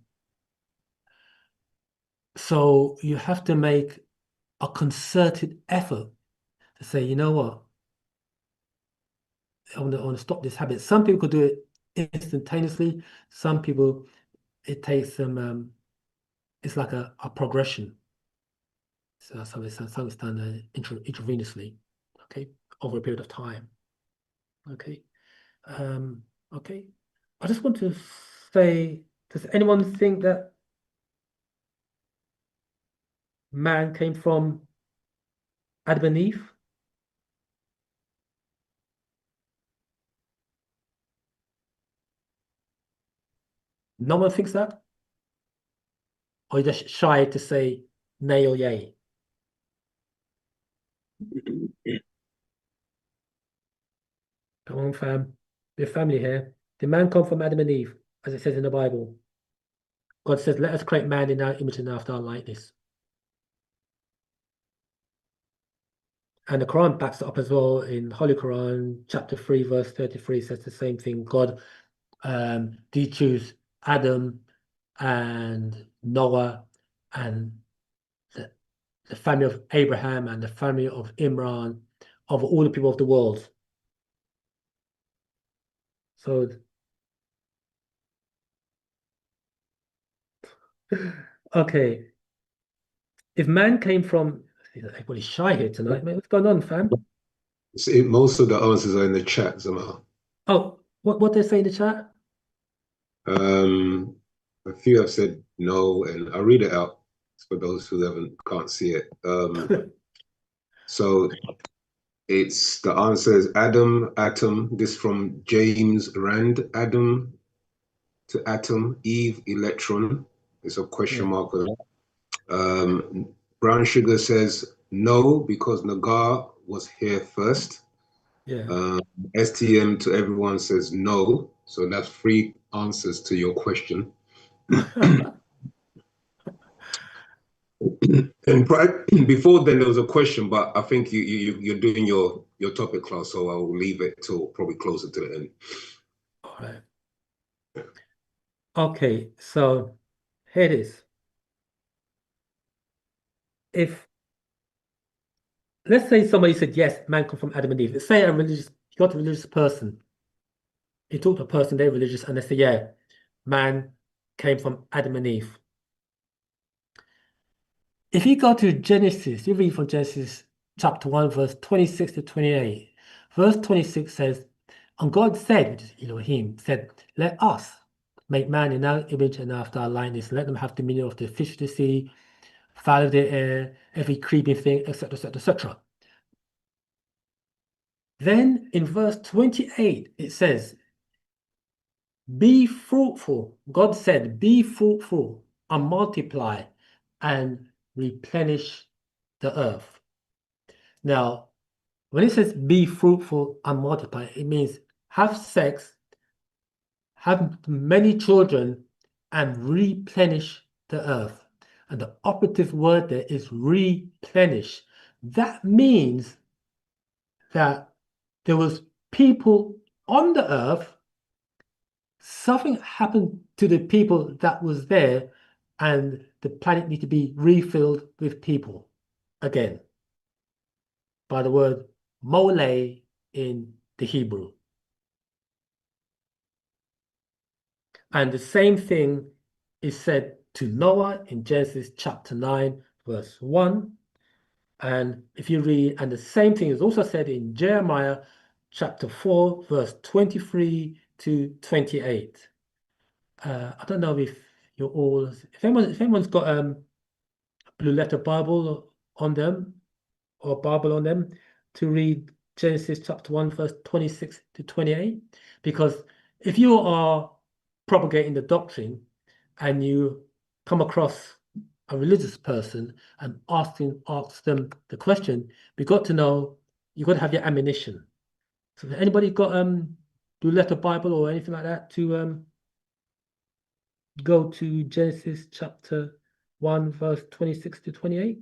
So you have to make a concerted effort to say, you know what, I want to stop this habit. Some people could do it instantaneously. Some people, it takes them, it's like a progression. So it's something done intravenously, okay, over a period of time. Okay. Okay. I just want to say, does anyone think that man came from Adam and Eve? No one thinks that? Or you're just shy to say nay or yay? Come on, fam. We're family here. Did man come from Adam and Eve, as it says in the Bible? God says, let us create man in our image and after our likeness. And the Quran backs it up as well in Holy Quran, chapter 3, verse 33 says the same thing. God did choose Adam and Noah and the family of Abraham and the family of Imran of all the people of the world. So, okay. If man came from, everybody's shy here tonight, mate. What's going on, fam? See, most of the answers are in the chat, Zamal. Oh, what they say in the chat? A few have said no, and I'll read it out for those who can't see it. So it's the answer is Adam, atom. This from James Rand. Adam to atom, Eve, electron. It's a question mark for that. Brown Sugar says no, because Nagar was here first. Yeah. STM to everyone says no. So that's three answers to your question. And before then, there was a question, but I think you're doing your topic class, so I'll leave it till probably closer to the end. All right. Okay, so here it is. If let's say somebody said yes, man come from Adam and Eve. Let's say you got a religious person. You talk to a person, they're religious, and they say, yeah, man came from Adam and Eve. If you go to Genesis, you read from Genesis chapter 1, verse 26 to 28. Verse 26 says, and God said, which is Elohim, said, let us make man in our image and after our likeness, and let them have dominion of the fish of the sea, fowl of the air, every creeping thing, etc., etc., etc. Then in verse 28, it says, be fruitful. God said, be fruitful and multiply and replenish the earth. Now, when it says be fruitful and multiply, it means have sex, have many children, and replenish the earth. And the operative word there is replenish. That means that there was people on the earth, something happened to the people that was there, and the planet needs to be refilled with people again by the word mole in the Hebrew. And the same thing is said to Noah in Genesis chapter 9, verse 1. And if you read, and the same thing is also said in Jeremiah chapter 4, verse 23 to 28. I don't know if you're all, if anyone's got a Blue Letter Bible on them or Bible on them to read Genesis chapter 1, verse 26 to 28. Because if you are propagating the doctrine and you come across a religious person and ask them the question, we got to know, you got to have your ammunition. So anybody got Blue Letter Bible or anything like that to go to Genesis chapter 1, verse 26 to 28?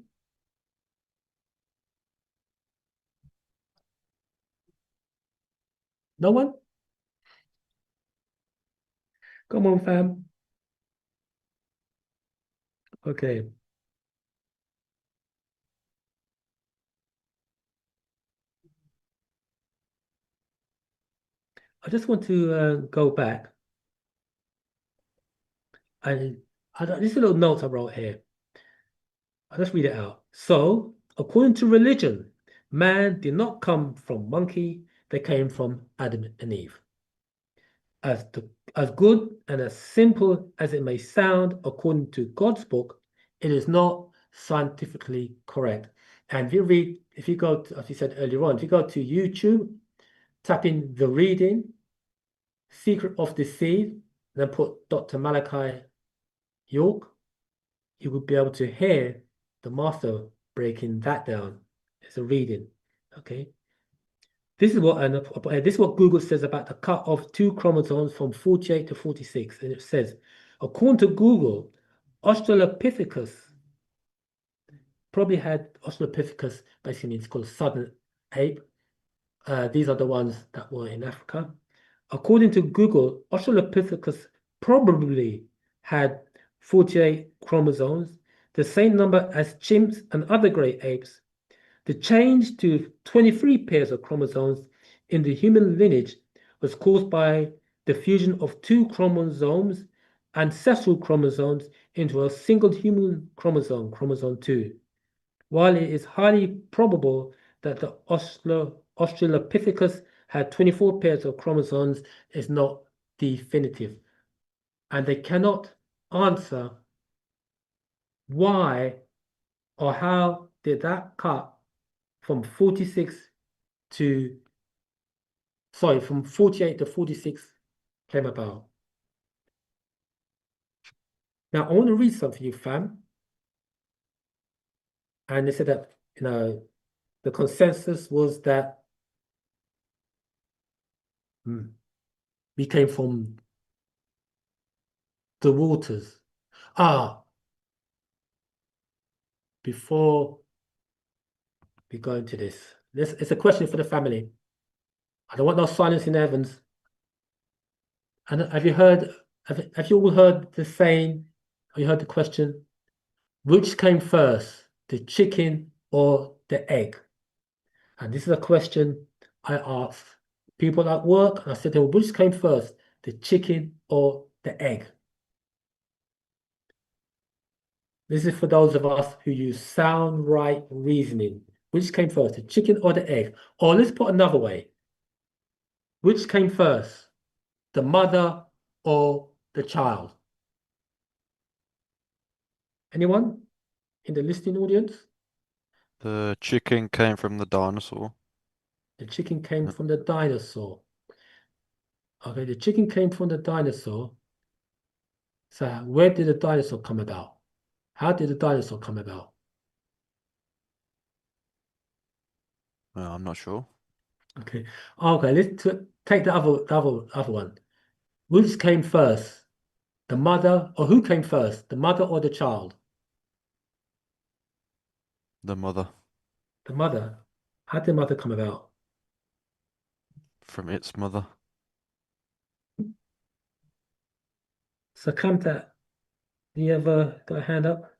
No one? Come on, fam. Okay. I just want to go back. And this is a little note I wrote here. I'll just read it out. So, according to religion, man did not come from monkey, they came from Adam and Eve. As good and as simple as it may sound, according to God's book, it is not scientifically correct. And if you go to, as you said earlier on, if you go to YouTube, type in The Reading, Secret of the Seed, then put Dr. Malachi York, you will be able to hear the master breaking that down. It's a reading, okay? This is what Google says about the cut of 2 chromosomes from 48 to 46. And it says, according to Google, Australopithecus Australopithecus basically means called southern ape. These are the ones that were in Africa. According to Google, Australopithecus probably had 48 chromosomes, the same number as chimps and other great apes. The change to 23 pairs of chromosomes in the human lineage was caused by the fusion of 2 chromosomes, ancestral chromosomes, into a single human chromosome, chromosome 2. While it is highly probable that the Australopithecus had 24 pairs of chromosomes, is not definitive. And they cannot answer why or how did that cut from 48 to 46 came about. Now I want to read something for you, fam. And they said that, the consensus was that we came from the waters. Before we go into this, it's a question for the family. I don't want no silence in the heavens. And have you all heard the saying? Have you heard the question? Which came first, the chicken or the egg? And this is a question I asked people at work, and I said to them, which came first, the chicken or the egg? This is for those of us who use sound right reasoning. Which came first, the chicken or the egg? Or let's put another way. Which came first, the mother or the child? Anyone in the listening audience? The chicken came from the dinosaur. The chicken came from the dinosaur. Okay, the chicken came from the dinosaur. So where did the dinosaur come about? How did the dinosaur come about? I'm not sure. Okay. Okay, let's take the other one. Which came first? The mother, or who came first? The mother or the child? The mother. The mother. How did the mother come about? From its mother. So Kamtat, do you ever got a hand up?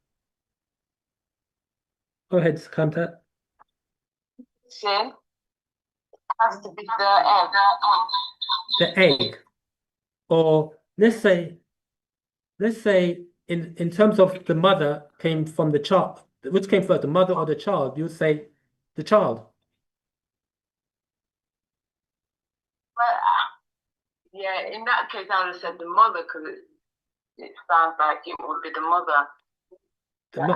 Go ahead, Kamtat. Has to be the egg. The egg. Or let's say in terms of the mother came from the child. Which came first, the mother or the child? You would say the child. Well, yeah, in that case, I would have said the mother because it sounds like it would be the mother. The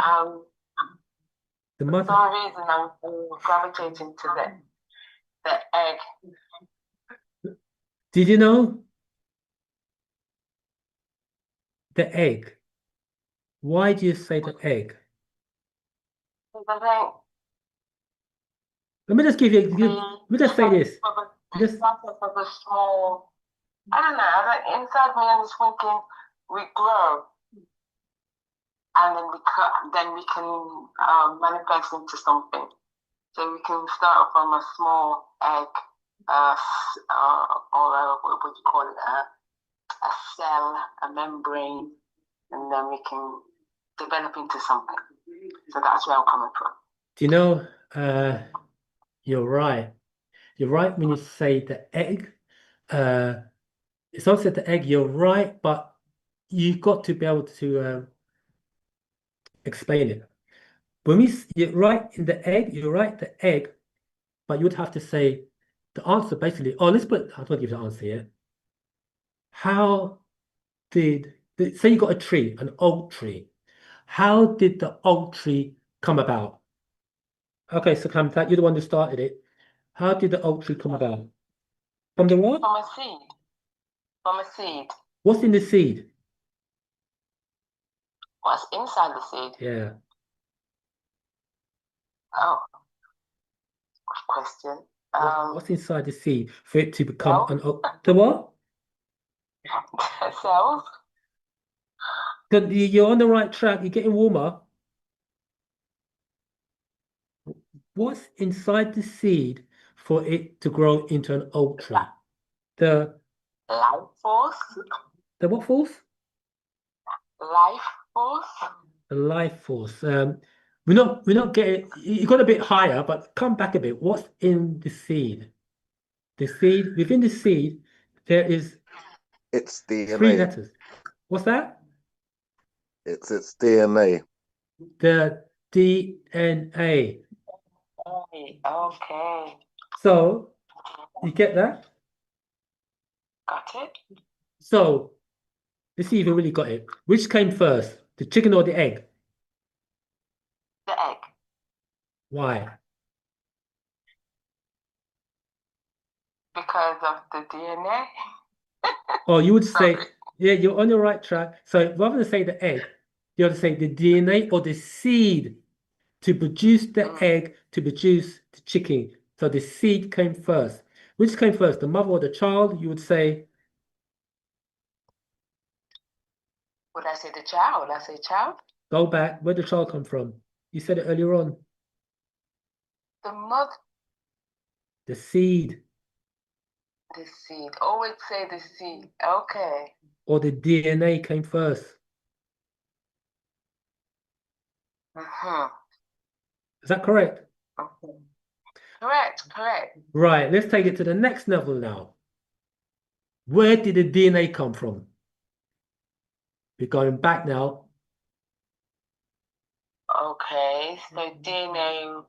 mother. For some reason, I'm gravitating to the egg. Did you know? The egg. Why do you say the egg? Because I think Let me just give you. Let me just say this. Just of a small. I don't know. Inside me, I was thinking we grow, and then we can manifest into something. So we can start off from a small egg, or what would you call it? A cell, a membrane, and then we can develop into something. So that's where I'm coming from. Do you know, you're right. You're right when you say the egg. It's also the egg, you're right, but you've got to be able to explain it. you're right in the egg, you're right, the egg, but you would have to say the answer basically. Oh, I don't give you the answer yet. How did, say you got a tree, an oak tree. How did the oak tree come about? Okay, so Kamtat, you're the one who started it. How did the oak tree come about? From the what? From a seed. From a seed. What's in the seed? What's inside the seed? Yeah. Oh, good question. What's inside the seed for it to become an oak? The what? Cells. You're on the right track. You're getting warmer. What's inside the seed for it to grow into an oak tree? The life force. The what force? Life force. The life force. We're not getting. You got a bit higher, but come back a bit. What's in the seed? The seed, within the seed, there is It's DNA. 3 letters. What's that? It's DNA. The DNA. Okay. So you get that? Got it. So let's see if you really got it. Which came first, the chicken or the egg? The egg. Why? Because of the DNA. Or you would say, yeah, you're on the right track. So rather than say the egg, you have to say the DNA or the seed to produce the egg, to produce the chicken. So the seed came first. Which came first, the mother or the child? You would say. Would I say the child? Would I say child? Go back. Where did the child come from? You said it earlier on. The mother. The seed. The seed. Always say the seed. Okay. Or the DNA came first. Is that correct? Okay. Correct. Right, let's take it to the next level now. Where did the DNA come from? We're going back now. Okay, so DNA.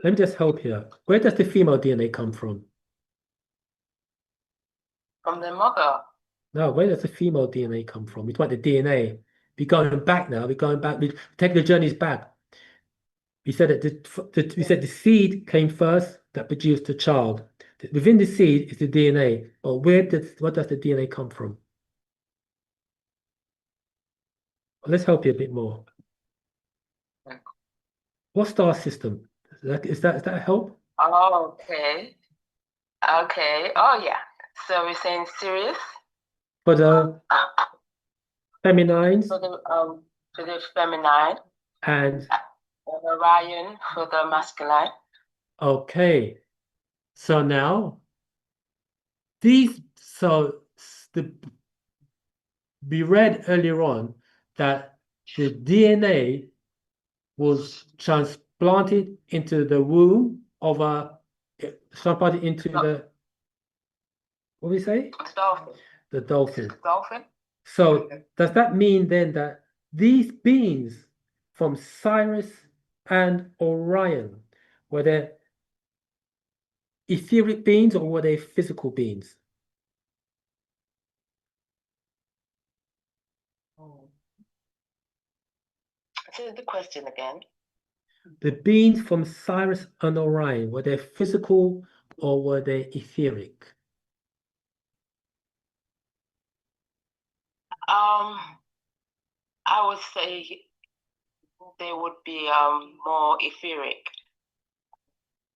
Let me just help here. Where does the female DNA come from? From the mother. No, where does the female DNA come from? We talk about the DNA. We're going back now. We're going back. We take the journeys back. We said that we said the seed came first that produced the child. Within the seed is the DNA. But what does the DNA come from? Let's help you a bit more. What star system? Is that a help? Oh, okay. Oh, yeah. So we're saying Sirius. For the feminines. For the feminine. And Orion for the masculine. Okay. So now we read earlier on that the DNA was transplanted into the womb of transplanted into the, what do we say? The dolphin. The dolphin. The dolphin. So does that mean then that these beings from Sirius and Orion, were they etheric beings or were they physical beings? Say the question again. The beings from Sirius and Orion, were they physical or were they etheric? I would say they would be more etheric.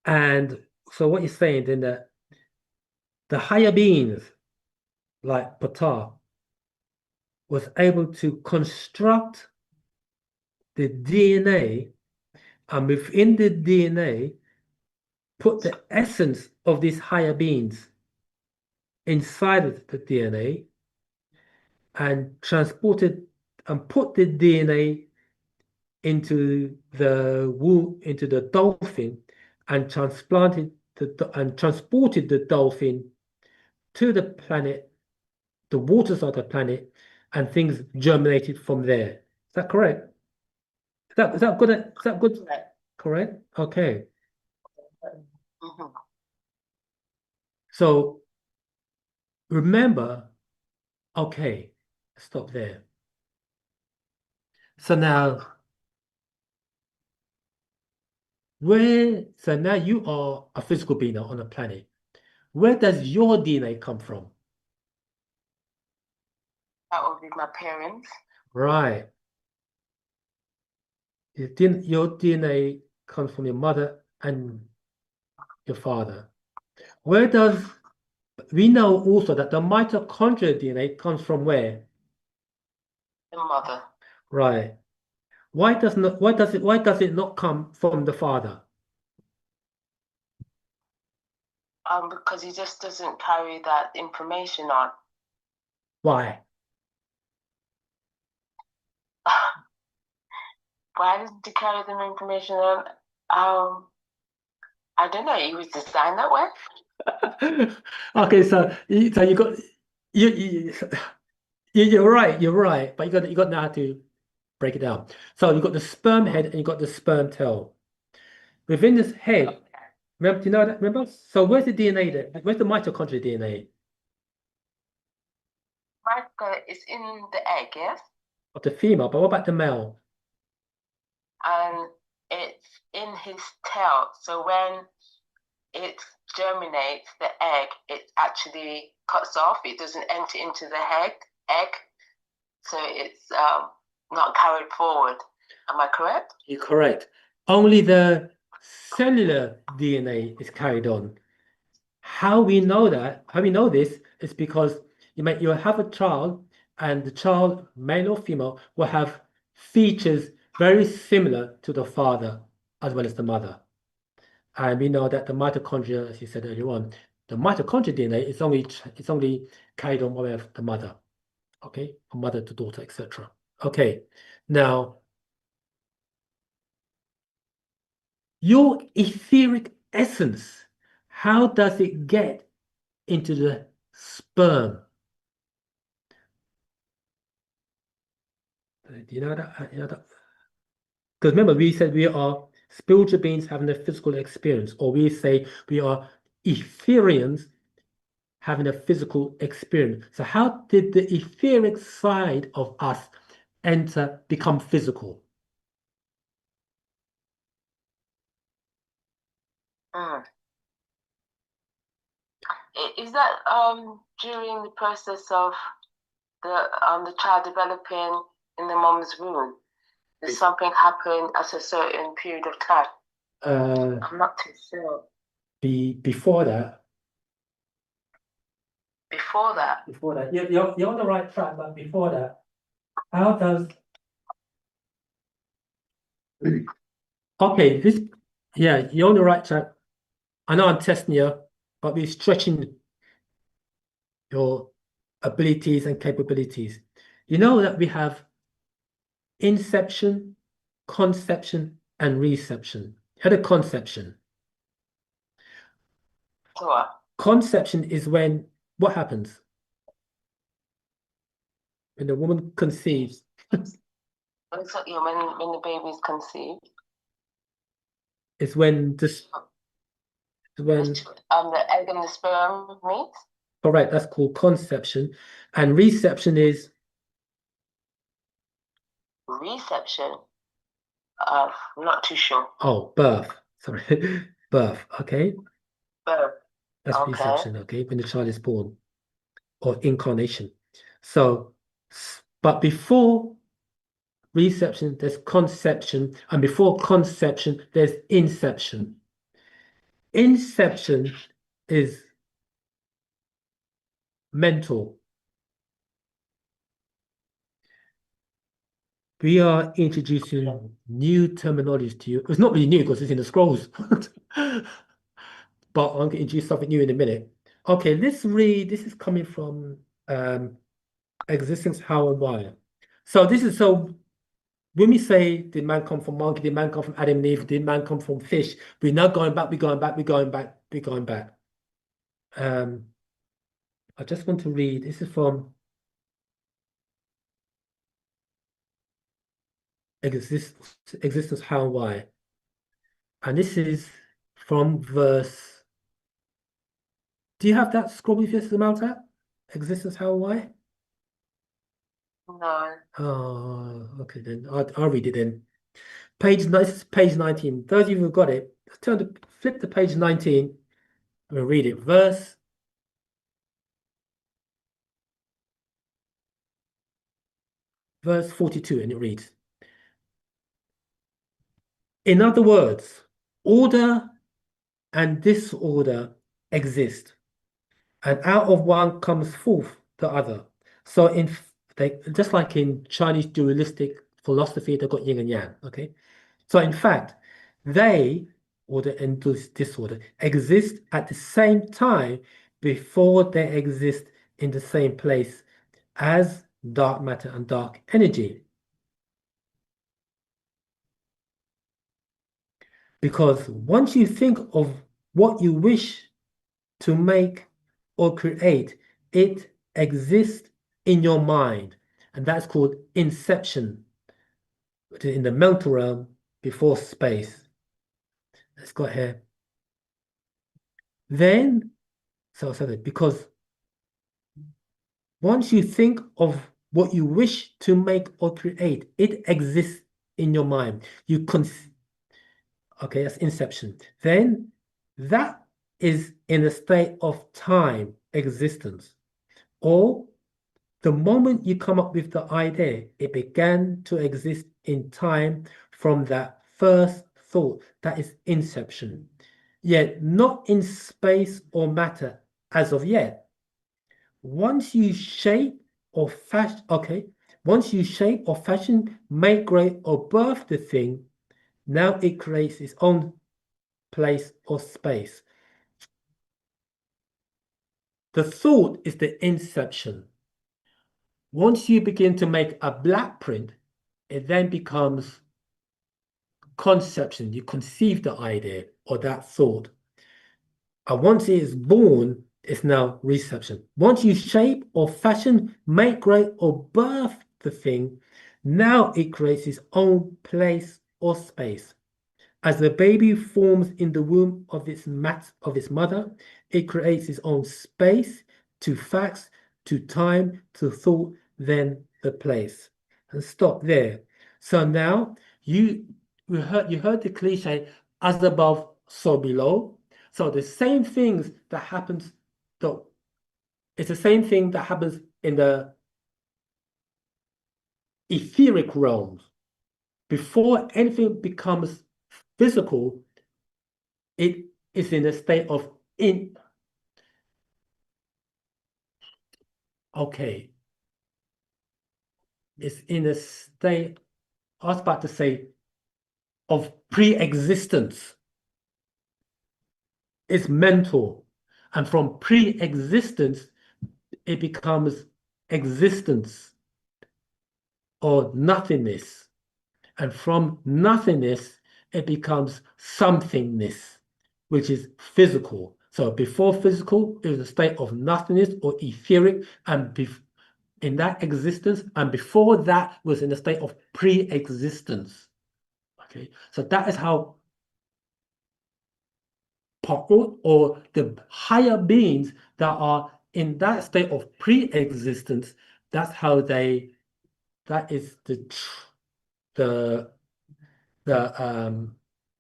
And so what you're saying then that the higher beings, like Ptah, was able to construct the DNA, and within the DNA, put the essence of these higher beings inside of the DNA and transported and put the DNA into the womb, into the dolphin, and transported the dolphin to the planet, the waters of the planet, and things germinated from there. Is that correct? Is that good? Is that good? Correct? Okay. Mhm. So remember, okay, stop there. So now, so now you are a physical being on a planet. Where does your DNA come from? That would be my parents. Right. Your DNA comes from your mother and your father. We know also that the mitochondrial DNA comes from where? The mother. Right. Why does it not come from the father? Because he just doesn't carry that information on. Why? Why doesn't he carry the information on? I don't know. He was designed that way. Okay, so you got you you're right, but you got to know how to break it down. So you got the sperm head and you got the sperm tail. Within this head, remember, do you know that? Remember? So where's the DNA there? Where's the mitochondrial DNA? Micro is in the egg, yes, Of the female, but what about the male? and it's in his tail. So when it germinates the egg, it actually cuts off. It doesn't enter into the egg, so it's not carried forward. Am I correct? You're correct. Only the cellular DNA is carried on. How we know this is because you'll have a child, and the child, male or female, will have features very similar to the father as well as the mother. And we know that the mitochondria, as you said earlier on, the mitochondrial DNA is only carried on by the mother. Okay, from mother to daughter, etc. Okay, now your etheric essence, how does it get into the sperm? Do you know that? Because remember, we said we are spiritual beings having a physical experience, or we say we are Etherians having a physical experience. So how did the etheric side of us become physical? Is that during the process of the child developing in the mom's womb? Does something happen at a certain period of time? I'm not too sure. Before that. Before that? Before that. You're on the right track, but before that, how does... Okay, you're on the right track. I know I'm testing you, but we're stretching your abilities and capabilities. You know that we have inception, conception, and reception. Had a conception. Sure. Conception is what happens? When the woman conceives. When the baby is conceived. It's when the egg and the sperm meet. Correct, that's called conception. And reception is? Reception? I'm not too sure. Oh, birth. Sorry. Birth, okay? Birth. That's reception, okay? When the child is born. Or incarnation. So, but before reception, there's conception. And before conception, there's inception. Inception is mental. We are introducing new terminologies to you. It's not really new because it's in the scrolls. But I'm going to introduce something new in a minute. Okay, let's read. This is coming from Existence, How and Why. So when we say, did man come from monkey? Did man come from Adam and Eve? Did man come from fish? We're not going back, we're going back, we're going back, we're going back. I just want to read. This is from existence, how and why. And this is from verse. Do you have that scroll with you, Samantha? Existence, how and why? No. Oh, okay then. I'll read it then. This is page 19. Those of you who've got it, flip to page 19 and read it. Verse 42, and it reads, in other words, order and disorder exist, and out of one comes forth the other. So just like in Chinese dualistic philosophy, they've got yin and yang. Okay, so in fact, order and disorder, exist at the same time before they exist in the same place as dark matter and dark energy. Because once you think of what you wish to make or create, it exists in your mind. And that's called inception, which is in the mental realm before space. Let's go here. Then, because once you think of what you wish to make or create, it exists in your mind. Okay, that's inception. Then that is in a state of time existence. Or the moment you come up with the idea, it began to exist in time from that first thought. That is inception. Yet not in space or matter as of yet. Once you shape or fashion, make, create, or birth the thing, now it creates its own place or space. The thought is the inception. Once you begin to make a black print, it then becomes conception. You conceive the idea or that thought. And once it is born, it's now reception. Once you shape or fashion, make, create, or birth the thing, now it creates its own place or space. As the baby forms in the womb of its mother, it creates its own space to facts, to time, to thought, then the place. And stop there. So now you heard the cliche, as above, so below. So the same things that happens, though, it's the same thing that happens in the etheric realms. Before anything becomes physical, it is in a state of it's in a state, I was about to say, of pre-existence. It's mental. And from pre-existence, it becomes existence or nothingness. And from nothingness, it becomes somethingness, which is physical. So before physical, it was a state of nothingness or etheric, and in that existence, and before that was in a state of pre-existence. Okay, so that is how or the higher beings that are in that state of pre-existence, that is the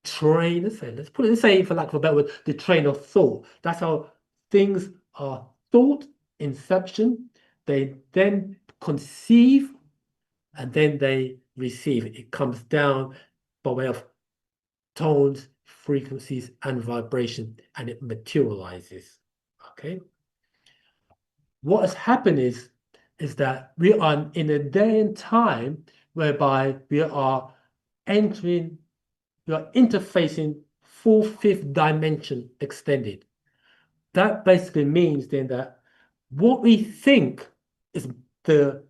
train, let's say for lack of a better word, the train of thought. That's how things are thought, inception, they then conceive, and then they receive. It comes down by way of tones, frequencies, and vibration, and it materializes. Okay. What has happened is that we are in a day and time whereby we are interfacing fourth, fifth dimension extended. That basically means then that what we think is the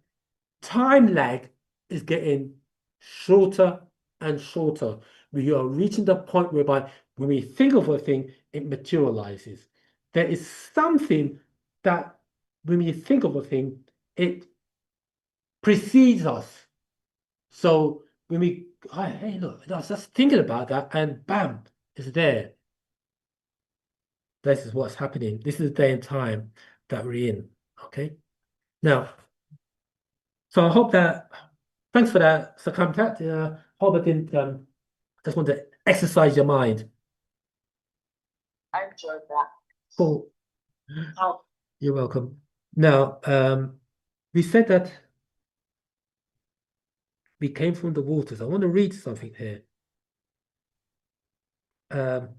time lag is getting shorter and shorter. We are reaching the point whereby when we think of a thing, it materializes. There is something that when we think of a thing, it precedes us. So when we, hey, look, I was just thinking about that, and bam, it's there. This is what's happening. This is the day and time that we're in. Okay. Now, so I hope that, thanks for that, Sakamtat. Hope I didn't just want to exercise your mind. I enjoyed that. Cool. Oh, You're welcome. Now, we said that we came from the waters. I want to read something here. Let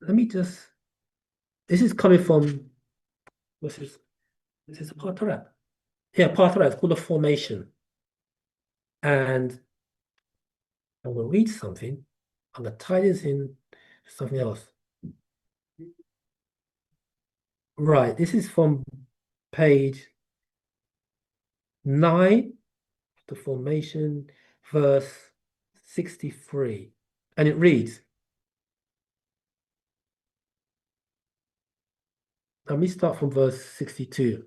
me just, this is coming from, what's this? This is a part of that. Yeah, part of that. It's called a formation. And I will read something. I'm going to tie this in something else. Right, this is from page 9, the formation, verse 63. And it reads, let me start from verse 62.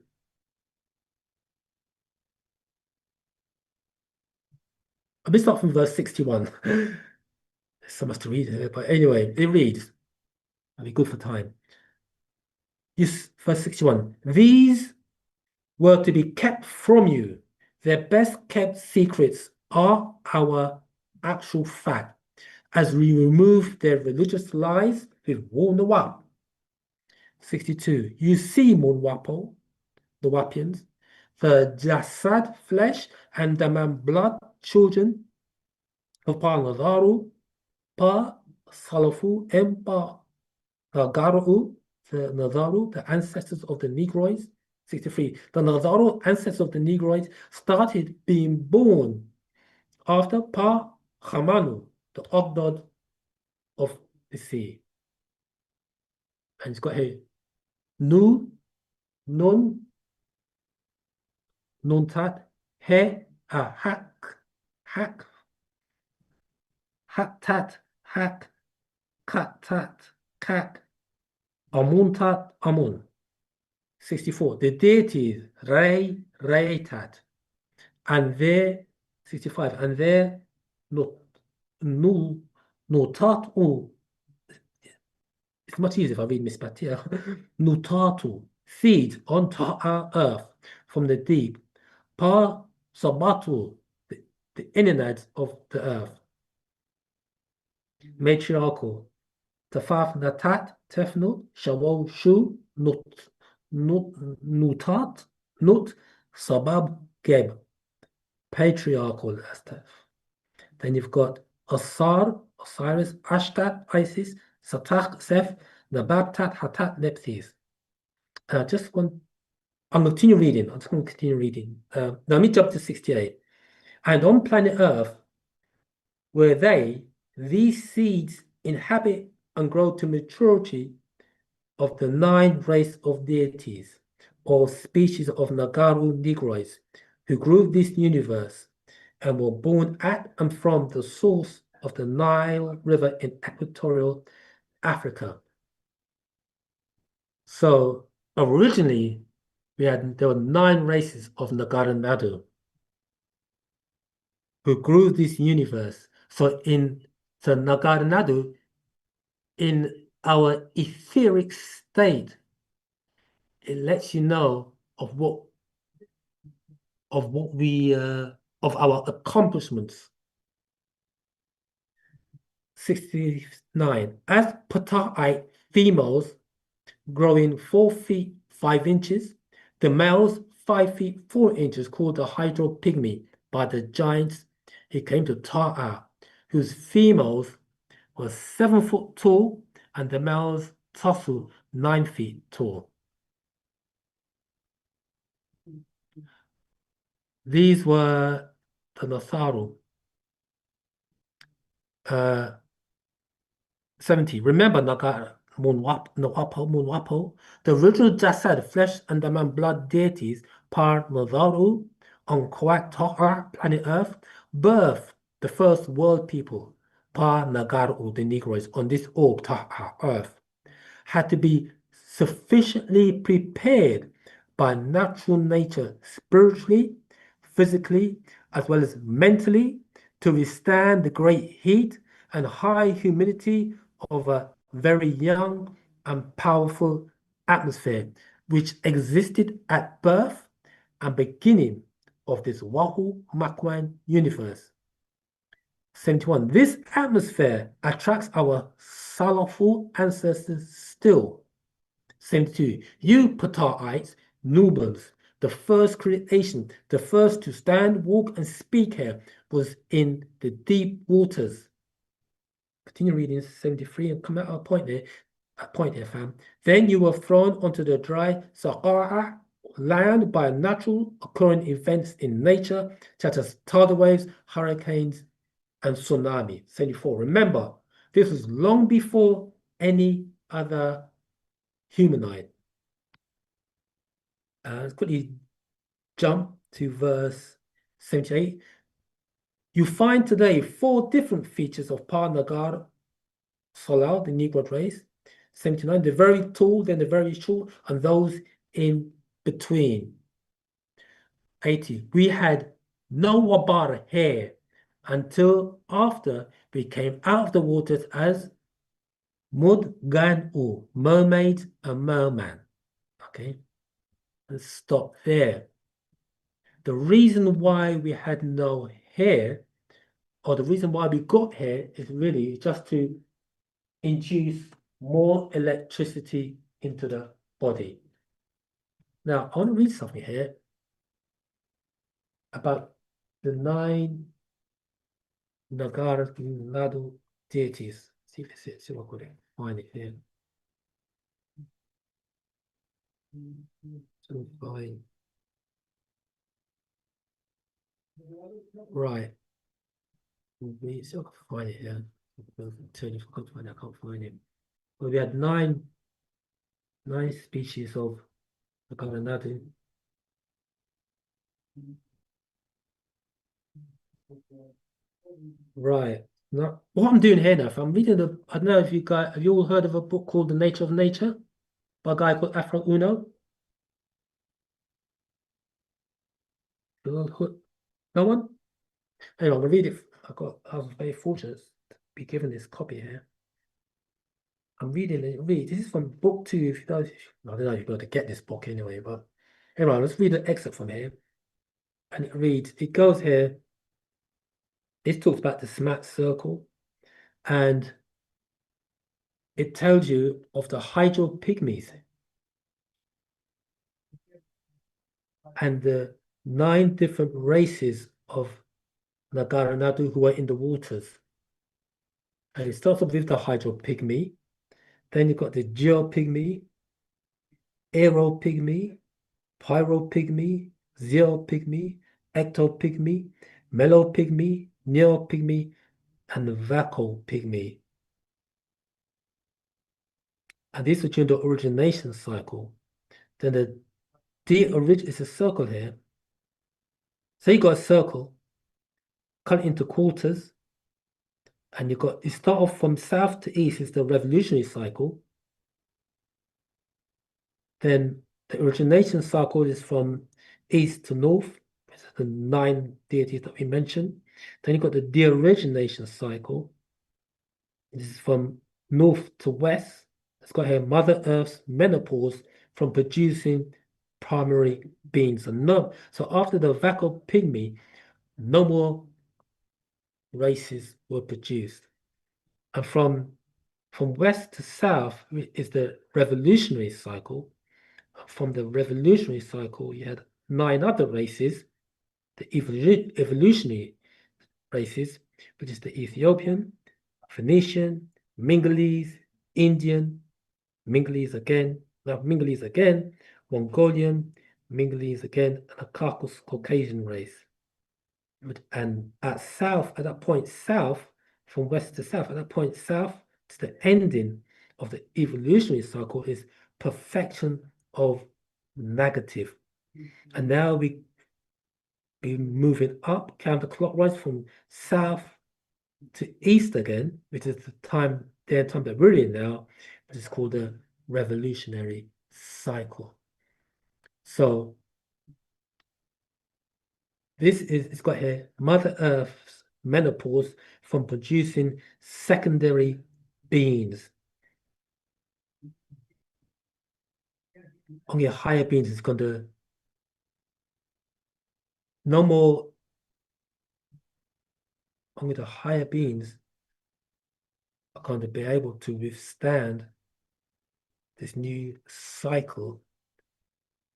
Let me start from verse 61. There's so much to read here, but anyway, it reads, it'll be good for time. Yes, verse 61. These were to be kept from you. Their best kept secrets are our actual fact, as we remove their religious lies with Warnawap. 62. You see, Munwapo, the Wapians, the Jasad flesh and the man blood children of Pa Nazaru, Pa Salafu, and Pa Garu, the Nazaru, the ancestors of the Negroids. 63. The Nazaru ancestors of the Negroids started being born after Pa Hamanu, the Ogdod of the sea. And it's got here Nu, Nun, Nuntat, He, Hak, Hak, Haktat, Hak, Katat, Kak, Amuntat, Amun. 64. The deities Ray, Reitat, and their 65, and their Nutatu. It's much easier if I read Mispat here. Nutatu, feed on our earth from the deep. Pa Sabatu, the innards of the earth. Matriarchal. Tafaf Natat, Tefnut, Shawol Shu, Nutat, Nut, Sabab, Geb. Patriarchal Astaf. Then you've got Asar, Osiris, Ashtat, Isis, Satach, Seth, Nababtat, Hatat, Nepthys. I'm going to continue reading. I'm just going to continue reading. Let me jump to 68. And on planet Earth, where these seeds inhabit and grow to maturity of the 9 race of deities, or species of Nagaru Negroids, who grew this universe and were born at and from the source of the Nile River in equatorial Africa. So originally, there were 9 races of Nagaru Nadu who grew this universe. So in the Nagaru Nadu, in our etheric state, it lets you know of our accomplishments. 69. As Pata'ite females growing 4 feet 5 inches, the males 5 feet 4 inches, called the hydropygmy by the giants, he came to Ta'a, whose females were 7 foot tall, and the males Tasu 9 feet tall. These were the Nasaru. 70. Remember Naga Munwapo, the original Jasad, flesh and the man blood deities, Par Nazaru, on Kwak Ta'ar, planet Earth, birthed the first world people, Par Nagaru, the Negroids, on this orb Ta'ar, Earth, had to be sufficiently prepared by natural nature, spiritually, physically, as well as mentally, to withstand the great heat and high humidity of a very young and powerful atmosphere, which existed at birth and beginning of this Wahoo Makwan universe. 71. This atmosphere attracts our soulful ancestors still. 72. You Pataites, Nubans, the first creation, the first to stand, walk, and speak here was in the deep waters. Continue reading 73 and come at a point there, fam. Then you were thrown onto the dry Sahara land by natural occurring events in nature, such as tidal waves, hurricanes, and tsunami. 74. Remember, this was long before any other humanoid. Let's quickly jump to verse 78. You find today 4 different features of Pa Nagar Solar, the Negro race. 79, the very tall, then the very short, and those in between. 80, we had no Wabar hair until after we came out of the waters as Mudgan-u, mermaid and merman. Okay, let's stop there. The reason why we had no hair, or the reason why we got hair, is really just to induce more electricity into the body. Now, I want to read something here about the 9 Nagara Nadu deities. See if it's if I could find it here. Fine. Right. We still can't find it here. Turn if I can't find it, I can't find it. Well, we had nine species of Nagara Nadu. Right. Now, what I'm doing here now, if I'm reading I don't know if you guys, have you all heard of a book called The Nature of Nature by a guy called Afro Uno? No one? Anyway, I'm gonna read it. I was very fortunate to be given this copy here. I'm reading it. This is from book 2. If you guys, I don't know if you're going to get this book anyway, but anyway, let's read an excerpt from here. And it reads, it goes here. It talks about the smart circle, and it tells you of the hydro pygmies and the 9 different races of Nagara Nadu who are in the waters. And it starts off with the hydro pygmy. Then you've got the geo pygmy, aero pygmy, pyro pygmy, zero pygmy, ecto pygmy, mellow pygmy, neo pygmy, and the vaco pygmy. And these are during the origination cycle. Then the de-origin is a circle here. So you got a circle cut into quarters, and you start off from south to east is the revolutionary cycle. Then the origination cycle is from east to north. This is the 9 deities that we mentioned. Then you've got the de-origination cycle. This is from north to west. It's got here Mother Earth's menopause from producing primary beings. So after the vaco pygmy, no more races were produced. And from west to south is the revolutionary cycle. From the revolutionary cycle, you had 9 other races, the evolutionary races, which is the Ethiopian, Phoenician, Mingalese, Indian, Mingalese again, Mongolian, Mingalese again, and a Caucasian race. And at that point south, from west to south, at that point south to the ending of the evolutionary cycle is perfection of negative. And now we moving up counterclockwise from south to east again, which is the time that we're in now, which is called the revolutionary cycle. So it's got here, Mother Earth's menopause from producing secondary beings. Only higher beings is going to, no more, only the higher beings are going to be able to withstand this new cycle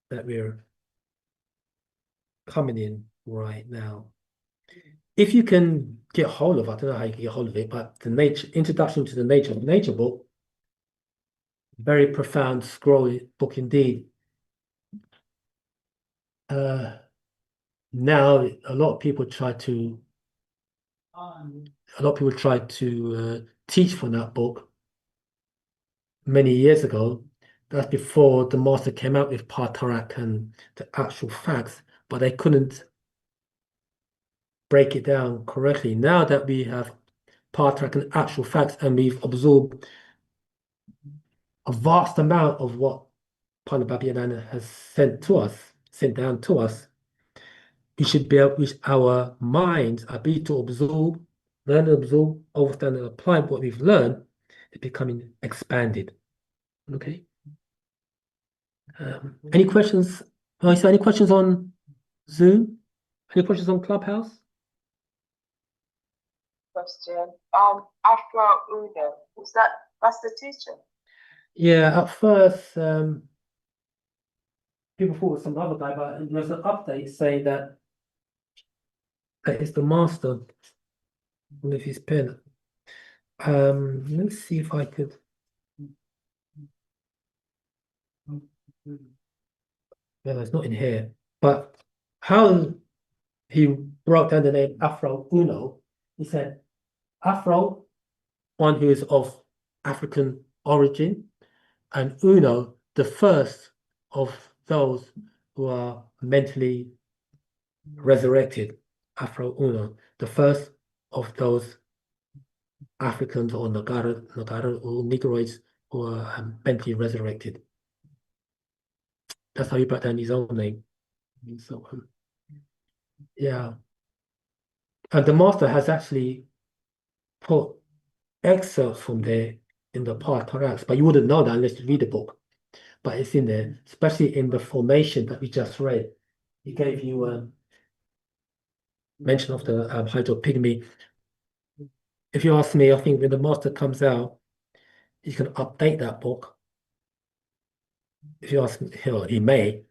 that we're coming in right now. If you can get hold of, I don't know how you can get hold of it, but the Introduction to the Nature of Nature book, very profound, scrolly book indeed. Now a lot of people try to teach from that book many years ago. That's before the master came out with Patarak and the actual facts, but they couldn't break it down correctly. Now that we have Patarak and actual facts, and we've absorbed a vast amount of what Panababyanana has sent down to us, we should be able, our minds are be to absorb, learn and absorb, understand and apply what we've learned, is becoming expanded. Okay. Any questions? Oh, so any questions on Zoom? Any questions on Clubhouse? Question. Afro Udo, that's the teacher? Yeah, at first, people thought it was some other guy, but there's an update saying that it's the master with his pen. Let's see if I could. Well, it's not in here, but how he broke down the name Afro Uno, he said Afro, one who is of African origin, and Uno, the first of those who are mentally resurrected. Afro Uno, the first of those Africans or Nagara or Negroids who are mentally resurrected. That's how he brought down his own name. So, yeah. And the master has actually put excerpts from there in the Partaraks, but you wouldn't know that unless you read the book. But it's in there, especially in the formation that we just read. He gave you mention of the hydropygmy. If you ask me, I think when the master comes out, he can update that book. If you ask me, he may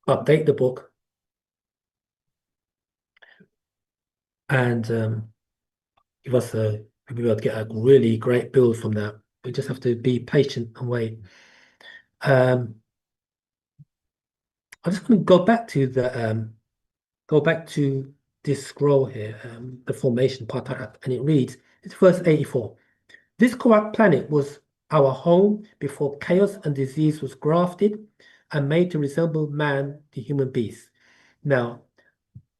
update the book and give us we'll be able to get a really great build from that. We just have to be patient and wait. I'm just going to go back to this scroll here, the formation part, and it reads, it's verse 84. This corrupt planet was our home before chaos and disease was grafted and made to resemble man, the human beast. Now,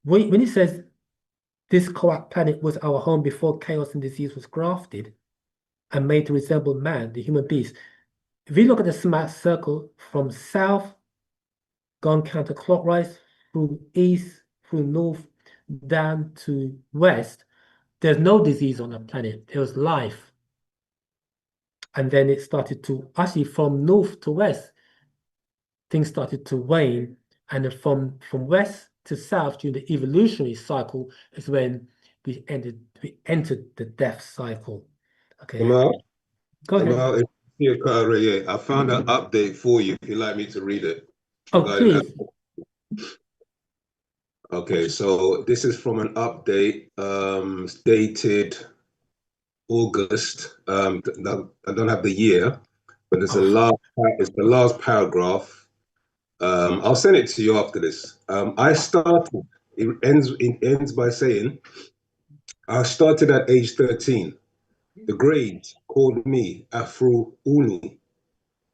when it says this corrupt planet was our home before chaos and disease was grafted and made to resemble man, the human beast. If you look at the smart circle from south, gone counterclockwise, through east, through north, down to west, there's no disease on the planet. There was life. And then it started to, actually from north to west, things started to wane. And then from west to south during the evolutionary cycle is when we entered the death cycle. Okay. Go ahead. I found an update for you if you'd like me to read it. Oh, please. Okay, so this is from an update dated August. I don't have the year, but it's the last paragraph. I'll send it to you after this. It ends by saying, I started at age 13. The grades called me Afro Unu,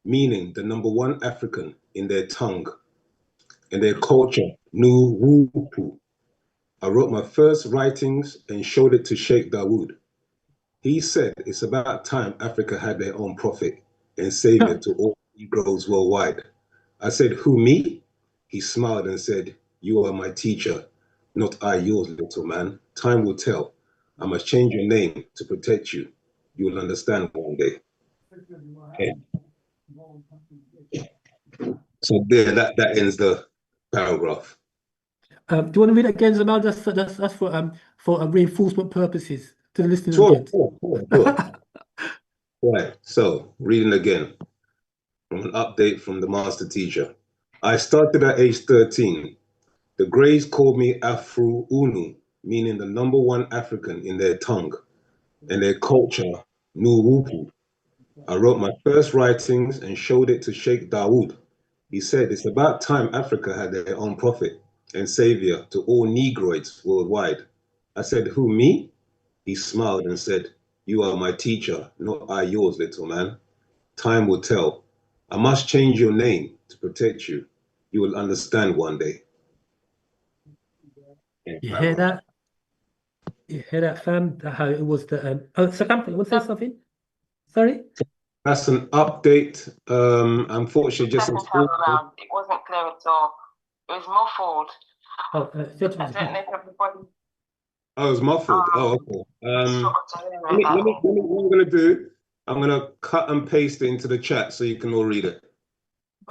meaning the number one African in their tongue. In their culture, Nuwupu. I wrote my first writings and showed it to Sheikh Dawood. He said it's about time Africa had their own prophet and savior to all Negroes worldwide. I said, who, me? He smiled and said, you are my teacher. not I yours, little man. Time will tell. I must change your name to protect you. You will understand one day. Okay. So there, that ends the paragraph. Do you want to read it again, Zamal? That's for reinforcement purposes to the listening Sure, audience. sure. Right, so reading again from an update from the master teacher. I started at age 13. The Greys called me Afro Unu, meaning the number one African in their tongue and their culture, Nuwupu. I wrote my first writings and showed it to Sheikh Dawood. He said it's about time Africa had their own prophet and savior to all Negroids worldwide. I said, who, me? He smiled and said, you are my teacher, not I yours, little man. Time will tell. I must change your name to protect you. You will understand one day. You hear that? You hear that, fam? How it was the oh, Sakam, you want to say something? Sorry? That's an update. Unfortunately, just Second time around, it wasn't clear at all. It was muffled. Oh, I don't know if everybody. Oh, it was muffled. Oh, okay. Struggled to hear Let me, it. what I'm gonna do, I'm gonna cut and paste it into the chat so you can all read it.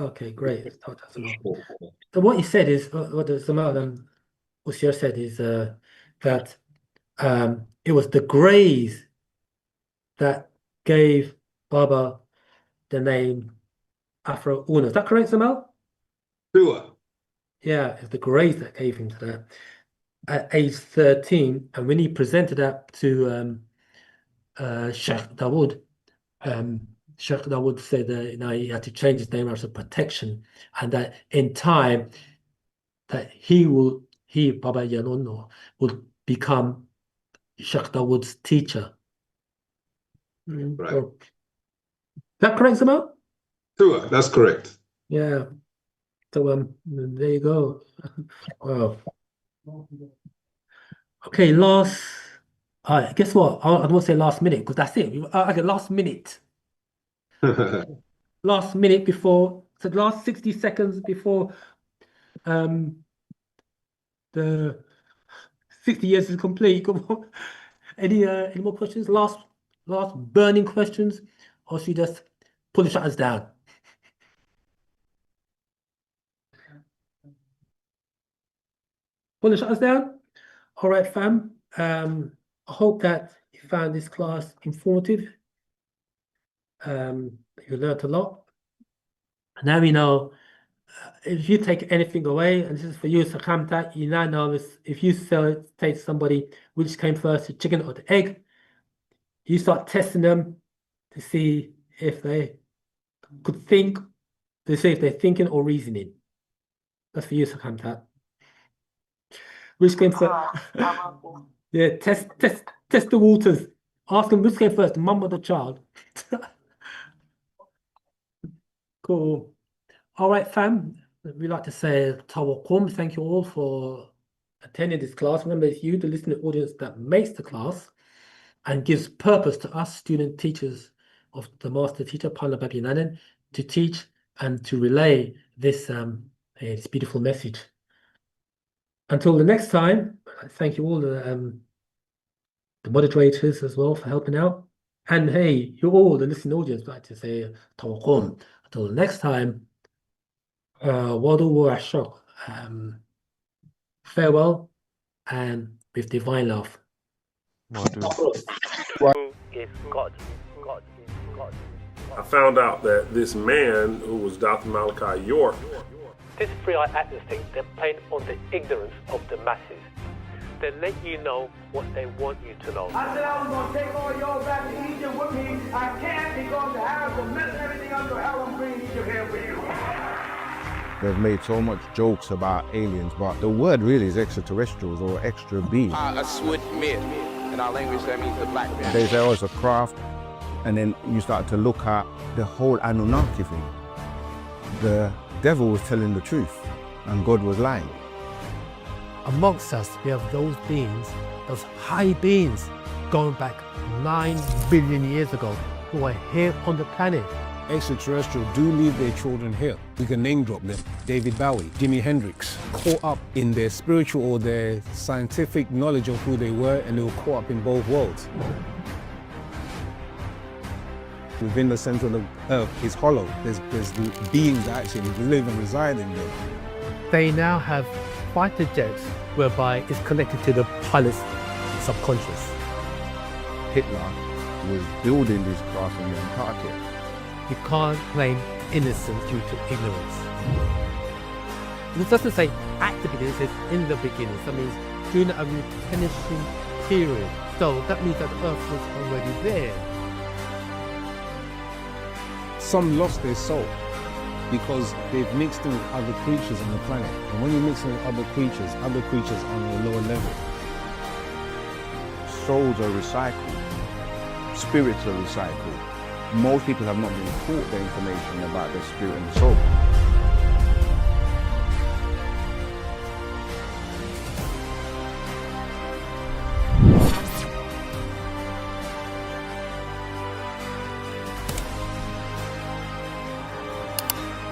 Okay, great. So what you said is what the Zamal Usier said is that it was the Greys that gave Baba the name Afro Una. Is that correct, Zamal? Sure. Yeah, it's the Greys that gave him that at age 13, and when he presented that to Sheikh Dawood, Sheikh Dawood said that he had to change his name as a protection, and that in time that Baba Yanono would become Sheikh Dawood's teacher. Right. So, is that correct, Zamal? Sure, that's correct. Yeah. So there you go. Wow. Okay, last. All right, guess what? I don't want to say last minute because that's it. I get last minute. Last minute before, so the last 60 seconds before the 60 years is complete. Come on. Any more questions? Last burning questions, or should we just pull the shutters down? Pull the shutters down. All right, fam. I hope that you found this class informative. You learned a lot. Now we know if you take anything away, and this is for you, Sakamta, you now know this, if you say to somebody which came first, the chicken or the egg, you start testing them to see if they could think, to see if they're thinking or reasoning. That's for you, Sakamta. Which came first? Yeah, test the waters. Ask them which came first, the mum or the child. Cool. All right, fam. We like to say tawakum. Thank you all for attending this class. Remember, it's you, the listening audience, that makes the class and gives purpose to us, student teachers of the master teacher, Pala Babinanan, to teach and to relay this this beautiful message. Until the next time, thank you all the moderators as well for helping out. And hey, you all, the listening audience, like to say tawakum. Until the next time. Farewell and with divine love. Is God. I found out that this man who was Dr. Malachi York. This free eye actors thing, they're playing on the ignorance of the masses. They let you know what they want you to know. I said I was going to take all y'all back to Egypt with me. I can't because the Arabs will mess everything up, so hell I'm bringing Egypt here for you. They've made so much jokes about aliens, but the word really is extraterrestrials or extra beings. A sword myth. In our language, that means the black man. They say, oh, it's a craft, and then you start to look at the whole Anunnaki thing. The devil was telling the truth, and God was lying. Amongst us, we have those beings, those high beings, going back 9 billion years ago, who are here on the planet. extraterrestrial do leave their children here. We can name drop them. David Bowie, Jimi Hendrix, caught up in their spiritual or their scientific knowledge of who they were, and they were caught up in both worlds. Within the center of the earth is hollow. There's beings that actually live and reside in there. They now have fighter jets whereby it's connected to the pilot's subconscious. Hitler was building this craft in the Antarctic. You can't claim innocence due to ignorance. It doesn't say at the beginning, it says in the beginning. So that means during a replenishing period. So that means that the earth was already there. Some lost their soul because they've mixed in with other creatures on the planet. And when you mix in with other creatures on a lower level. Souls are recycled. Spirits are recycled. Most people have not been taught the information about the spirit and the soul.